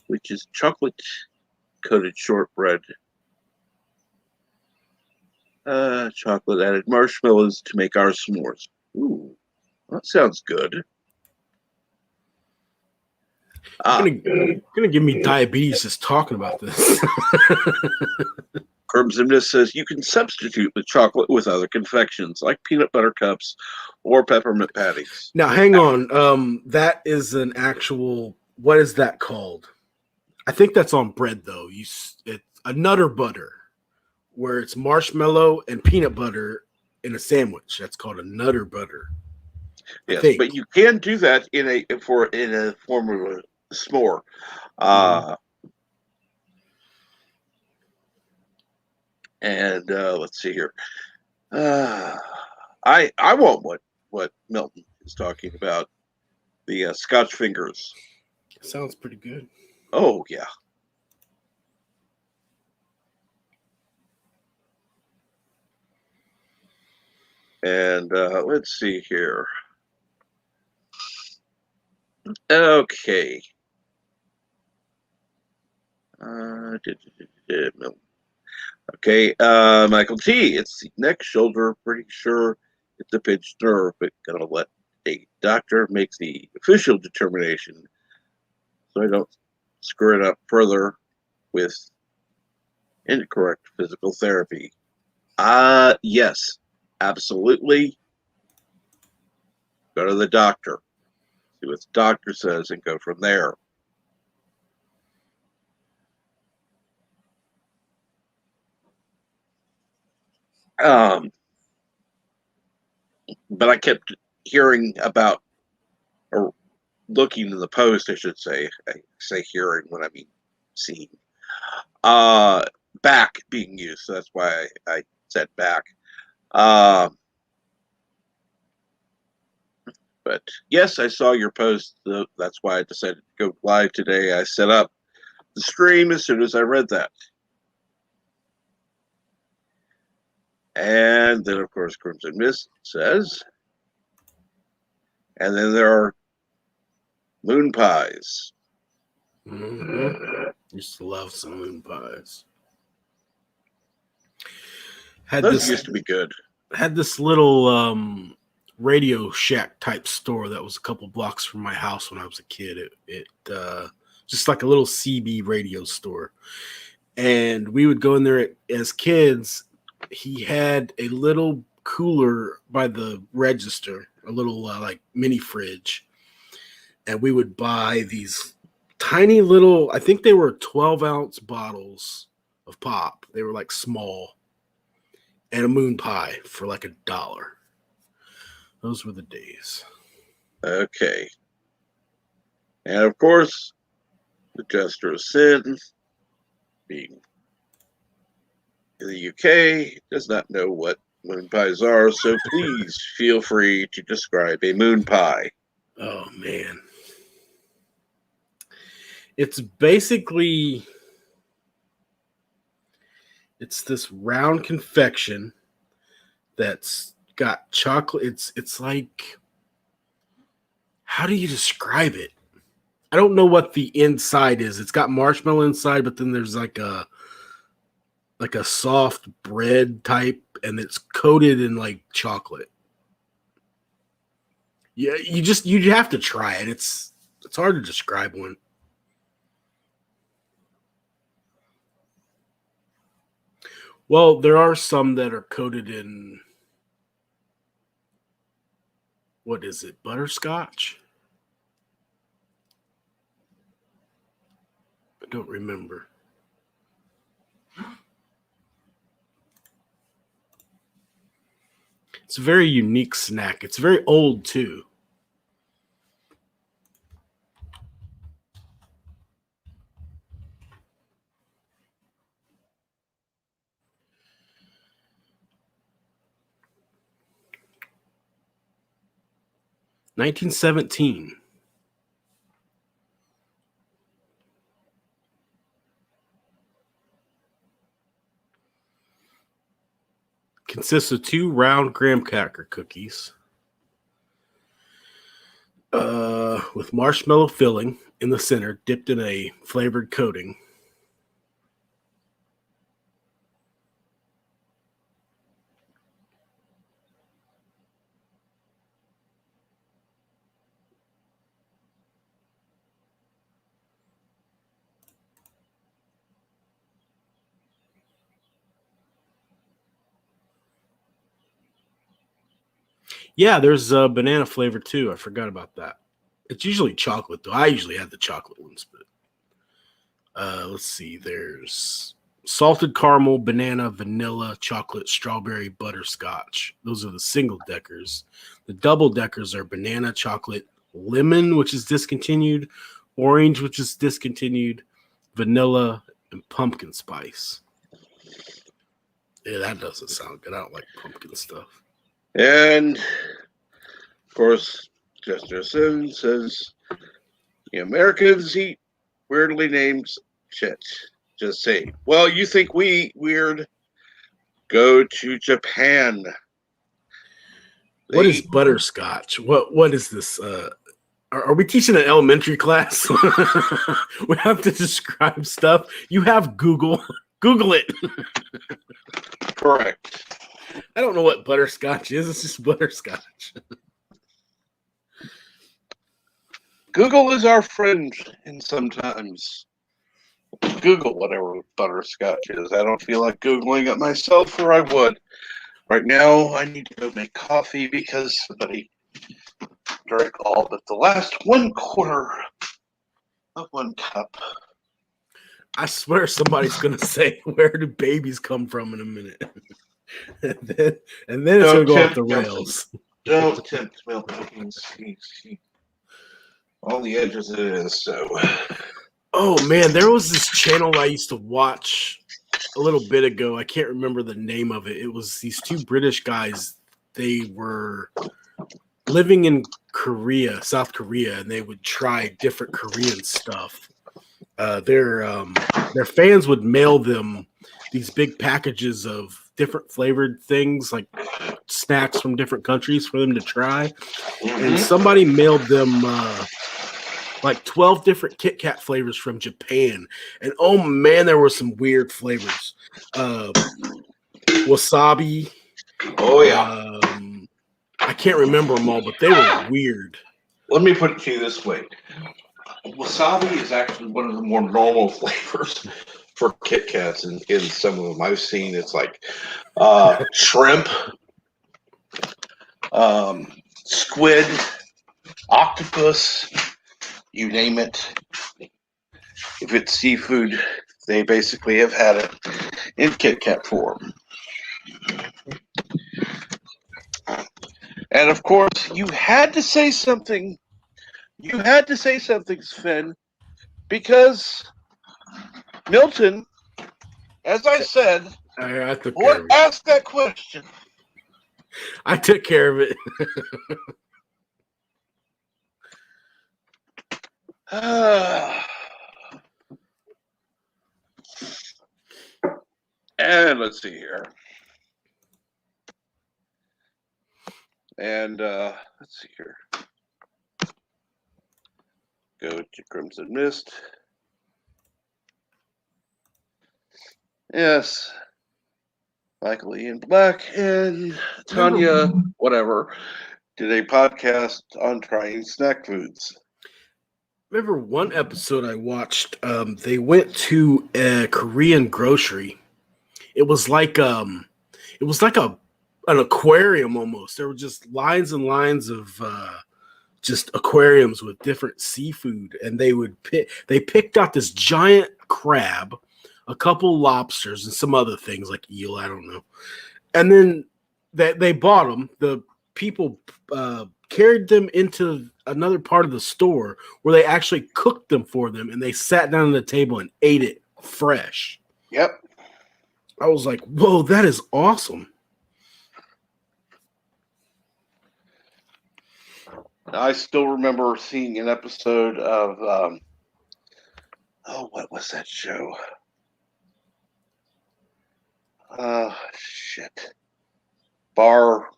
which is chocolate coated shortbread. Chocolate added marshmallows to make our s'mores. Ooh, that sounds good. Gonna give me diabetes just talking about this. Crimson Mist says you can substitute the chocolate with other confections like peanut butter cups or peppermint patties. Now, hang on. That is an actual. What is that called? I think that's on bread though. It's a Nutter Butter, where it's marshmallow and peanut butter in a sandwich. That's called a Nutter Butter. Yes, but you can do that in a form of a s'more. And let's see here. I want what Milton is talking about. The Scotch fingers. Sounds pretty good. Oh yeah. And let's see here. Okay. Okay, Michael T. It's the neck shoulder. Pretty sure it's a pinched nerve, but gonna let a doctor make the official determination, so I don't screw it up further with incorrect physical therapy. Yes, absolutely. Go to the doctor, see what the doctor says, and go from there. But I kept hearing about, or looking in the post, I should say. I say hearing when I mean seeing. Back being used, so that's why I said back. But yes, I saw your post. That's why I decided to go live today. I set up the stream as soon as I read that. And then, of course, Crimson Mist says, and then there are moon pies. Mm-hmm. Used to love some moon pies. Those used to be good. Had this little Radio Shack type store that was a couple blocks from my house when I was a kid. It just like a little CB radio store, and we would go in there as kids. He had a little cooler by the register, a little like mini fridge, and we would buy these tiny little, I think they were 12-ounce bottles of pop. They were like small, and a moon pie for like $1. Those were the days. Okay. And of course, the Jester of Sin, being in the UK, does not know what moon pies are, so please feel free to describe a moon pie. Oh, man. It's basically, it's this round confection that's got chocolate. It's like, how do you describe it? I don't know what the inside is. It's got marshmallow inside, but then there's like a soft bread type, and it's coated in like chocolate. Yeah, you have to try it. It's hard to describe one. Well, there are some that are coated in, what is it, butterscotch? I don't remember. It's a very unique snack. It's very old too. (1917). Consists of 2 round graham cracker cookies with marshmallow filling in the center, dipped in a flavored coating. Yeah, there's a banana flavor too. I forgot about that. It's usually chocolate though. I usually have the chocolate ones, but let's see. There's salted caramel, banana, vanilla, chocolate, strawberry, butterscotch. Those are the single deckers. The double deckers are banana, chocolate, lemon, which is discontinued, orange, which is discontinued, vanilla, and pumpkin spice. Yeah, that doesn't sound good. I don't like pumpkin stuff. And of course, Jester Sim says the Americans eat weirdly named shit. Just say, well, you think we eat weird? Go to Japan. What They is butterscotch? What is this? Are we teaching an elementary class? We have to describe stuff. You have Google. Google it. correct. I don't know what butterscotch is. It's just butterscotch. Google is our friend, and sometimes Google whatever butterscotch is. I don't feel like Googling it myself, or I would. Right now, I need to go make coffee because somebody drank all but the last 1/4 of 1 cup. I swear somebody's gonna say, "Where do babies come from?" in a minute, and then it's gonna go off the rails. Don't tempt Milton. He's on the edges it is. So, Oh man, there was this channel I used to watch a little bit ago. I can't remember the name of it. It was these two British guys. They were living in Korea, South Korea, and they would try different Korean stuff. Their fans would mail them these big packages of different flavored things, like snacks from different countries for them to try. And somebody mailed them like 12 different Kit Kat flavors from Japan. And oh man, there were some weird flavors. Wasabi. oh yeah. I can't remember them all, but they were weird. Let me put it to you this way: wasabi is actually one of the more normal flavors for Kit Kats, and in some of them I've seen it's like shrimp, squid, octopus, you name it. If it's seafood, they basically have had it in Kit Kat form. And of course, you had to say something. You had to say something, Sven, because Milton, as I said, I took care what of it. asked that question? I took care of it. And let's see here. And let's see here. Go to Crimson Mist. Yes. Michael Ian Black and Tanya, whatever, did a podcast on trying snack foods. Remember one episode I watched? They went to a Korean grocery. It was like an aquarium almost. There were just lines and lines of just aquariums with different seafood, and they picked out this giant crab, a couple lobsters, and some other things like eel. I don't know. And then they bought them. The people carried them into another part of the store where they actually cooked them for them, and they sat down at the table and ate it fresh. Yep. I was like, whoa, that is awesome. I still remember seeing an episode of what was that show? Shit. Bar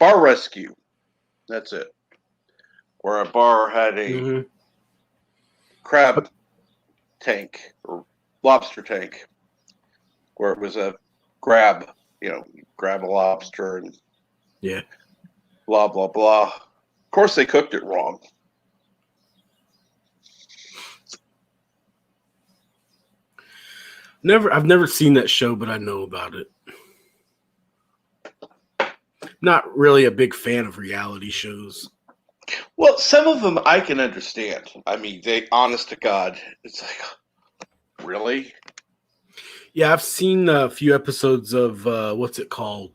Rescue. That's it. Where a bar had a crab tank or lobster tank, where it was a grab a lobster and blah blah blah. Of course, they cooked it wrong. I've never seen that show, but I know about it. Not really a big fan of reality shows. Well, some of them I can understand. I mean, honest to God, it's like, really? Yeah, I've seen a few episodes of what's it called,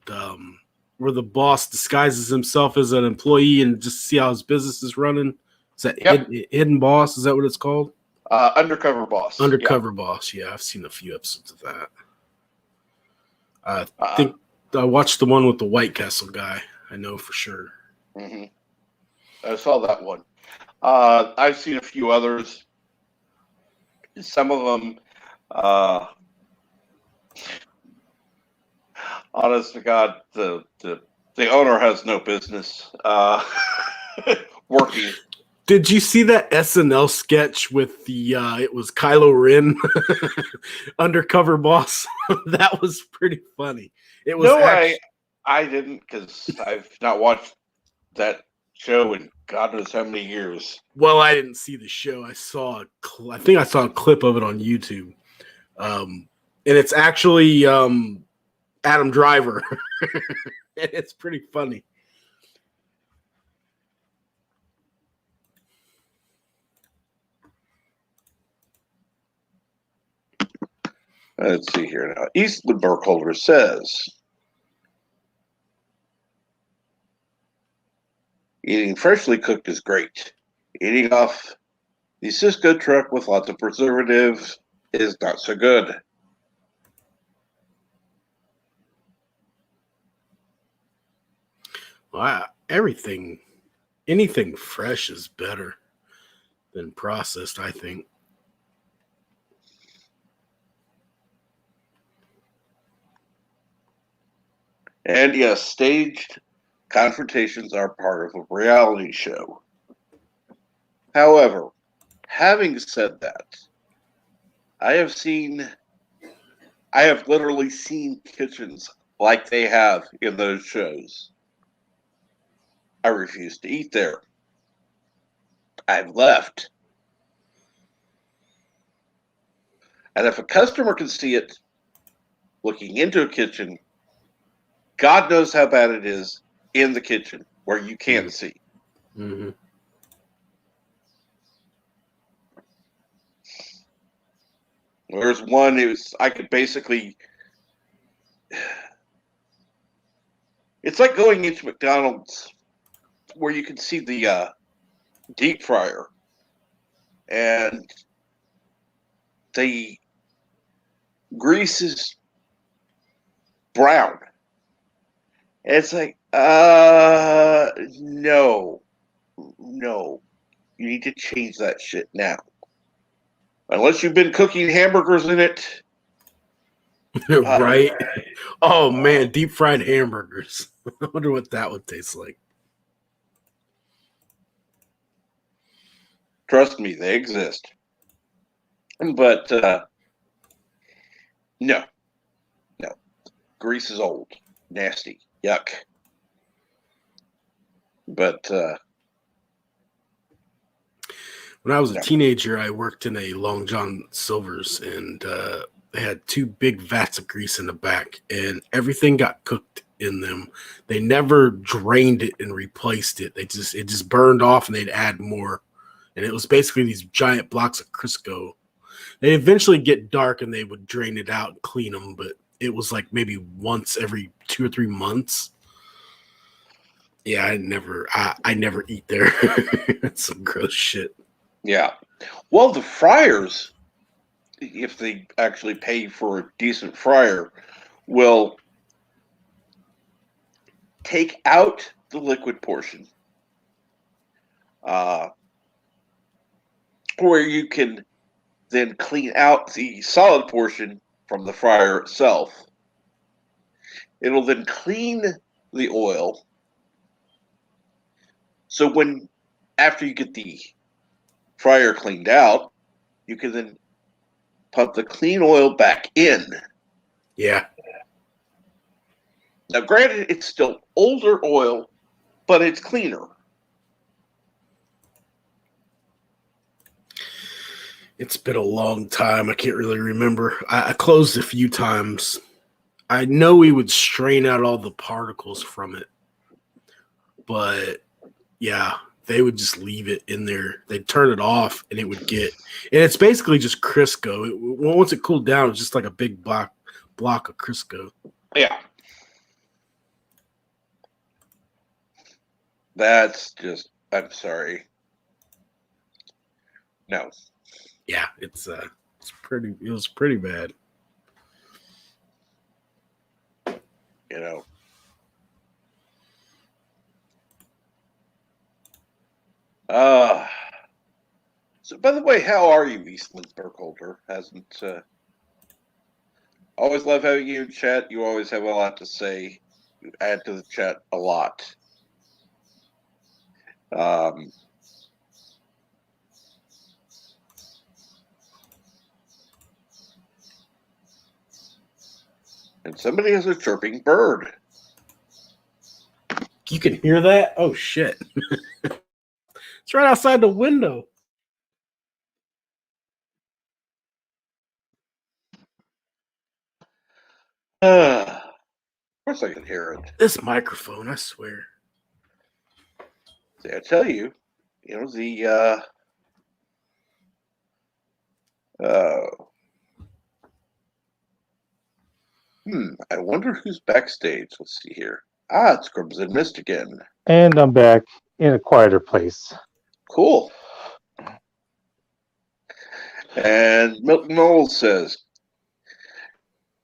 where the boss disguises himself as an employee and just see how his business is running. Is that Yep. hidden Boss? Is that what it's called? Undercover Boss. Undercover Boss. Yeah, I've seen a few episodes of that. I Yeah. think I watched the one with the White Castle guy. I know for sure. Mm-hmm. I saw that one. I've seen a few others. Some of them, honest to God, the owner has no business working. Did you see that SNL sketch with the it was Kylo Ren undercover boss? That was pretty funny. It was I didn't, because I've not watched that show in God knows how many years. Well, I didn't see the show. I think I saw a clip of it on YouTube. And it's actually Adam Driver. It's pretty funny. Let's see here now. Eastland Burkholder says, eating freshly cooked is great. Eating off the Cisco truck with lots of preservative is not so good. Well, anything fresh is better than processed, I think. And yes, staged confrontations are part of a reality show. However, having said that, I have literally seen kitchens like they have in those shows. I refuse to eat there. I've left. And if a customer can see it looking into a kitchen, God knows how bad it is in the kitchen where you can't see. Mm-hmm. There's one, I could basically, it's like going into McDonald's where you can see the deep fryer and the grease is brown. And it's like, no, you need to change that shit now. Unless you've been cooking hamburgers in it. Right? Oh, man, deep fried hamburgers. I wonder what that would taste like. Trust me, they exist. But no. Grease is old. Nasty. Yuck. But when I was a teenager, I worked in a Long John Silver's, and they had 2 big vats of grease in the back, and everything got cooked in them. They never drained it and replaced it. It just burned off, and they'd add more. And it was basically these giant blocks of Crisco. They eventually get dark, and they would drain it out and clean them, but it was like maybe once every 2 or 3 months. Yeah, I never eat there. That's some gross shit. Yeah. Well, the fryers, if they actually pay for a decent fryer, will take out the liquid portion, where you can then clean out the solid portion from the fryer itself. It'll then clean the oil. So after you get the fryer cleaned out, you can then pump the clean oil back in. Yeah. Now, granted, it's still older oil, but it's cleaner. It's been a long time. I can't really remember. I closed a few times. I know we would strain out all the particles from it, but yeah, they would just leave it in there. They'd turn it off, and it would get. And it's basically just Crisco. Once it cooled down, it's just like a big block of Crisco. Yeah. That's just. I'm sorry. No. Yeah, it's pretty. It was pretty bad. You know. So, by the way, how are you, Eastland Burkholder? Hasn't always love having you in chat. You always have a lot to say. You add to the chat a lot. And somebody has a chirping bird. You can hear that? Oh shit! It's right outside the window. Of course, I can hear it. This microphone, I swear. See, I tell you, you know the. I wonder who's backstage. Let's see here. It's Crimson Mist again. And I'm back in a quieter place. Cool. And Milton Knowles says,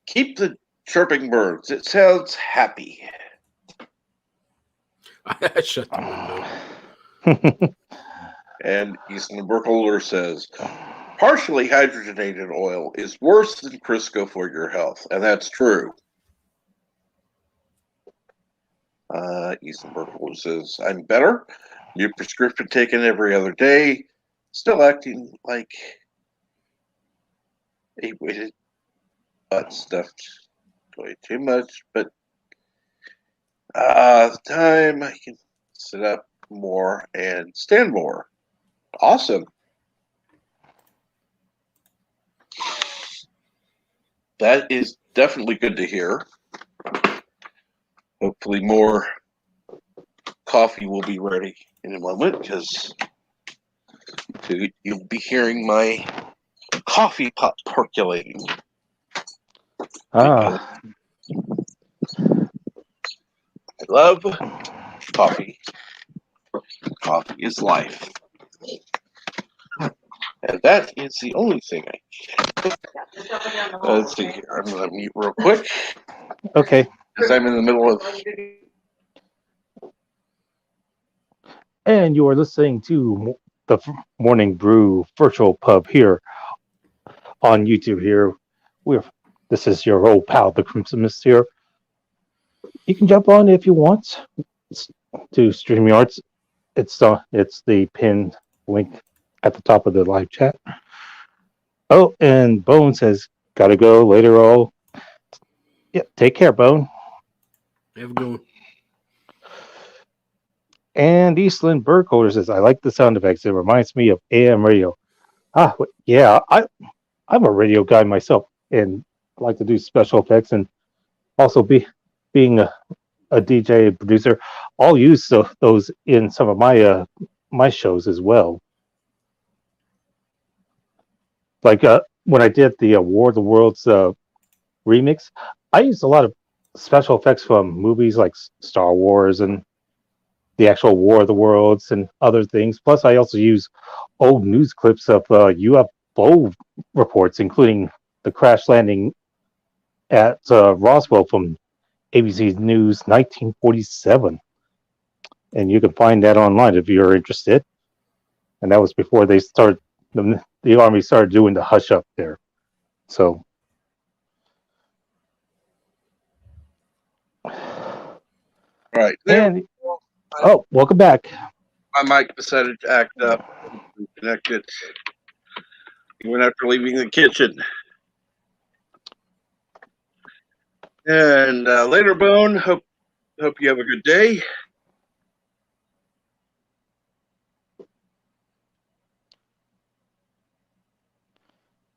keep the chirping birds. It sounds happy. I shut the window. And Eastland Burkholder says, partially hydrogenated oil is worse than Crisco for your health. And that's true. Eastland Burkholder says, I'm better. New prescription taken every other day. Still acting like a weighted butt stuffed way too much, but the time I can sit up more and stand more. Awesome. That is definitely good to hear. Hopefully more coffee will be ready in a moment because you'll be hearing my coffee pot percolating. I love coffee. Coffee is life. And that is the only thing let's see here. I'm going to mute real quick. Okay. Because I'm in the middle of... And you are listening to the Morning Brew virtual pub here on YouTube here. This is your old pal, the Crimson Mist here. You can jump on if you want to StreamYards. It's the pinned link at the top of the live chat. Oh, and Bone says, gotta go later. All. Yeah, take care, Bone. Have a good one. And Eastland Burkholder says, I like the sound effects. It reminds me of AM radio. Yeah, I'm a radio guy myself, and I like to do special effects, and also being a DJ and producer, I'll use those in some of my shows as well. Like when I did the War of the Worlds remix, I used a lot of special effects from movies like Star Wars and the actual War of the Worlds and other things. Plus, I also use old news clips of UFO reports, including the crash landing at Roswell from ABC News 1947. And you can find that online if you're interested. And that was before they started, the Army started doing the hush up there. So. Right. And, welcome back. My mic decided to act up. Connect it. Even after leaving the kitchen. And later, Bone. Hope you have a good day.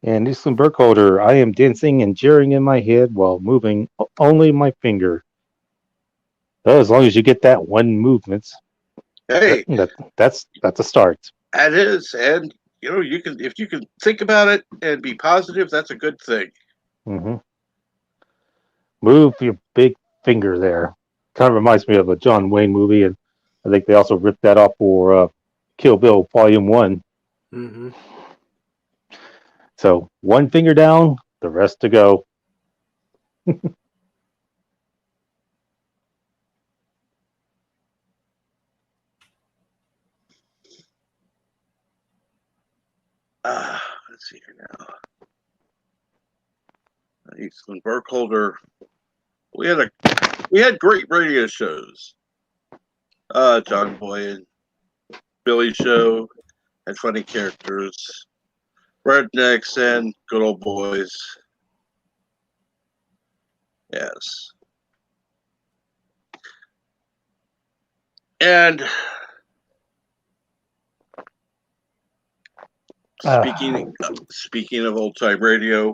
And Eastland Burkholder, I am dancing and jeering in my head while moving only my finger. Well, as long as you get that one movement, Hey, that's a start. that is, and you can if you can think about it and be positive, that's a good thing. Hmm. Move your big finger there. Kind of reminds me of a John Wayne movie, and I think they also ripped that off for Kill Bill Volume 1. Mm-hmm. So one finger down, the rest to go. Let's see here now. Eastland Burkholder. We had great radio shows. John Boy and Billy Show had funny characters. Rednecks and good old boys. Yes. And speaking of old time radio,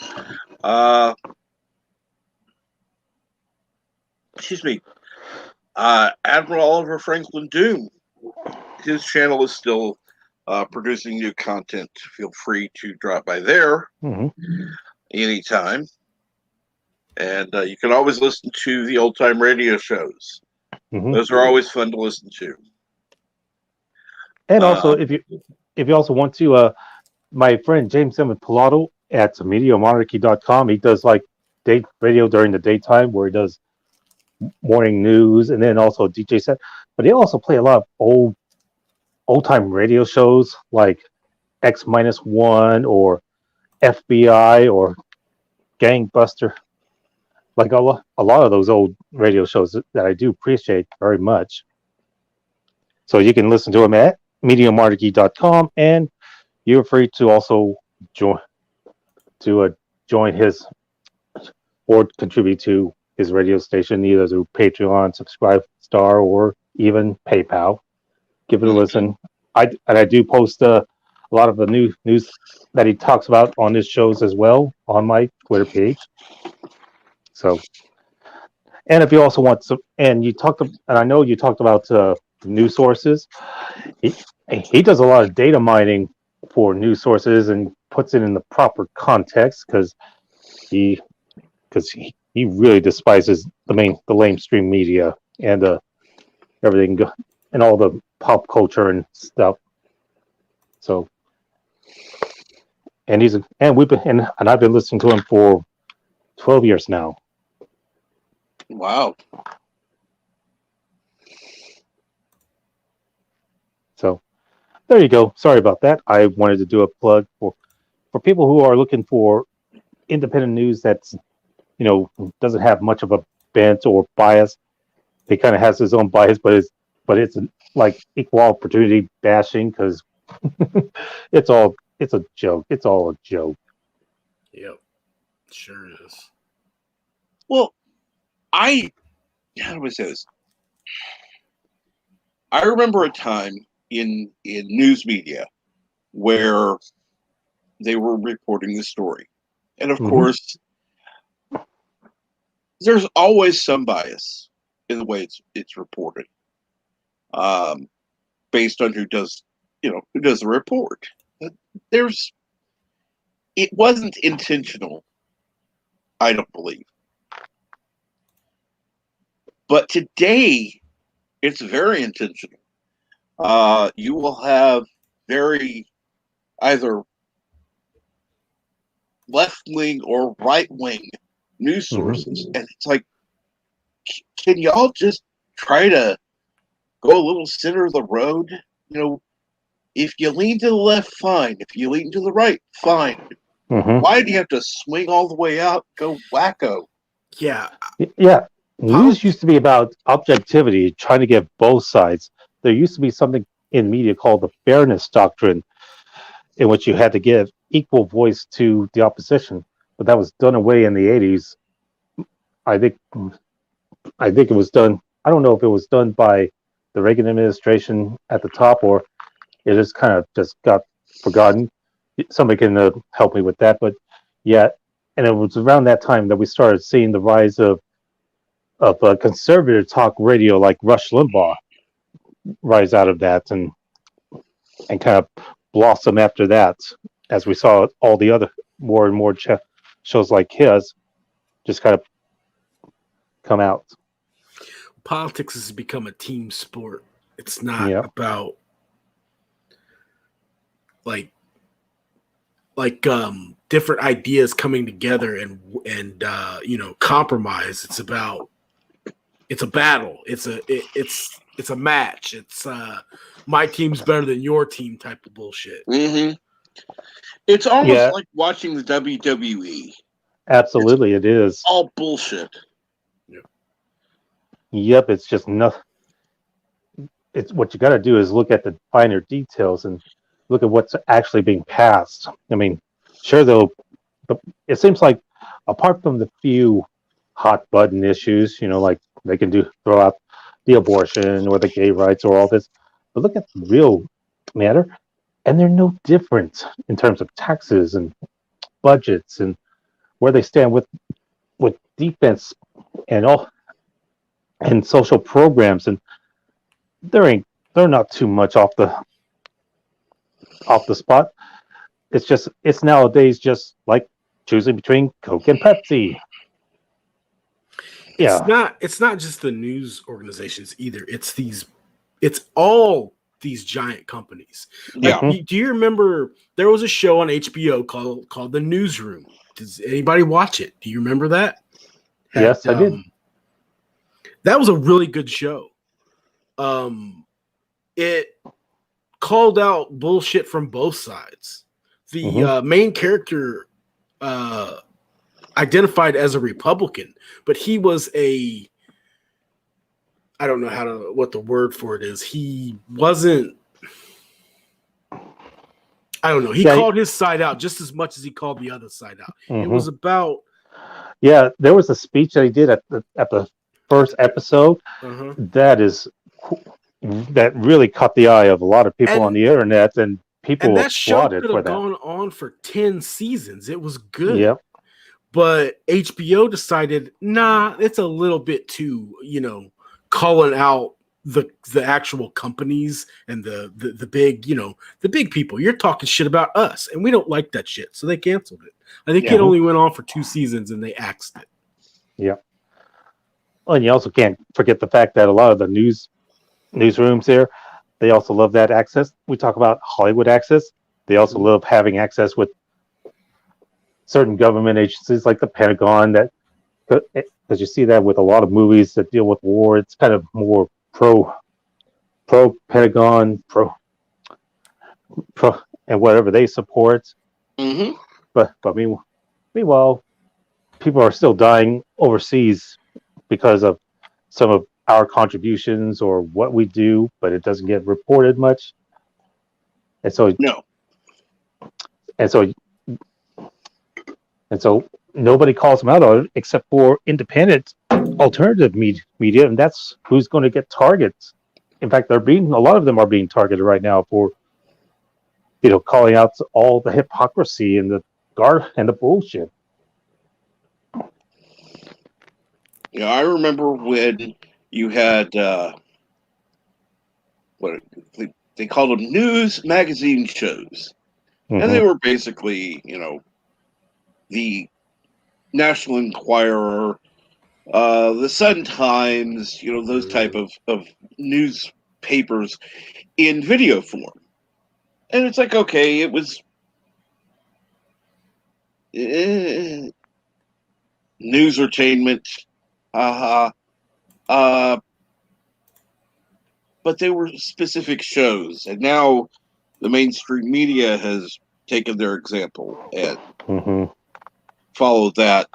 excuse me, Admiral Oliver Franklin Doom. His channel is still producing new content. Feel free to drop by there anytime. And you can always listen to the old time radio shows. Those are always fun to listen to. And also, if you also want to, my friend James Emmett Pilato at MediaMonarchy.com, he does like date radio during the daytime where he does morning news and then also a DJ set. But he also play a lot of old time radio shows like X-1 or FBI or Gangbuster. Like a lot of those old radio shows that I do appreciate very much. So you can listen to him at MediaMonarchy.com, and you're free to also join his or contribute to his radio station either through Patreon, Subscribe Star, or even PayPal. Give it a listen. I do post a lot of the new news that he talks about on his shows as well on my Twitter page. So, and if you also want some, and I know you talked about news sources. He does a lot of data mining for news sources and puts it in the proper context because he really despises the lamestream media and everything and all the pop culture and stuff. So, and I've been listening to him for 12 years now. Wow. So there you go. Sorry about that. I wanted to do a plug for people who are looking for independent news that's doesn't have much of a bent or bias. He kind of has his own bias, but it's like equal opportunity bashing because it's a joke. It's all a joke. Yep, sure is. Well, how do I say this? I remember a time in news media where they were reporting the story, and of course, there's always some bias in the way it's reported, based on who does the report. It wasn't intentional, I don't believe, but today it's very intentional. You will have very either left-wing or right-wing news sources, and it's like, can y'all just try to go a little center of the road? If you lean to the left, fine. If you lean to the right, fine. Why do you have to swing all the way out, go wacko? Yeah. News used to be about objectivity, trying to get both sides. There used to be something in media called the fairness doctrine, in which you had to give equal voice to the opposition. But that was done away in the 80s. I think it was done. I don't know if it was done by the Reagan administration at the top or it just got forgotten. Somebody can help me with that. But yeah, and it was around that time that we started seeing the rise of conservative talk radio like Rush Limbaugh rise out of that and kind of blossom after that, as we saw all the other more and more shows like his just kind of come out. Politics has become a team sport. It's not Yeah. about like different ideas coming together and compromise. It's a battle. It's a match. It's my team's better than your team type of bullshit. Mm-hmm. It's almost like watching the WWE. Absolutely, it is. All bullshit. Yep, it's just nothing. It's what you got to do is look at the finer details and look at what's actually being passed. I mean, sure though, but it seems like apart from the few hot button issues, like they can throw out the abortion or the gay rights or all this, but look at the real matter, and they're no different in terms of taxes and budgets and where they stand with defense and all and social programs, and they're not too much off the spot. It's nowadays just like choosing between Coke and Pepsi. Yeah. It's not just the news organizations either. It's all these giant companies. Like, do you remember there was a show on HBO called The Newsroom? Does anybody watch it? Do you remember that? Yes, I did. That was a really good show. It called out bullshit from both sides. The main character identified as a Republican, but he was I don't know what the word for it is. He wasn't. I don't know. He called his side out just as much as he called the other side out. It was about. Yeah, there was a speech that he did at the first episode. That really caught the eye of a lot of people on the internet, and people that show applauded could for have that. gone on for 10 seasons. It was good. Yep. But HBO decided, nah, it's a little bit too, calling out the actual companies and the big, the big people. You're talking shit about us, and we don't like that shit. So they canceled it. I think it only went on for 2 seasons, and they axed it. Yeah. Well, and you also can't forget the fact that a lot of the newsrooms there, they also love that access. We talk about Hollywood access. They also love having access with certain government agencies like the Pentagon, because you see that with a lot of movies that deal with war. It's kind of more pro Pentagon, pro and whatever they support. Mm-hmm. But meanwhile, people are still dying overseas because of some of our contributions or what we do, but it doesn't get reported much. And so nobody calls them out on it except for independent alternative media, and that's who's going to get targets. In fact, a lot of them are being targeted right now for calling out all the hypocrisy and the bullshit. Yeah, I remember when you had what they called them news magazine shows, and they were basically, the National Enquirer, the Sun Times, those type of newspapers in video form. And it's like, okay, it was newsertainment, but they were specific shows, and now the mainstream media has taken their example and followed that.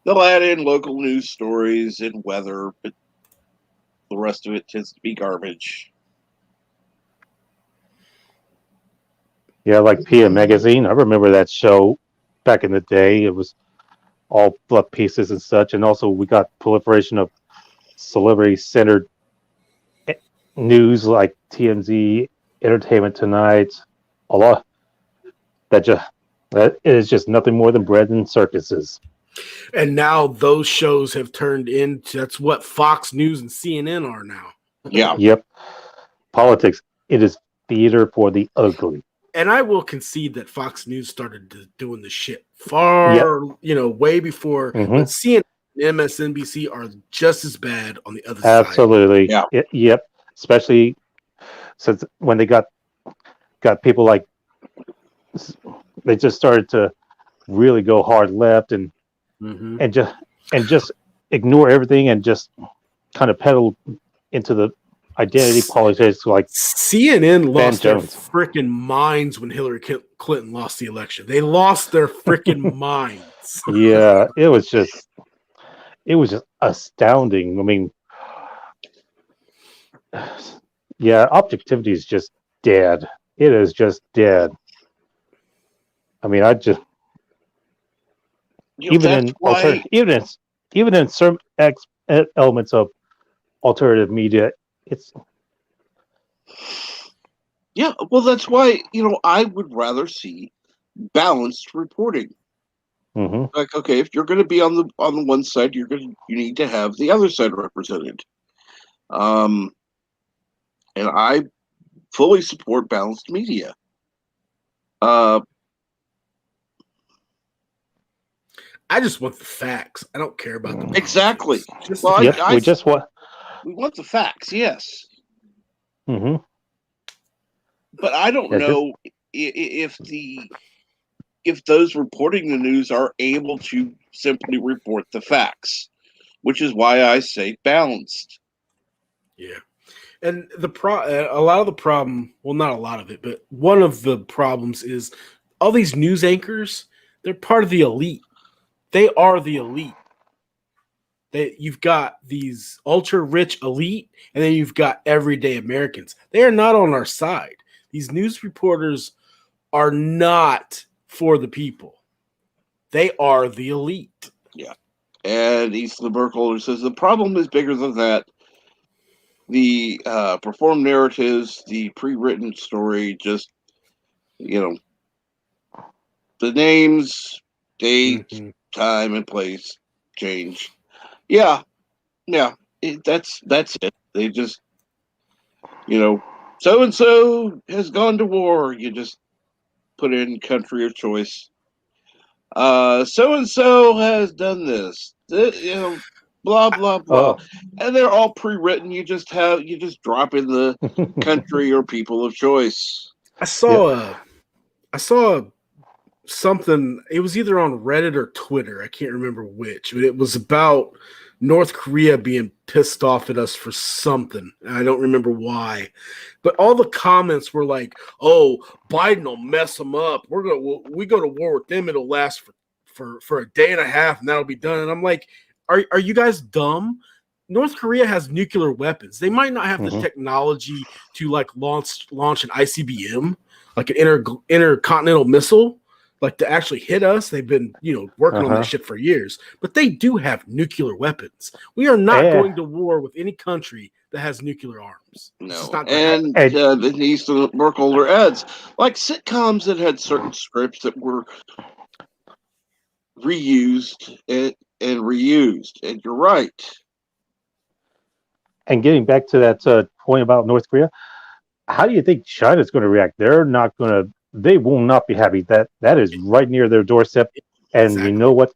They'll add in local news stories and weather, but the rest of it tends to be garbage. Yeah, like PM Magazine. I remember that show back in the day. It was all fluff pieces and such, and also we got proliferation of celebrity-centered news like TMZ, Entertainment Tonight, a lot that is just nothing more than bread and circuses. And now those shows have turned into that's what Fox News and CNN are now. Yeah. Yep. Politics. It is theater for the ugly. And I will concede that Fox News started doing the shit far, way before. Mhm. But CNN and MSNBC are just as bad on the other Absolutely. Yeah. Yep. Especially since when they got people like they just started to really go hard left and side. and just ignore everything and just kind of pedal into the identity politics like CNN lost their Jones. freaking minds when Hillary Clinton lost the election. They lost their freaking minds. Yeah, it was just astounding. I mean, yeah, objectivity is just dead. It is just dead. I mean, I just even in certain elements of alternative media, it's well, that's why I would rather see balanced reporting. Like, okay, if you're going to be on the one side, you need to have the other side represented. And I fully support balanced media. I just want the facts. I don't care about the exactly. Well, we want the facts, yes. Mm-hmm. But I don't know if those reporting the news are able to simply report the facts, which is why I say balanced. Yeah. And a lot of the problem, well, not a lot of it, but one of the problems is all these news anchors, they're part of the elite. They are the elite. You've got these ultra rich elite, and then you've got everyday Americans. They are not on our side. These news reporters are not for the people. They are the elite. Yeah. And Eastland Burkholder says the problem is bigger than that. The performed narratives, the pre-written story, just, the names, date, time, and place change. Yeah. That's it. They just, so-and-so has gone to war. You just put in country of choice. So-and-so has done this. Blah, blah, blah. And they're all pre-written. You just drop in the country or people of choice. I saw something. It was either on Reddit or Twitter. I can't remember which, but it was about North Korea being pissed off at us for something. I don't remember why, but all the comments were like, "Oh, Biden will mess them up. We go to war with them. It'll last for a day and a half, and that'll be done." And I'm like, "Are you guys dumb? North Korea has nuclear weapons. They might not have the technology to like launch an ICBM, like an intercontinental missile." Like to actually hit us. They've been, working on that shit for years, but they do have nuclear weapons. We are not going to war with any country that has nuclear arms. No. And the Eastern Burkholder adds, like sitcoms that had certain scripts that were reused and reused. And you're right. And getting back to that point about North Korea, how do you think China's going to react? They will not be happy. That is right near their doorstep. And you know what?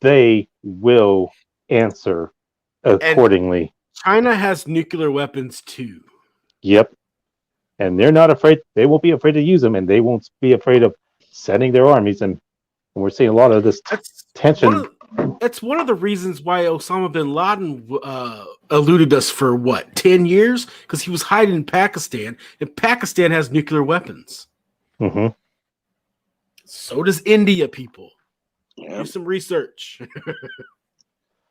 They will answer accordingly. And China has nuclear weapons too. Yep. And they're not afraid. They won't be afraid to use them, and they won't be afraid of sending their armies. And we're seeing a lot of this tension. That's one of the reasons why Osama bin Laden eluded us for 10 years? Because he was hiding in Pakistan, and Pakistan has nuclear weapons. Mm-hmm. So does India, people. Yep. Do some research.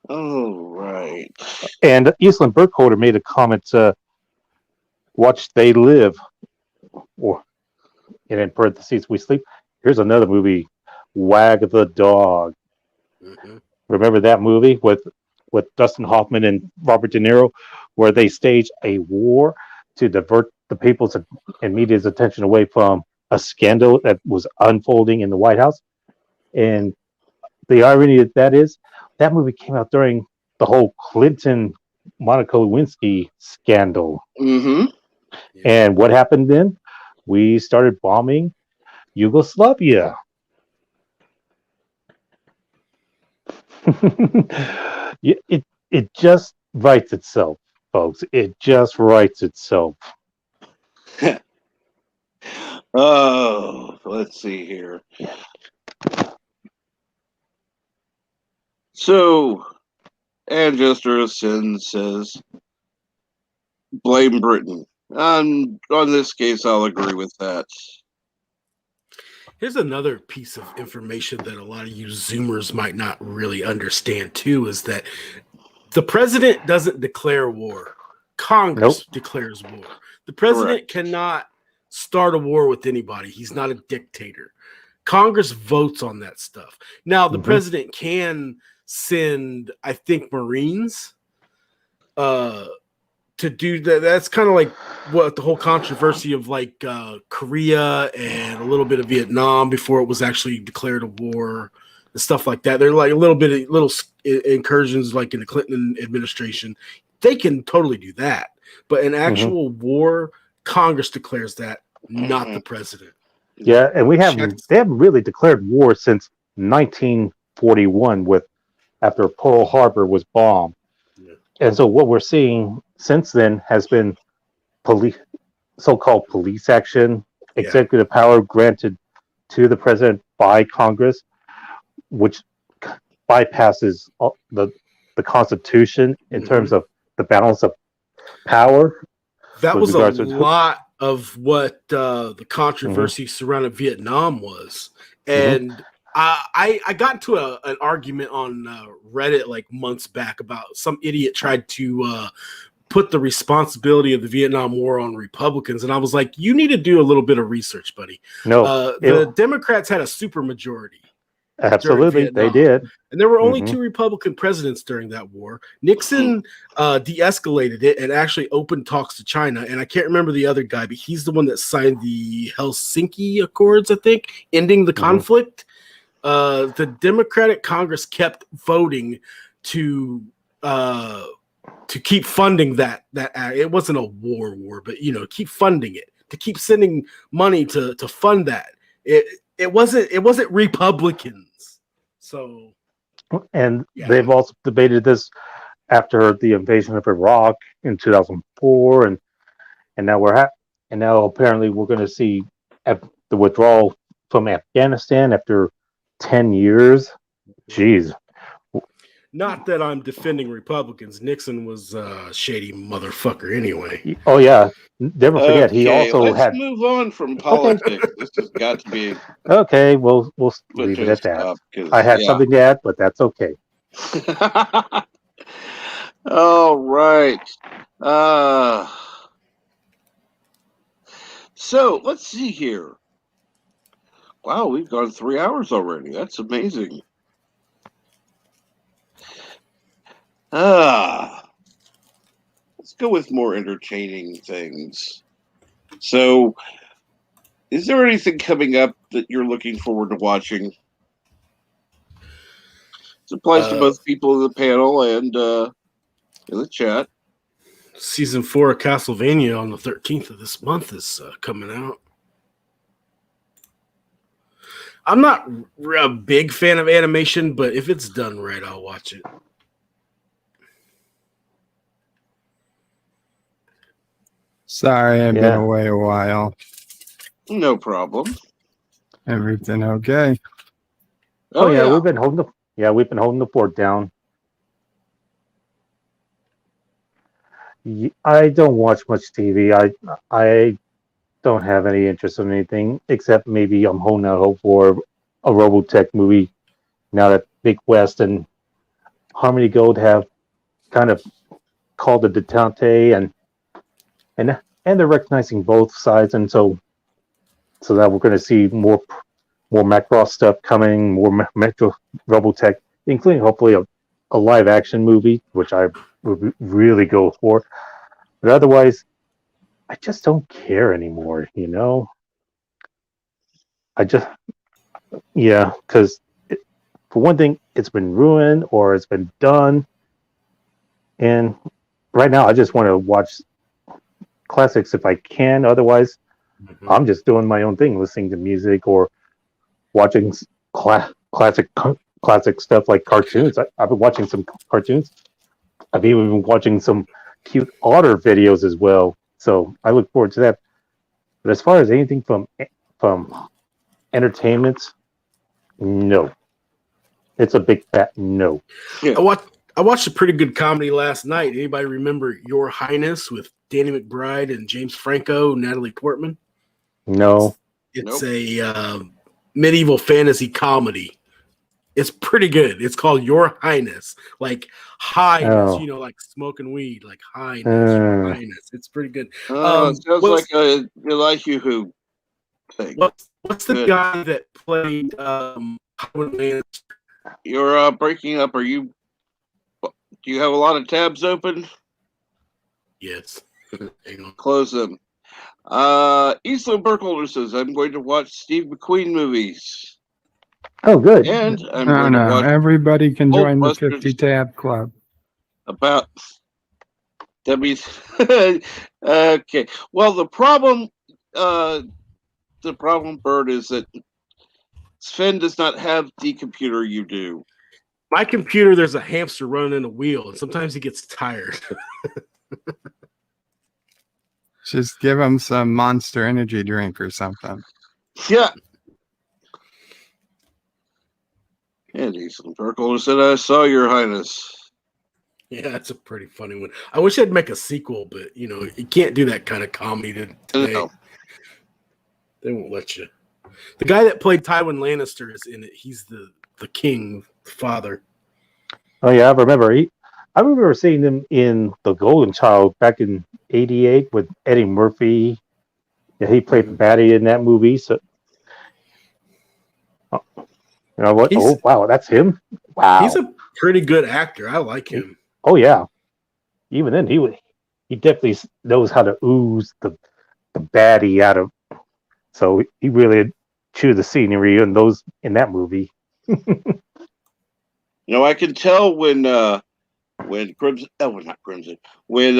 Oh, right. And Eastland Burkholder made a comment, watch They Live, and in parentheses, We Sleep. Here's another movie, Wag the Dog. Mm-hmm. Remember that movie with Dustin Hoffman and Robert De Niro, where they staged a war to divert the people's and media's attention away from a scandal that was unfolding in the White House, and the irony of that is that movie came out during the whole Clinton Monica Lewinsky scandal. Mm-hmm. And what happened then? We started bombing Yugoslavia. it just writes itself, folks. It just writes itself. Oh, let's see here. So, Angester Sin says, blame Britain. On this case, I'll agree with that. Here's another piece of information that a lot of you Zoomers might not really understand too, is that the president doesn't declare war. Congress declares war. The president cannot start a war with anybody. He's not a dictator. Congress votes on that stuff. Now, the president can send, I think, Marines to do that. That's kind of like what the whole controversy of like Korea and a little bit of Vietnam before it was actually declared a war and stuff like that. They're like a little bit of little incursions like in the Clinton administration. They can totally do that. But an actual war, Congress declares that, not the president. Yeah, and they haven't really declared war since 1941 after Pearl Harbor was bombed. Yeah. And so what we're seeing since then has been so-called police action, executive power granted to the president by Congress, which bypasses the Constitution in terms of the balance of power. That was a lot of what the controversy surrounding Vietnam was. And I got into an argument on Reddit like months back about some idiot tried to put the responsibility of the Vietnam War on Republicans. And I was like, you need to do a little bit of research, buddy. No, the Democrats had a supermajority. Absolutely, they did. And there were only two Republican presidents during that war. Nixon de-escalated it and actually opened talks to China. And I can't remember the other guy, but he's the one that signed the Helsinki Accords, I think, ending the conflict. The Democratic Congress kept voting to keep funding that act. It wasn't a war, but keep funding it, to keep sending money to fund that. It wasn't Republicans. So, and they've also debated this after the invasion of Iraq in 2004, and now apparently we're going to see the withdrawal from Afghanistan after 10 years. Jeez. Not that I'm defending Republicans. Nixon was a shady motherfucker anyway. Oh, yeah. Never forget, he also let's move on from politics. This has got to be... Okay, we'll leave it at that. I had something to add, but that's okay. All right. So, let's see here. Wow, we've gone 3 hours already. That's amazing. Let's go with more entertaining things. So, is there anything coming up that you're looking forward to watching? This applies to both people in the panel and in the chat. Season 4 of Castlevania on the 13th of this month is coming out. I'm not a big fan of animation, but if it's done right, I'll watch it. Sorry, I've been away a while. No problem. Everything okay? Oh yeah, we've been holding the fort down. I don't watch much TV. I don't have any interest in anything except maybe I'm holding out hope for a Robotech movie now that Big West and Harmony Gold have kind of called the detente and they're recognizing both sides, and so that we're going to see more Macross stuff coming, more Metro Robotech, including hopefully a live action movie, which I would really go for. But otherwise, I just don't care anymore, because for one thing, it's been ruined or it's been done. And right now, I just want to watch classics if I can. Otherwise, I'm just doing my own thing, listening to music or watching classic stuff like cartoons. I've been watching some cartoons. I've even been watching some cute otter videos as well. So I look forward to that. But as far as anything from entertainment, no. It's a big fat no. Yeah. I watched a pretty good comedy last night. Anybody remember Your Highness with Danny McBride and James Franco, Natalie Portman? No. It's Nope. a medieval fantasy comedy. It's pretty good. It's called Your Highness, like highness, Oh. like smoking weed, like highness, Your Highness. It's pretty good. It sounds like a Elihu thing. What's the Good. guy that played Tywin Lannister? You're breaking up. Do you have a lot of tabs open? Yes. Hang on. Close them. Eastland Burkholder says, I'm going to watch Steve McQueen movies. Oh, good. And I'm No, going to watch everybody can join the Hulkbusters 50 tab club. about Debbie's. Okay. Well, the problem, Bird, is that Sven does not have the computer you do. My computer, there's a hamster running in a wheel, and sometimes he gets tired. Just give them some Monster Energy drink or something. Yeah. And Eastland Burkholder said, I saw Your Highness. Yeah, that's a pretty funny one. I wish I'd make a sequel, but you can't do that kind of comedy today. No. They won't let you. The guy that played Tywin Lannister is in it. He's the king, the father. Oh yeah, I remember seeing him in The Golden Child back in '88 with Eddie Murphy. Yeah, he played the baddie in that movie. So, what? Oh wow, that's him. Wow, he's a pretty good actor. I like him. Oh yeah, even then he definitely knows how to ooze the baddie out of. So he really chewed the scenery in that movie. I can tell when Crimson, not Crimson, when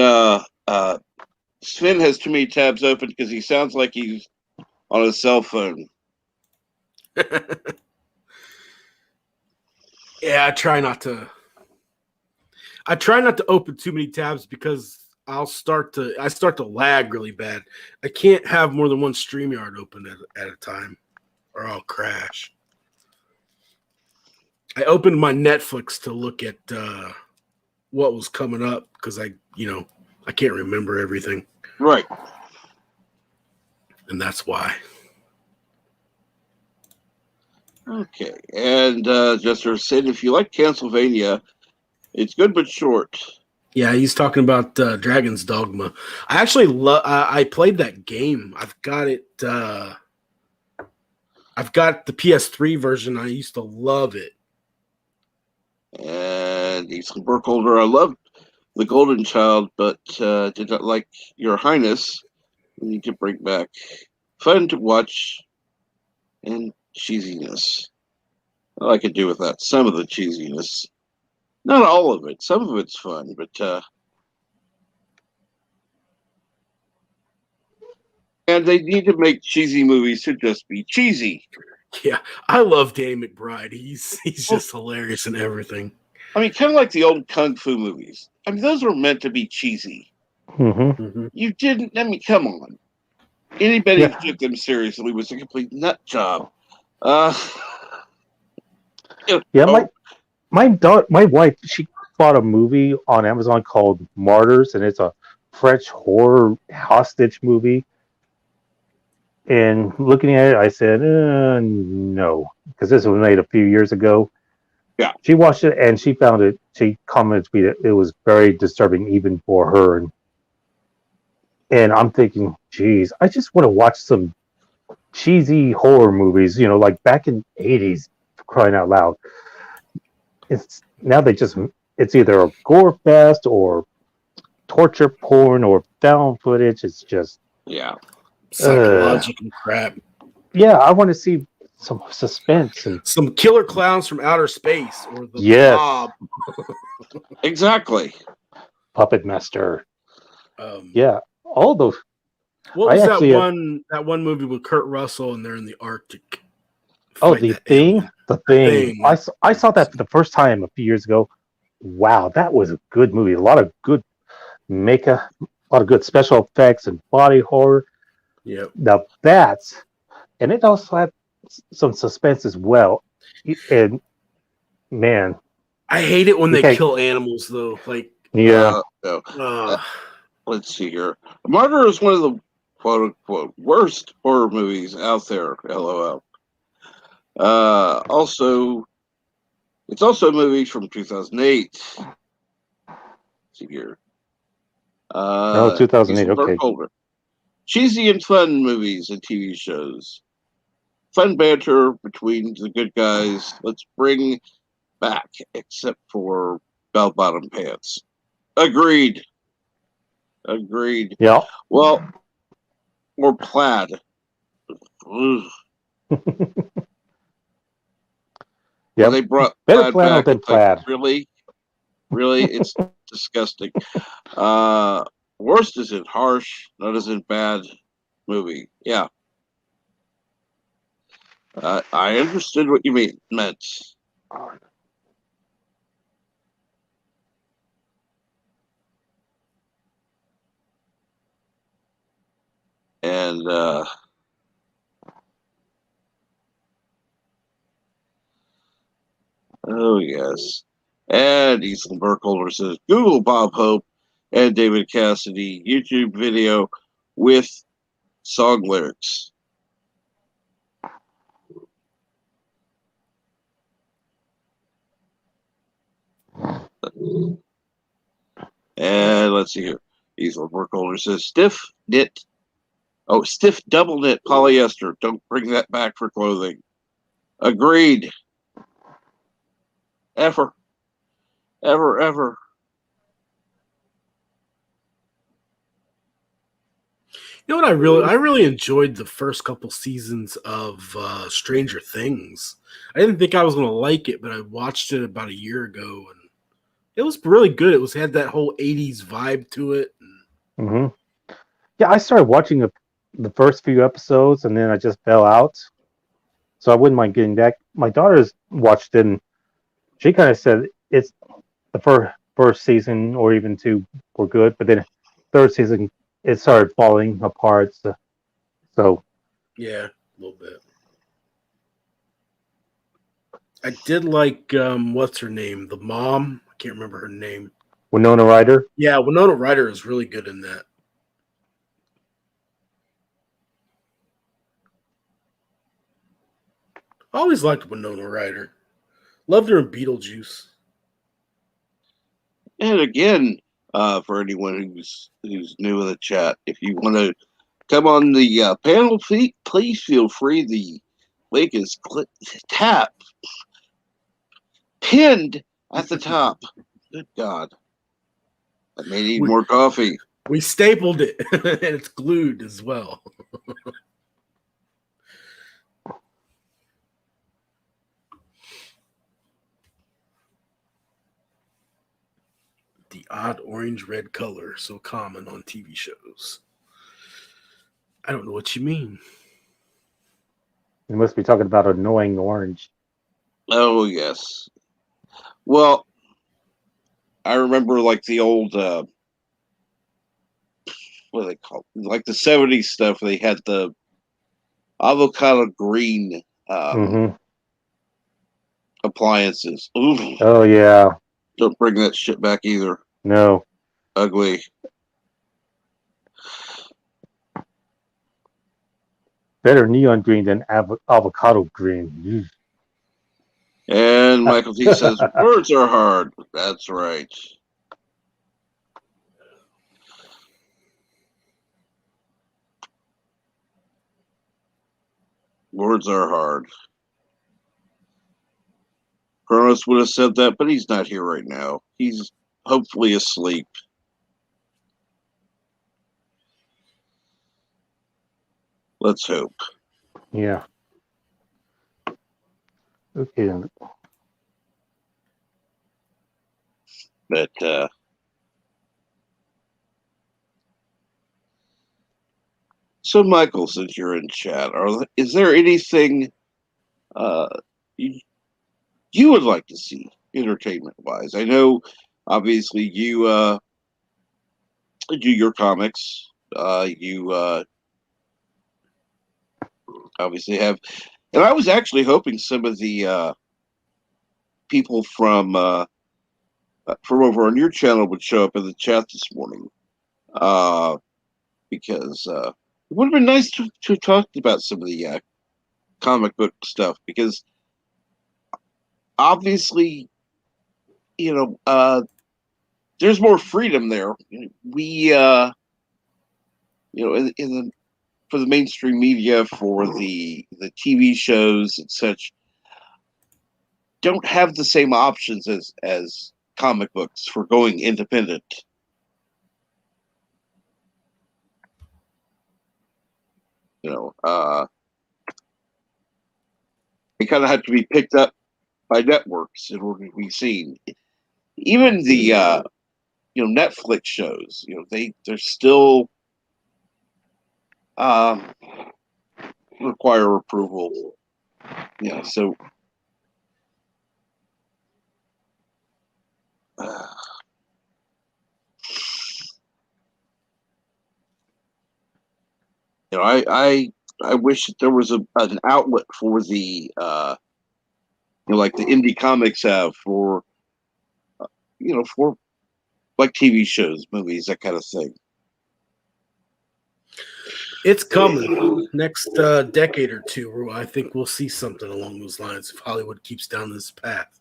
Sven has too many tabs open because he sounds like he's on his cell phone. Yeah, I try not to open too many tabs because I start to lag really bad. I can't have more than one StreamYard open at a time or I'll crash. I opened my Netflix to look at what was coming up because I can't remember everything. Right. And that's why. Okay. And Jester said, if you like Castlevania, it's good but short. Yeah, he's talking about Dragon's Dogma. I actually I played that game. I've got it. I've got the PS3 version. I used to love it. And Eastland Burkholder, I loved The Golden Child, but did not like Your Highness. We need to bring back fun to watch and cheesiness. Well, I could do with that. Some of the cheesiness. Not all of it. Some of it's fun, but and they need to make cheesy movies to just be cheesy. Yeah, I love Danny McBride. He's just hilarious in everything. I mean, kind of like the old kung fu movies. I mean, those were meant to be cheesy. Mm-hmm. You didn't. I mean, come on. Anybody who took them seriously was a complete nut job. Yeah, my wife, she bought a movie on Amazon called Martyrs, and it's a French horror hostage movie. And looking at it, I said, no, because this was made a few years ago. Yeah. She watched it and she found it. She commented to me that it was very disturbing, even for her. And I'm thinking, geez, I just want to watch some cheesy horror movies, like back in the 80s, crying out loud. It's either a gore fest or torture porn or found footage. It's just psychological crap. Yeah, I want to see some suspense and Some killer clowns from outer space or the yes, blob. Exactly. Puppet Master. Um, Yeah, all those. What I was actually that one movie with Kurt Russell and they're in the Arctic? Oh, fighting the that thing, alien. the thing. Thing. I saw that for the first time a few years ago. Wow, that was a good movie. A lot of good makeup, a lot of good special effects and body horror. Yep. Now that's, and it also had some suspense as well. And man, I hate it when you they can't. kill animals though. Like, Yeah, No. uh, Let's see here. Martyr is one of the quote unquote worst horror movies out there. LOL. Also, it's also a movie from 2008. Let's see here. no, 2008. Hazel Okay, Burkholder. Cheesy and fun movies and TV shows. Fun banter between the good guys. Let's bring back, except for bell bottom pants. Agreed. Agreed. yeah, Well, or plaid. Ugh. When yep. they brought Better plaid flannel back, than it's like, plaid. really? Really? It's disgusting. Worst is in harsh, not as in bad movie. Yeah. I understood what you meant. And oh yes. And Eastland Burkholder says Google Bob Hope and David Cassidy YouTube video with song lyrics. And let's see here. Eastland Burkholder says stiff double knit polyester. Don't bring that back for clothing. Agreed. Ever. Ever, ever. you know what? I really enjoyed the first couple seasons of Stranger Things. I didn't think I was gonna like it, but I watched it about a year ago, and it was really good. It had that whole '80s vibe to it. Hmm. Yeah, I started watching the first few episodes, and then I just fell out. So I wouldn't mind getting back. My daughter's watched it, and she kind of said it's the first season or even two were good, but then third season it started falling apart. So Yeah, a little bit. I did like what's her name? The mom. I can't remember her name. Winona Ryder. Yeah, Winona Ryder is really good in that. I always liked Winona Ryder. Loved her in Beetlejuice. And again, for anyone who's new in the chat, if you want to come on the panel, please feel free. The link is pinned at the top. Good God. I may need more coffee. We stapled it, and it's glued as well. The odd orange-red color, so common on TV shows. I don't know what you mean. You must be talking about annoying orange. Oh, yes. Well, I remember like the old, what do they call it? Like the 70s stuff. They had the avocado green Hmm. appliances. Ooh, Oh yeah, don't bring that shit back either. no, Ugly. better neon green than avocado green. And Michael T says, words are hard. That's right. Words are hard. Kronos would have said that, but he's not here right now. He's hopefully asleep. Let's hope. Yeah. Okay. But so, Michael, since you're in chat, is there anything uh, you, you would like to see entertainment-wise? I know, obviously, you do your comics. You obviously have, and I was actually hoping some of the people from over on your channel would show up in the chat this morning, because it would have been nice to talk about some of the comic book stuff, because obviously, there's more freedom there. We, in the for the mainstream media, for the TV shows and such, don't have the same options as comic books for going independent. They kind of have to be picked up by networks in order to be seen. Even the Netflix shows, they're still require approval. So I wish that there was an outlet for the like the indie comics have for for like TV shows, movies, that kind of thing. It's coming next decade or two, where I think we'll see something along those lines if Hollywood keeps down this path.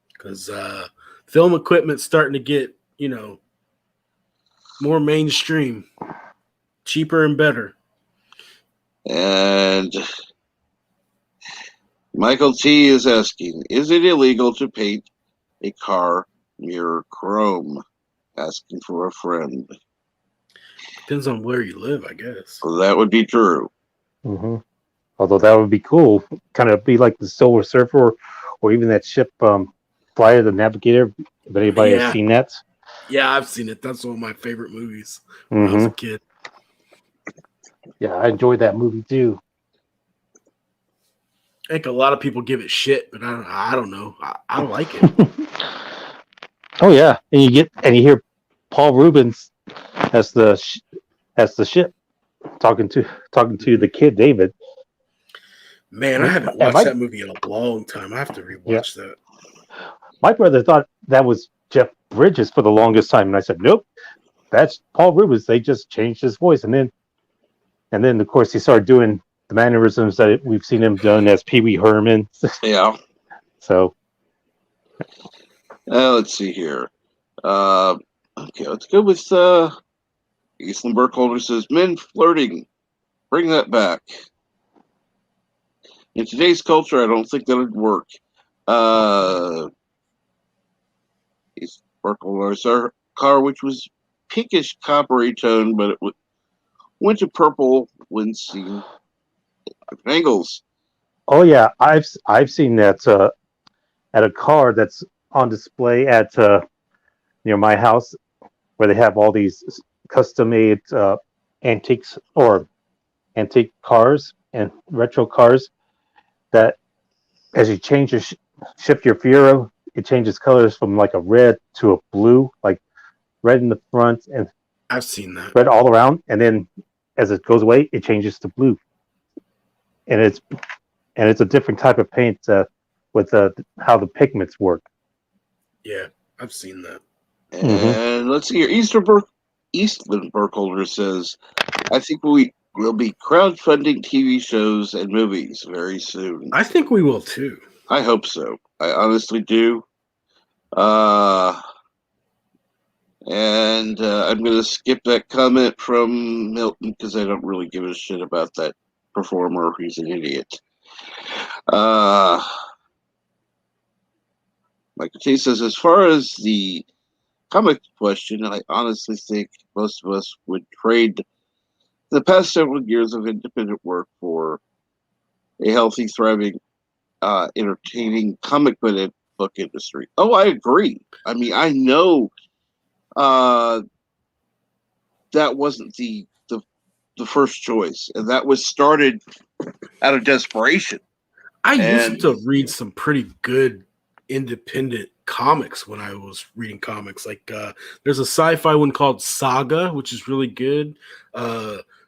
Because film equipment's starting to get, more mainstream, cheaper and better. And Michael T is asking, is it illegal to paint a car mirror chrome? Asking for a friend. Depends on where you live, I guess. Well, that would be true. Mm-hmm. Although that would be cool. Kind of be like the Solar Surfer or even that ship, Flyer the Navigator. If anybody has seen that. Yeah, I've seen it. That's one of my favorite movies when I was a kid. Yeah, I enjoyed that movie too. I think a lot of people give it shit, but I don't know. I like it. Oh yeah, and you hear Paul Rubens as the ship talking to the kid David. Man, I haven't watched that movie in a long time. I have to rewatch that. My brother thought that was Jeff Bridges for the longest time, and I said, nope, that's Paul Rubens. They just changed his voice, and then of course he started doing the mannerisms that we've seen him done as Pee Wee Herman. Yeah. So. Let's see here. Okay, let's go with Eastland Burkholder says, men flirting. Bring that back. In today's culture, I don't think that would work. Eastland Burkholder saw her car, which was pinkish coppery tone, but it went to purple when seen at angles. Oh yeah, I've seen that at a car that's on display at near my house, where they have all these custom-made antiques or antique cars and retro cars that, as you shift your Fiero, it changes colors from like a red to a blue, like red in the front and I've seen that. Red all around, and then as it goes away, it changes to blue. And it's a different type of paint with how the pigments work. Yeah, I've seen that. And let's see here. Eastland Burkholder says, I think we will be crowdfunding TV shows and movies very soon. I think we will too. I hope so. I honestly do. And I'm going to skip that comment from Milton because I don't really give a shit about that performer. He's an idiot. Michael T says, as far as the comic question, I honestly think most of us would trade the past several years of independent work for a healthy, thriving, entertaining comic book industry. Oh, I agree. I mean, I know that wasn't the first choice, and that was started out of desperation. I And used to read some pretty good independent comics when I was reading comics. Like there's a sci-fi one called Saga, which is really good.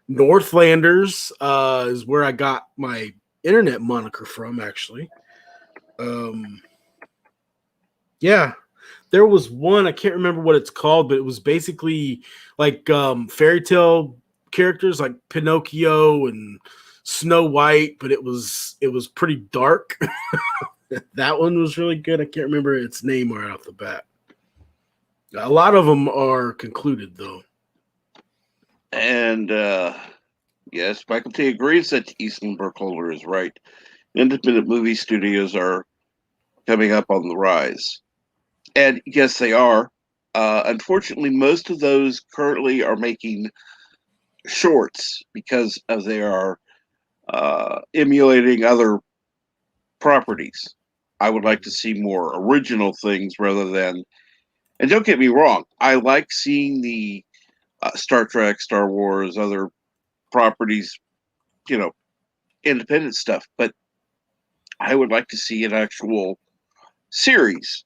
Northlanders is where I got my internet moniker from, actually. Yeah, there was one, I can't remember what it's called, but it was basically like fairy tale characters like Pinocchio and Snow White, but it was pretty dark. That one was really good. I can't remember its name right off the bat. A lot of them are concluded though. and yes, Michael T agrees that Eastman Burkholder is right. Independent movie studios are coming up on the rise, and yes, they are. Unfortunately, most of those currently are making shorts because of they are emulating other properties. I would like to see more original things rather than. And don't get me wrong, I like seeing the Star Trek, Star Wars, other properties, you know, independent stuff. But I would like to see an actual series.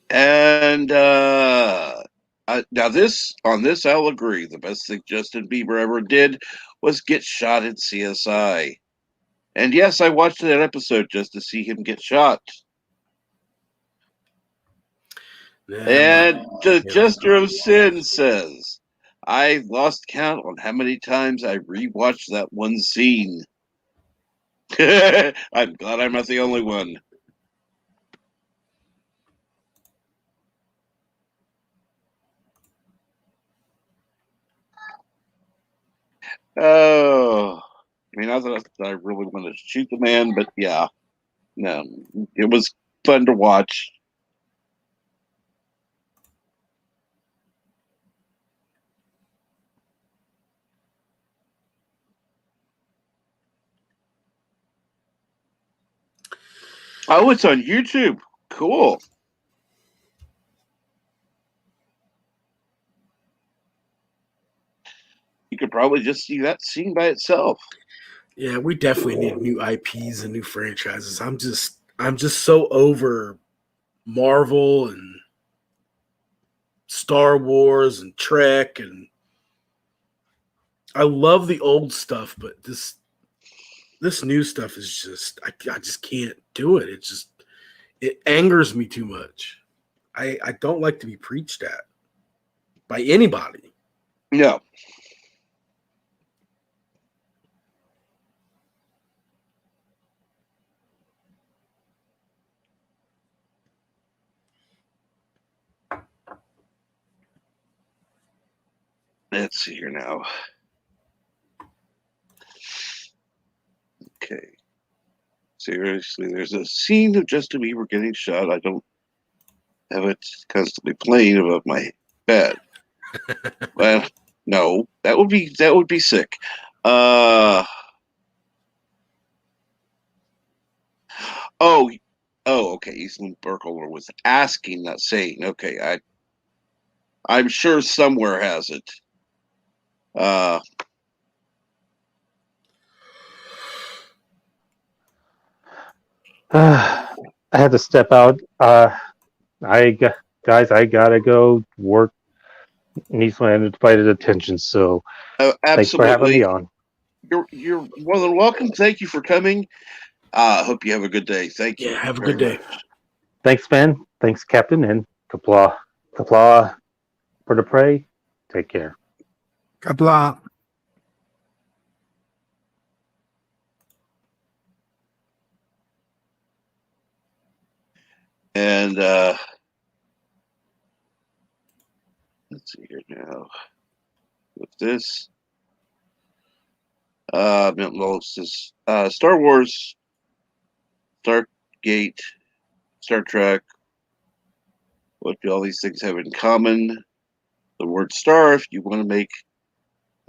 And now this I'll agree. The best thing Justin Bieber ever did was get shot in CSI. And yes, I watched that episode just to see him get shot. And the Jester of Sin says, I lost count on how many times I rewatched that one scene. I'm glad I'm not the only one. Oh, I mean, I thought I really wanted to shoot the man, but yeah, no, it was fun to watch. Oh, it's on YouTube. Cool. You could probably just see that scene by itself. Yeah, we definitely need new IPs and new franchises. I'm just so over Marvel and Star Wars and Trek, and I love the old stuff, but this new stuff is just I just can't do it. It angers me too much. I don't like to be preached at by anybody. No. Let's see here now. Okay. Seriously, there's a scene of Justin Bieber getting shot. I don't have it constantly playing above my bed. Well, no, that would be sick. Uh oh, okay. Eastman Burkholder was asking, not saying. Okay, I'm sure somewhere has it. Uh I had to step out. Guys, I gotta go work. Needs my undivided attention. So thanks for having me absolutely. on. You're more than welcome. Thank you for coming. Hope you have a good day. Thank you Yeah, have a very good day. much. Thanks, man. Thanks, Captain, and Kapla. Kapla for the prey. Take care. Kabla. And let's see here now. With this, Star Wars, Stargate, Star Trek. What do all these things have in common? The word star, if you want to make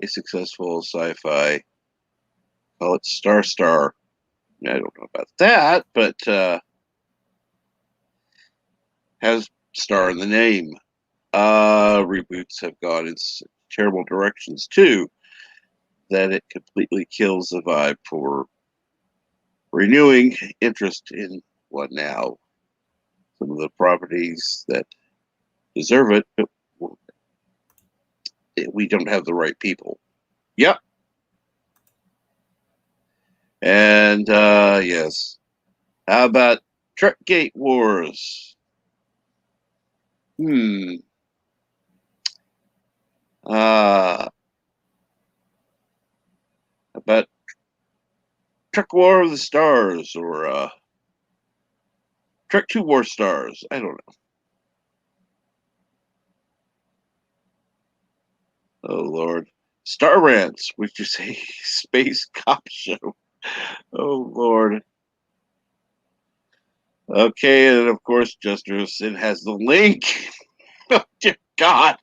a successful sci-fi. Call it Star. I don't know about that, but has star in the name. Reboots have gone in terrible directions too, that it completely kills the vibe for renewing interest in what now. Some of the properties that deserve it, but we don't have the right people. Yep. And yes. How about Trekgate Wars? About Trek War of the Stars or Trek 2 War Stars. I don't know. Oh, Lord. Star Rants, which is a space cop show. Oh, Lord. Okay, and of course, Justerson has the link. Oh, dear God.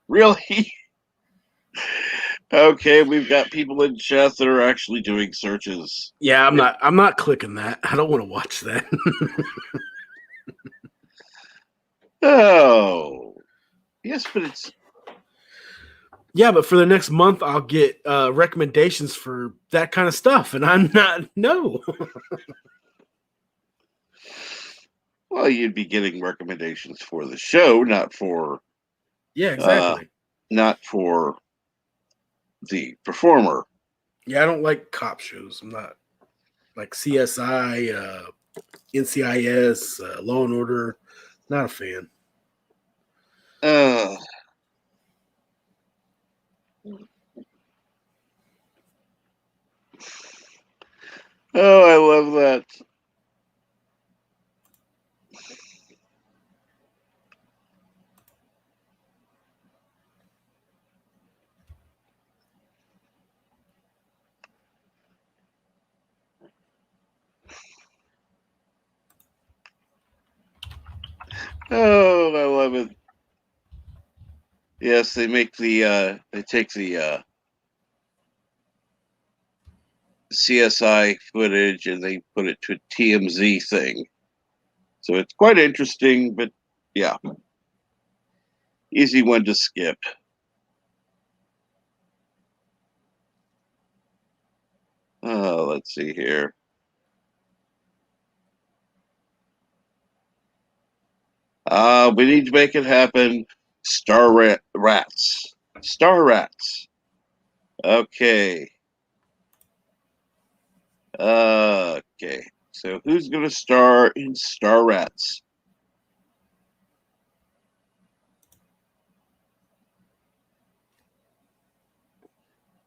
Really? Okay, we've got people in chat that are actually doing searches. Yeah, I'm not clicking that. I don't want to watch that. Oh. Yes, but it's Yeah, but for the next month, I'll get recommendations for that kind of stuff, and I'm not. No. well, you'd be getting recommendations for the show, not for Yeah, exactly. not for the performer. Yeah, I don't like cop shows. I'm not like CSI, NCIS, Law and Order. Not a fan. Oh, I love that. Oh, I love it. Yes, they make they take the CSI footage and they put it to a TMZ thing. So it's quite interesting, but yeah. Easy one to skip. Let's see here. We need to make it happen. Rats. Star Rats. Okay. Okay. So who's going to star in Star Rats?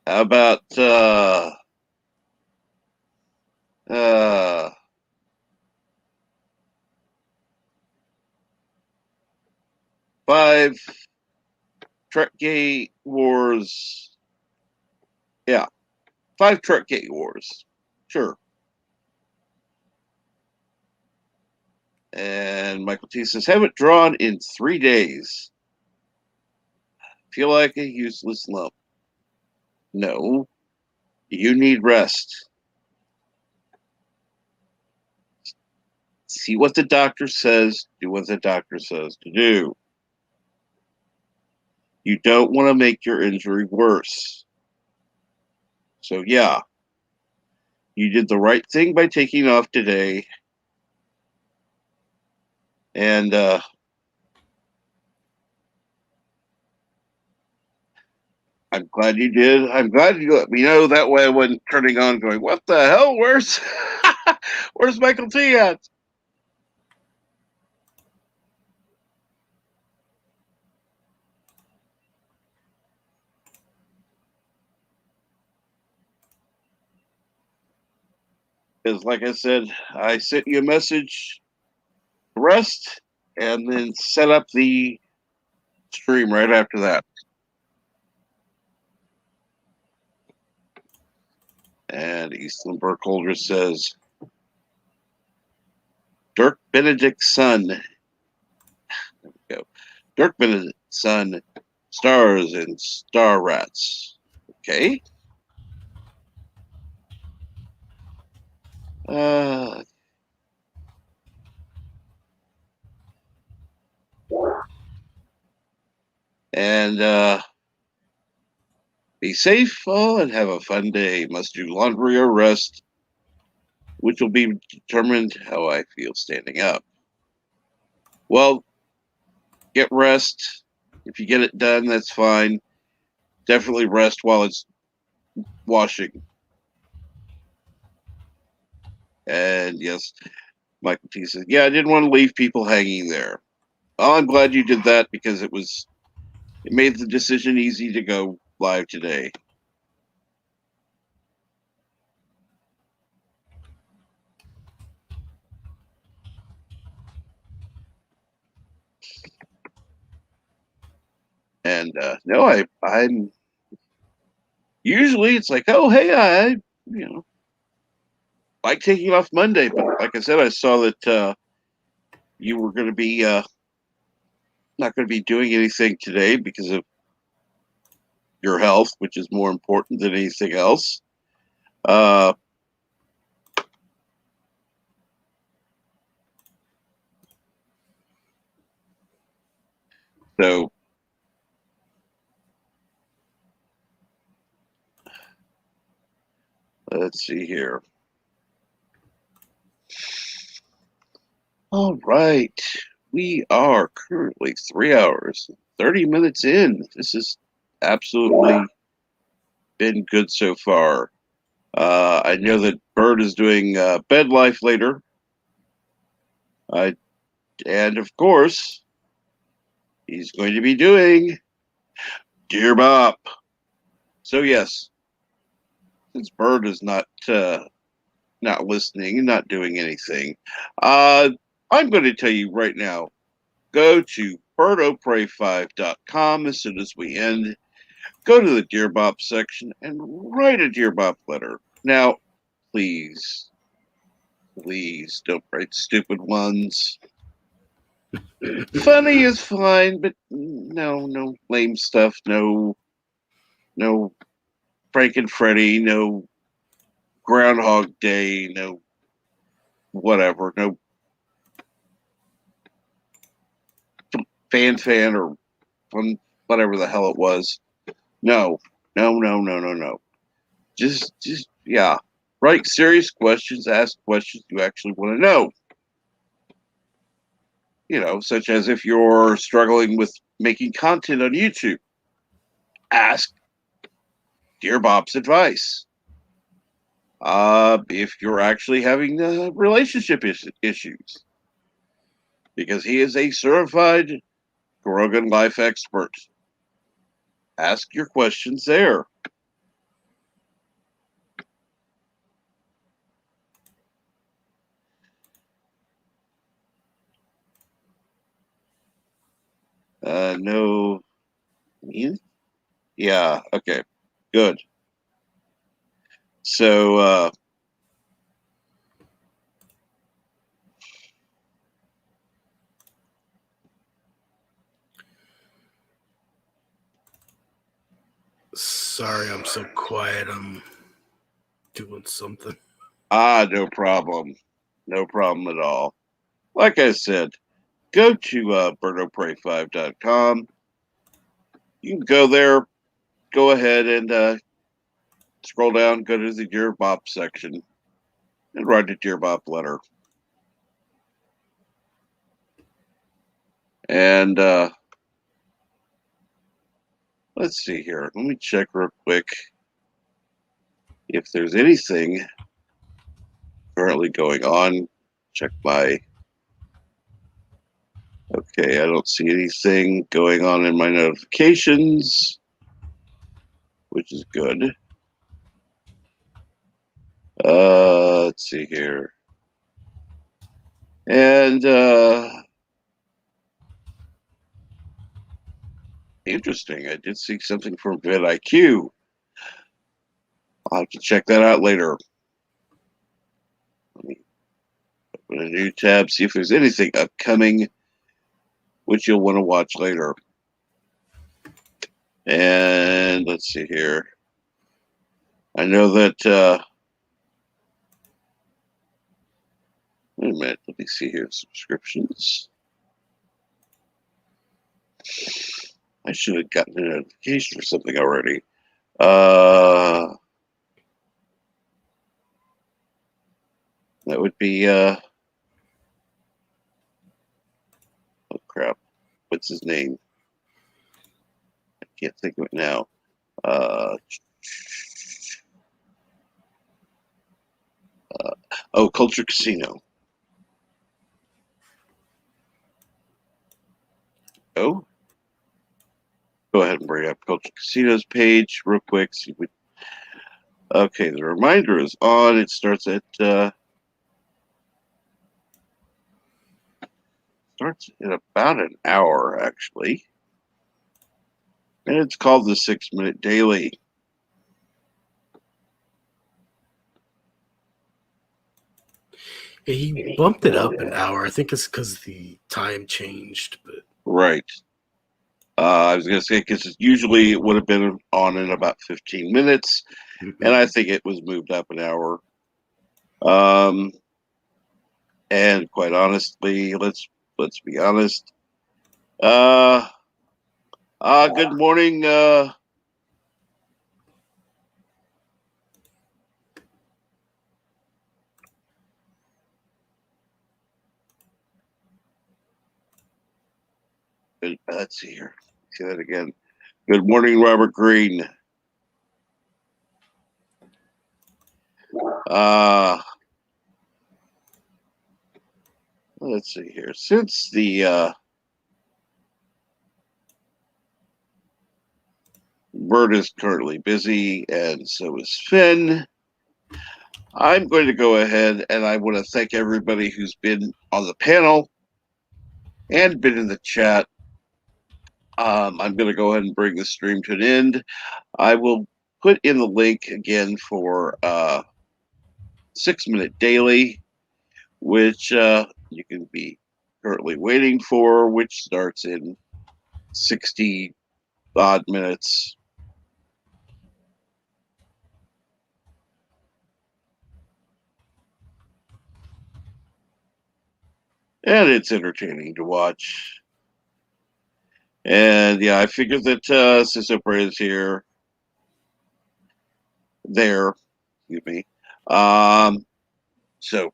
How about five Trekgate Wars? Yeah, 5 Trekgate Wars. Sure. And Michael T says, have it drawn in 3 days. Feel like a useless lump. No, you need rest. See what the doctor says, do what the doctor says to do. You don't want to make your injury worse. So, yeah, you did the right thing by taking off today. And I'm glad you did. I'm glad you let me know. That way I wasn't turning on going, what the hell? Where's Michael T at? Because, like I said, I sent you a message, rest, and then set up the stream right after that. And Eastland Burkholder says, Dirk Benedict's son. There we go. Dark Minute, Sun, Stars, and Star Rats. Okay. Uh, and be safe and have a fun day. Must do laundry or rest, which will be determined how I feel standing up. Well, get rest. If you get it done, that's fine. Definitely rest while it's washing. And yes, Michael T says, yeah, I didn't want to leave people hanging there. Well, I'm glad you did that because it made the decision easy to go live today. And no, I'm usually it's like, oh, hey, I like taking off Monday, but like I said, I saw that you were going to be not going to be doing anything today because of your health, which is more important than anything else. Uh, so let's see here. All right. We are currently 3 hours, 30 minutes in. This has absolutely been good so far. I know that Bird is doing bed life later. And of course, he's going to be doing Dear Bop. So yes, since Bird is not listening, not doing anything, I'm going to tell you right now, go to birdopray5.com as soon as we end. Go to the Dear Bop section and write a Dear Bop letter. Now, please don't write stupid ones. Funny is fine, but no lame stuff. No Frank and Freddy. No Groundhog Day. No whatever. No fan or whatever the hell it was. No. Just yeah. Write serious questions. Ask questions you actually want to know. Such as if you're struggling with making content on YouTube, ask Dear Bob's advice. If you're actually having relationship issues, because he is a certified Grogan life expert, ask your questions there. No, yeah, okay, good. So, Sorry, I'm so quiet. I'm doing something. no problem. No problem at all. Like I said, go to birdopray5.com. You can go there, go ahead and scroll down, go to the Dear Bop section, and write a Dear Bop letter. And let's see here. Let me check real quick if there's anything currently going on. Check my. Okay, I don't see anything going on in my notifications, which is good. Let's see here. And interesting. I did see something from vidIQ. I'll have to check that out later. Let me open a new tab, see if there's anything upcoming which you'll want to watch later. And let's see here. I know that. Wait a minute. Let me see here. Subscriptions. I should have gotten a notification for something already. That would be. Oh crap! What's his name? I can't think of it now. Culture Casino. Oh, go ahead and bring up Culture Casino's page real quick. See what. Okay, the reminder is on. It starts at in about an hour, actually, and it's called the 6 Minute Daily. Yeah, he bumped it up an hour. I think it's because the time changed, but Right. I was going to say because usually it would have been on in about 15 minutes, and I think it was moved up an hour. And quite honestly, let's be honest. Good morning. Let's see here. Say that again. Good morning, Robert Green. Let's see here. Since the Bert is currently busy, and so is Finn, I'm going to go ahead and I want to thank everybody who's been on the panel and been in the chat. I'm going to go ahead and bring the stream to an end. I will put in the link again for 6 Minute Daily, which you can be currently waiting for, which starts in 60 odd minutes. And it's entertaining to watch. And yeah, I figured that since Oprah is here, excuse me. So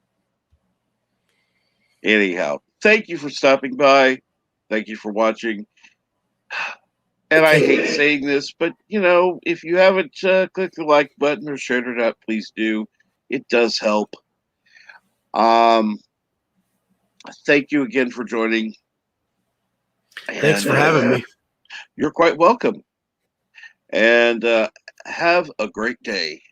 anyhow, thank you for stopping by. Thank you for watching. And I hate saying this, but if you haven't clicked the like button or shared it out, please do. It does help. Thank you again for joining. Thanks for having me. You're quite welcome. And have a great day.